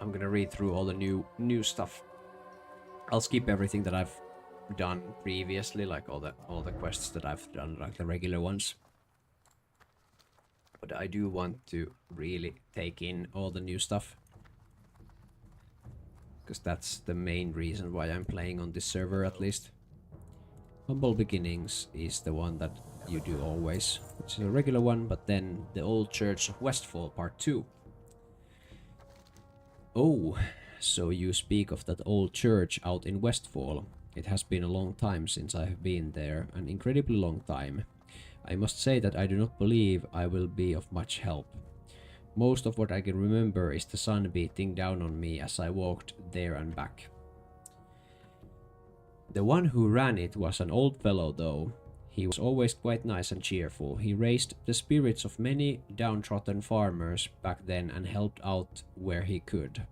I'm gonna read through all the new stuff. I'll skip everything that I've done previously, like all the quests that I've done, like the regular ones. But I do want to really take in all the new stuff. Because that's the main reason why I'm playing on this server, at least. Humble Beginnings is the one that you do always, which is a regular one, but then the Old Church of Westfall Part 2. Oh, so you speak of that old church out in Westfall. It has been a long time since I have been there, an incredibly long time. I must say that I do not believe I will be of much help. Most of what I can remember is the sun beating down on me as I walked there and back. The one who ran it was an old fellow though. He was always quite nice and cheerful. He raised the spirits of many downtrodden farmers back then and helped out where he could.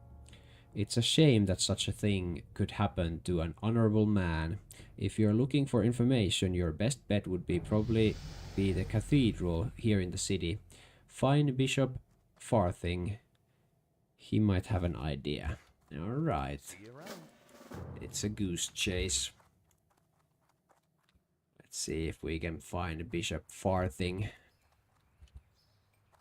It's a shame that such a thing could happen to an honorable man. If you're looking for information, your best bet would be probably be the cathedral here in the city. Find Bishop Farthing. He might have an idea. Alright. See you around. It's a goose chase. Let's see if we can find Bishop Farthing.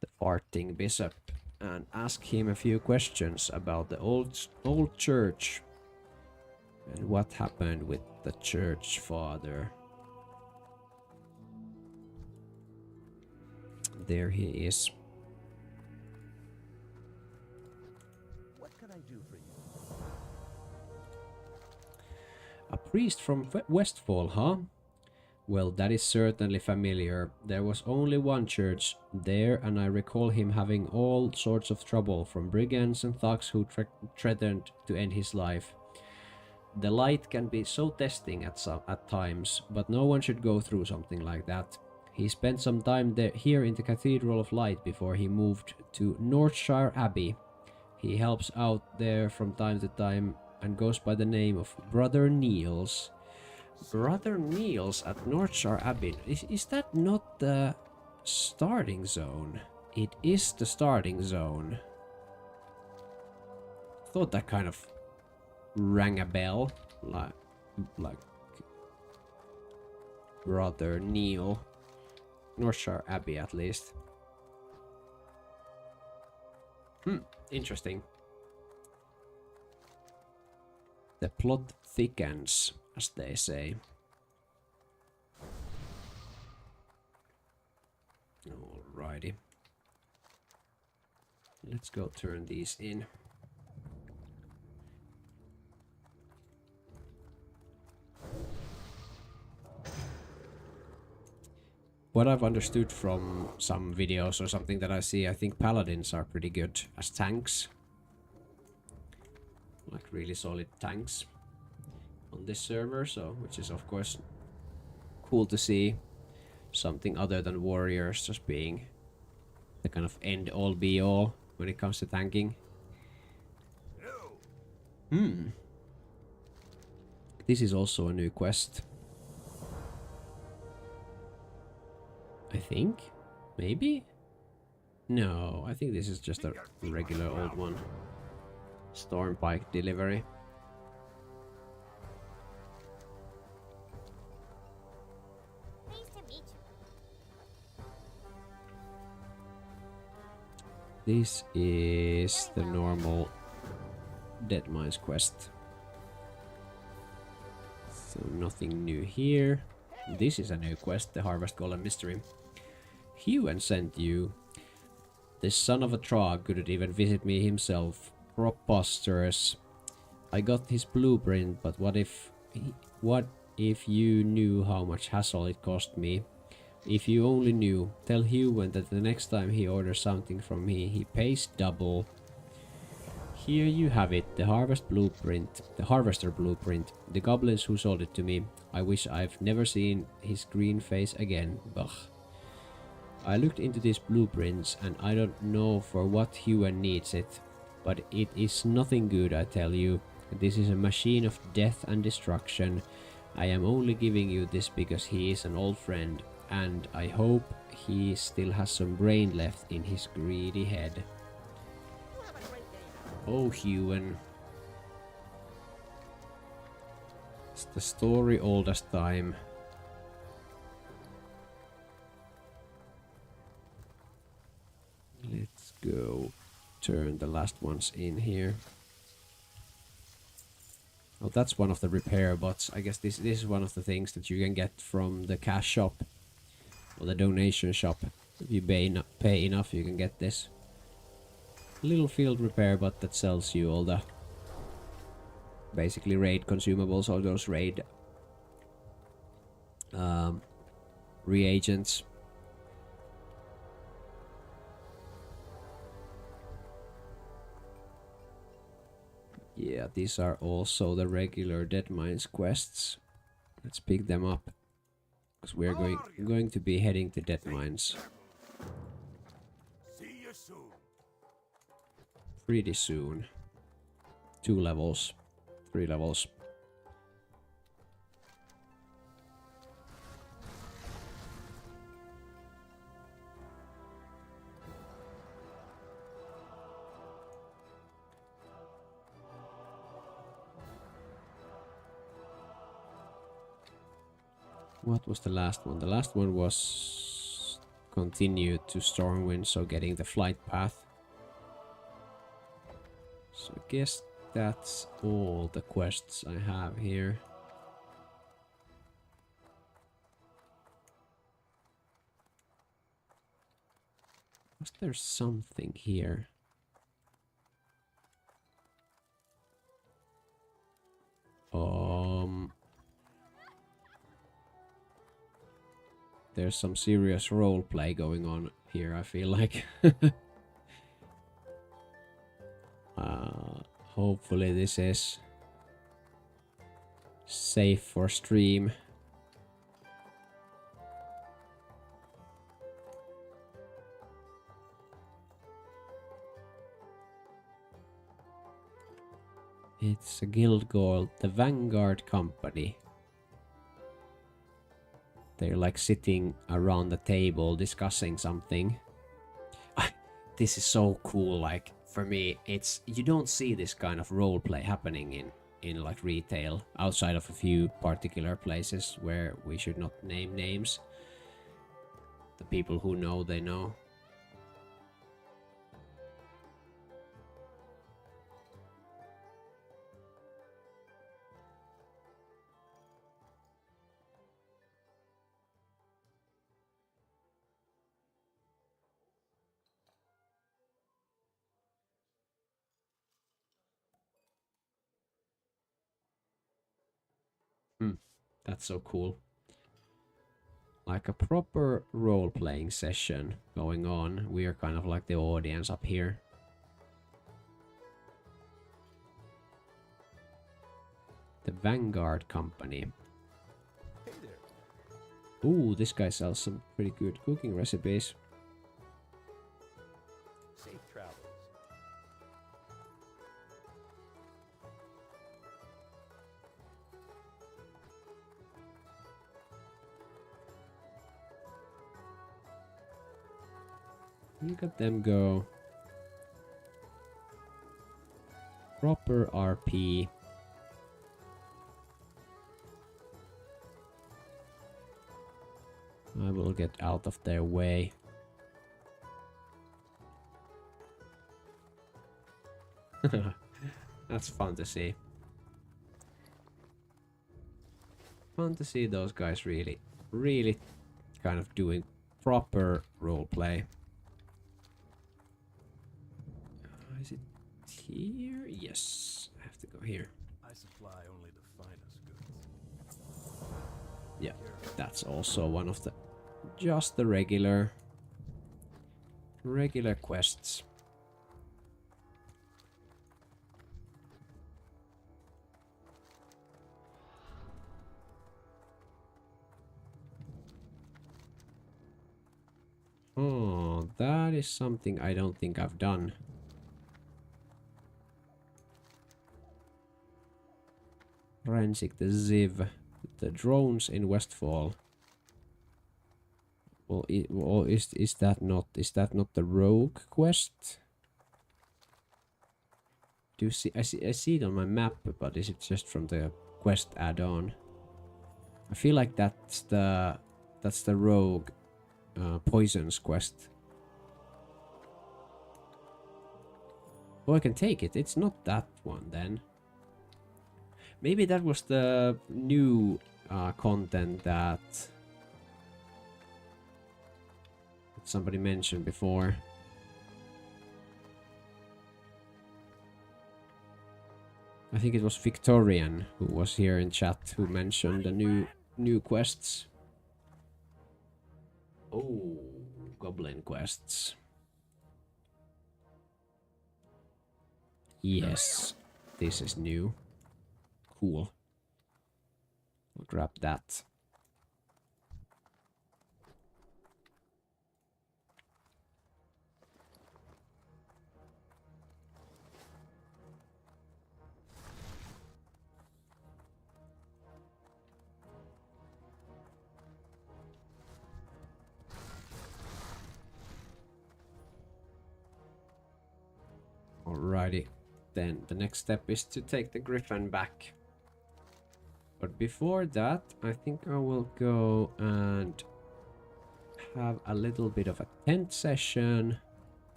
The Farthing Bishop. And ask him a few questions about the old church. And what happened with the church father. There he is. What can I do for you? A priest from Westfall, huh? Well, that is certainly familiar. There was only one church there, and I recall him having all sorts of trouble from brigands and thugs who threatened to end his life. The light can be so testing at times, but no one should go through something like that. He spent some time here in the Cathedral of Light before he moved to Northshire Abbey. He helps out there from time to time and goes by the name of Brother Niels. Brother Niels at Northshire Abbey. Is that not the starting zone? It is the starting zone. Thought that kind of rang a bell. Like Brother Neil. Northshire Abbey at least. Interesting. The plot thickens, as they say. Alrighty. Let's go turn these in. What I've understood from some videos or something that I see, I think paladins are pretty good as tanks. Like really solid tanks on this server, so which is of course cool to see. Something other than warriors just being the kind of end all be all when it comes to tanking. This is also a new quest. I think? Maybe? No, I think this is just a regular old one. Stormpike delivery. Pleased to meet you. This is the normal Dead Mines quest. So nothing new here. This is a new quest, the Harvest Golem Mystery. Hewen sent you. This son of a trog couldn't even visit me himself. Preposterous. I got his blueprint, but what if you knew how much hassle it cost me? If you only knew, tell Hewen that the next time he orders something from me, he pays double. Here you have it, the Harvester blueprint. The goblins who sold it to me. I wish I've never seen his green face again. Ugh. I looked into these blueprints and I don't know for what Hewen needs it, but it is nothing good, I tell you. This is a machine of death and destruction. I am only giving you this because he is an old friend, and I hope he still has some brain left in his greedy head. Oh, Hewen. It's the story old as time. Let's go turn the last ones in here. Oh, that's one of the repair bots. I guess this is one of the things that you can get from the cash shop or the donation shop. If you pay enough, you can get this little field repair bot that sells you all the basically raid consumables, all those raid reagents. Yeah, these are also the regular Dead Mines quests. Let's pick them up. because we're going to be heading to Dead Mines See you soon. pretty soon. 2 levels, 3 levels. What was the last one? The last one was continue to Stormwind, so getting the flight path. So I guess that's all the quests I have here. Was there something here? There's some serious roleplay going on here, I feel like. Hopefully this is safe for stream. It's a guild called the Vanguard Company. They're like sitting around the table discussing something. This is so cool. Like for me, it's you don't see this kind of roleplay happening in like retail outside of a few particular places where we should not name names. The people who know, they know. That's so cool. Like a proper role-playing session going on. We are kind of like the audience up here. The Vanguard Company. Hey there. Ooh, this guy sells some pretty good cooking recipes. Safe travels. Look at them go. Proper RP. I will get out of their way. That's fun to see. Fun to see those guys really kind of doing proper roleplay. Is it here? Yes, I have to go here. I supply only the finest goods. Yeah, that's also one of the just the regular quests. Oh, that is something I don't think I've done. Rensik the Ziv, the drones in Westfall. Well, is that not the rogue quest? Do you see? I see it on my map, but is it just from the quest add-on? I feel like that's the rogue poisons quest. Oh, I can take it. It's not that one then. Maybe that was the new content that somebody mentioned before. I think it was Victorian who was here in chat who mentioned the new quests. Oh, goblin quests. Yes, this is new. Cool. I'll grab that. then the next step is to take the griffin back. But before that, I think I will go and have a little bit of a tent session.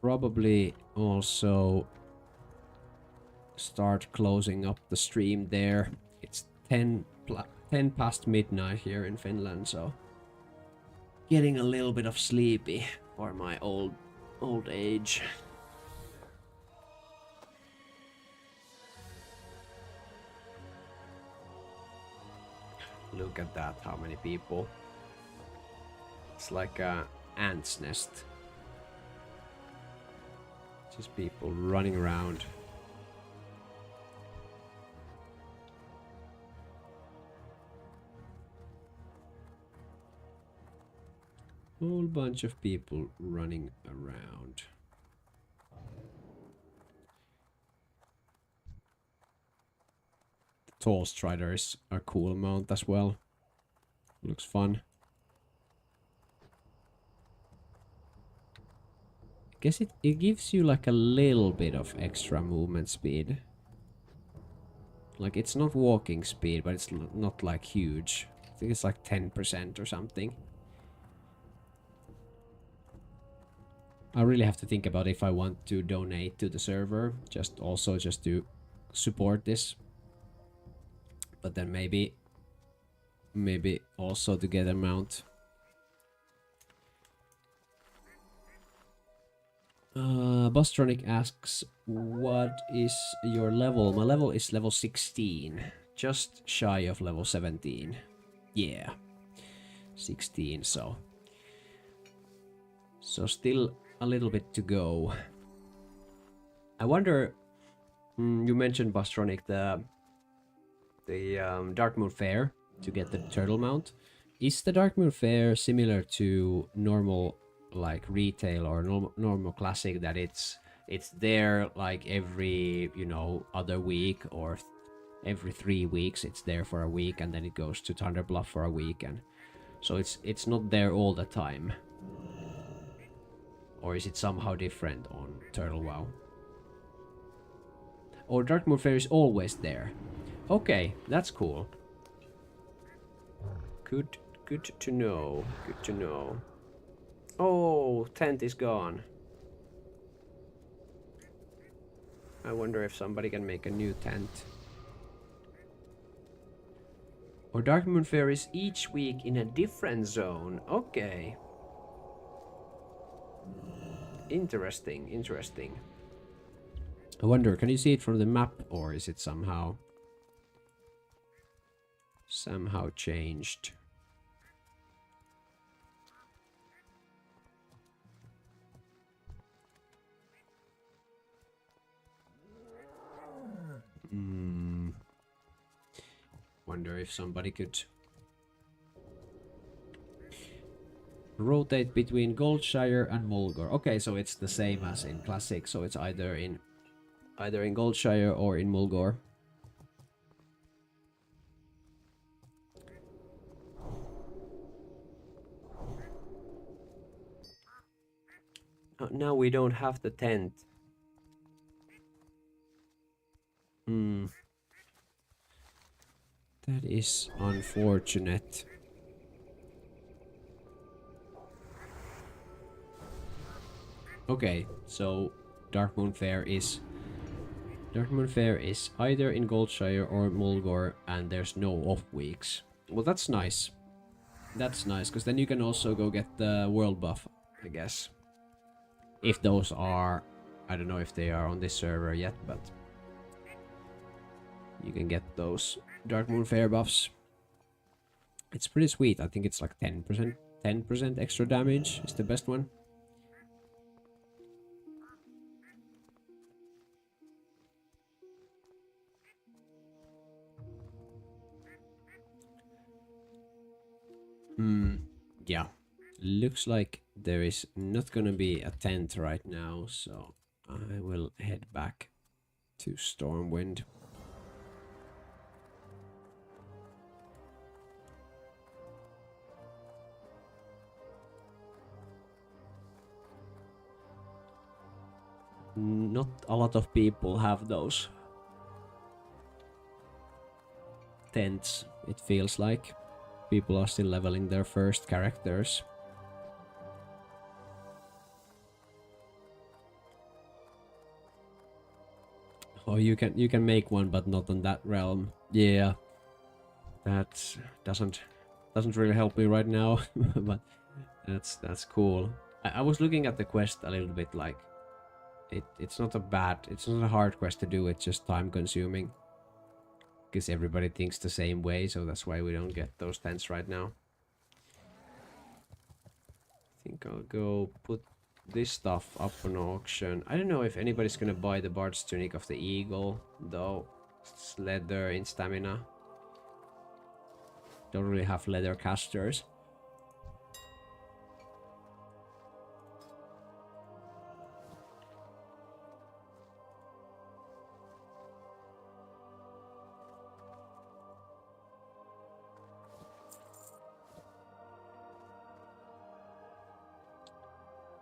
Probably also start closing up the stream there. It's 10 past midnight here in Finland, so getting a little bit of sleepy for my old age. Look at that, how many people. It's like a ant's nest. Just people running around. Whole bunch of people running around. The tall strider is a cool mount as well. Looks fun. Guess it gives you like a little bit of extra movement speed. Like it's not walking speed, but it's not like huge. I think it's like 10% or something. I really have to think about if I want to donate to the server, just to support this. But then maybe also to get a mount. Bustronic asks, what is your level? My level is level 16. Just shy of level 17. Yeah. 16, so still a little bit to go. I wonder, you mentioned Bustronic, the Darkmoon Fair to get the turtle mount. Is the Darkmoon Fair similar to normal like retail or normal classic, that it's there like every, you know, other week or every 3 weeks it's there for a week and then it goes to Thunderbluff for a week, and so it's not there all the time? Or is it somehow different on Turtle WoW? Or Darkmoon Fair is always there? Okay, that's cool. Good to know. Good to know. Oh, tent is gone. I wonder if somebody can make a new tent. Or Darkmoon Fair is each week in a different zone. Okay. Interesting, interesting. I wonder, can you see it from the map, or is it somehow changed? Wonder if somebody could rotate between Goldshire and Mulgore. Okay, so it's the same as in Classic, so it's either in Goldshire or in Mulgore. Oh, now we don't have the tent. That is unfortunate. Okay, so Darkmoon Fair is either in Goldshire or Mulgore, and there's no off weeks. Well, that's nice. That's nice, because then you can also go get the world buff, I guess. If those are, I don't know if they are on this server yet, but you can get those Darkmoon Fair buffs. It's pretty sweet. I think it's like 10% extra damage is the best one. Yeah. Looks like there is not gonna be a tent right now, so I will head back to Stormwind. not a lot of people have those tents, it feels like. People are still leveling their first characters. Oh, you can make one, but not on that realm. Yeah, that doesn't really help me right now, but that's cool. I was looking at the quest a little bit, like it's not a hard quest to do. It's just time consuming because everybody thinks the same way, so that's why we don't get those tents right now. I think I'll go put this stuff up on auction. I don't know if anybody's gonna buy the Bard's Tunic of the Eagle, though. It's leather in stamina. Don't really have leather casters.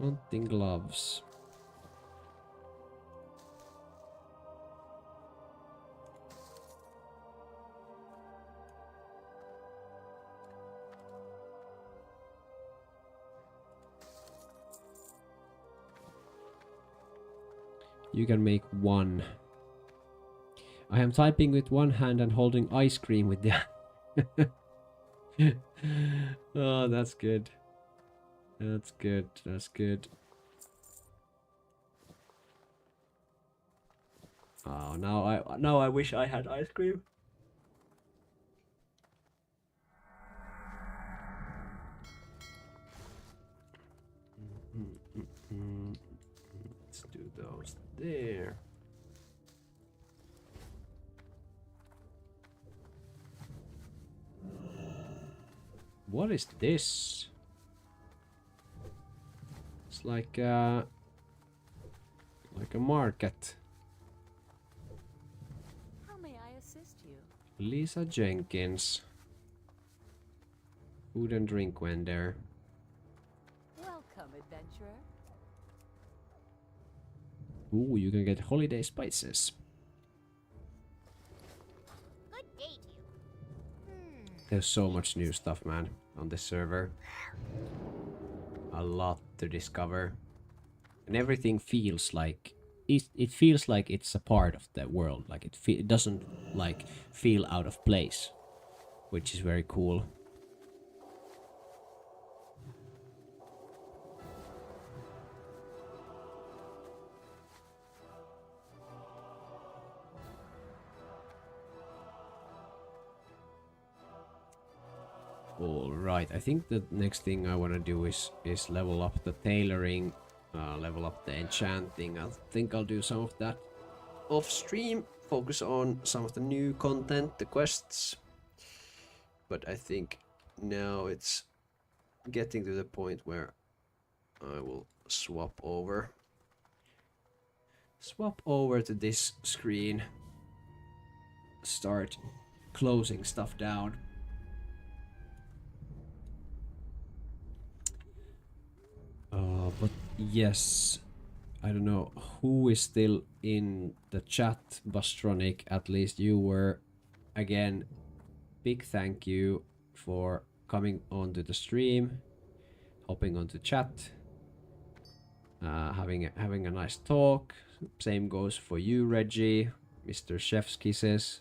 Hunting gloves. You can make one. I am typing with one hand and holding ice cream with the... Oh, that's good. That's good. That's good. Oh, now I wish I had ice cream. Let's do those there. What is this? It's like a market. How may I assist you? Lisa Jenkins. Food and drink vendor. Welcome, adventurer. Ooh, you can get holiday spices. Good day to you. There's so much new stuff, man, on this server. A lot to discover. And everything feels like... It feels like it's a part of the world. Like it doesn't like feel out of place. Which is very cool. Alright, I think the next thing I want to do is level up the tailoring, level up the enchanting. I think I'll do some of that off stream, focus on some of the new content, the quests. But I think now it's getting to the point where I will swap over to this screen, start closing stuff down. But yes, I don't know who is still in the chat. Bastronic, at least you were. Again, big thank you for coming onto the stream, hopping onto chat, having a nice talk. Same goes for you, Reggie, Mr. Chef's Kisses.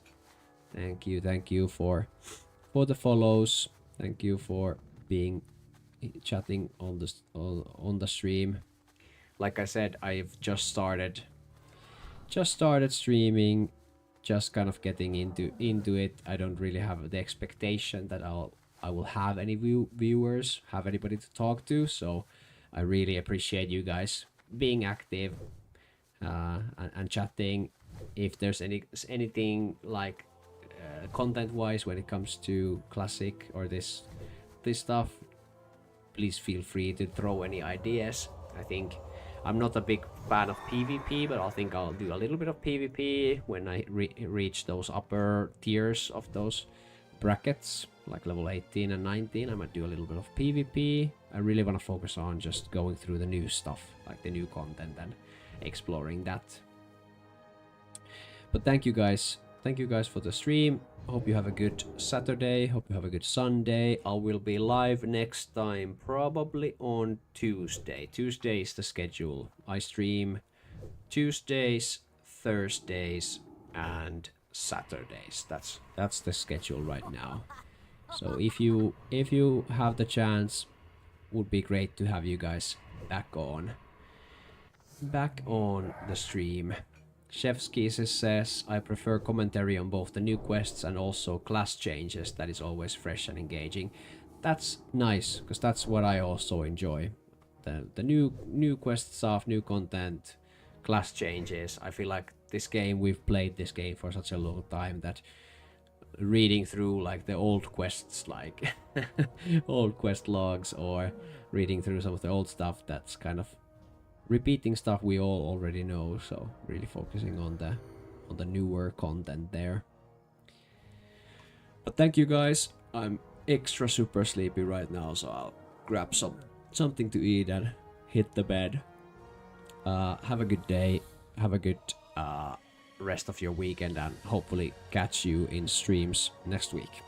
Thank you for the follows. Thank you for being chatting on the stream. Like I said, I've just started streaming, just kind of getting into it. I don't really have the expectation that I will have any viewers, have anybody to talk to, so I really appreciate you guys being active and chatting. If there's anything like content wise when it comes to classic or this stuff, please feel free to throw any ideas. I think I'm not a big fan of PvP, but I think I'll do a little bit of PvP when I reach those upper tiers of those brackets, like level 18 and 19. I might do a little bit of PvP. I really want to focus on just going through the new stuff, like the new content, exploring that. But thank you guys for the stream. Hope you have a good Saturday, hope you have a good Sunday. I will be live next time probably on Tuesday. Tuesday is the schedule. I stream Tuesdays, Thursdays and Saturdays. That's the schedule right now. So if you have the chance, would be great to have you guys back on the stream. Chef Skis says, I prefer commentary on both the new quests and also class changes. That is always fresh and engaging. That's nice, because that's what I also enjoy. The new quest stuff, new content, class changes. I feel like this game, we've played this game for such a long time that reading through like the old quests, like old quest logs, or reading through some of the old stuff, that's kind of repeating stuff we all already know. So really focusing on the newer content there. But thank you guys. I'm extra super sleepy right now, so I'll grab something to eat and hit the bed. Have a good day, have a good rest of your weekend, and hopefully catch you in streams next week.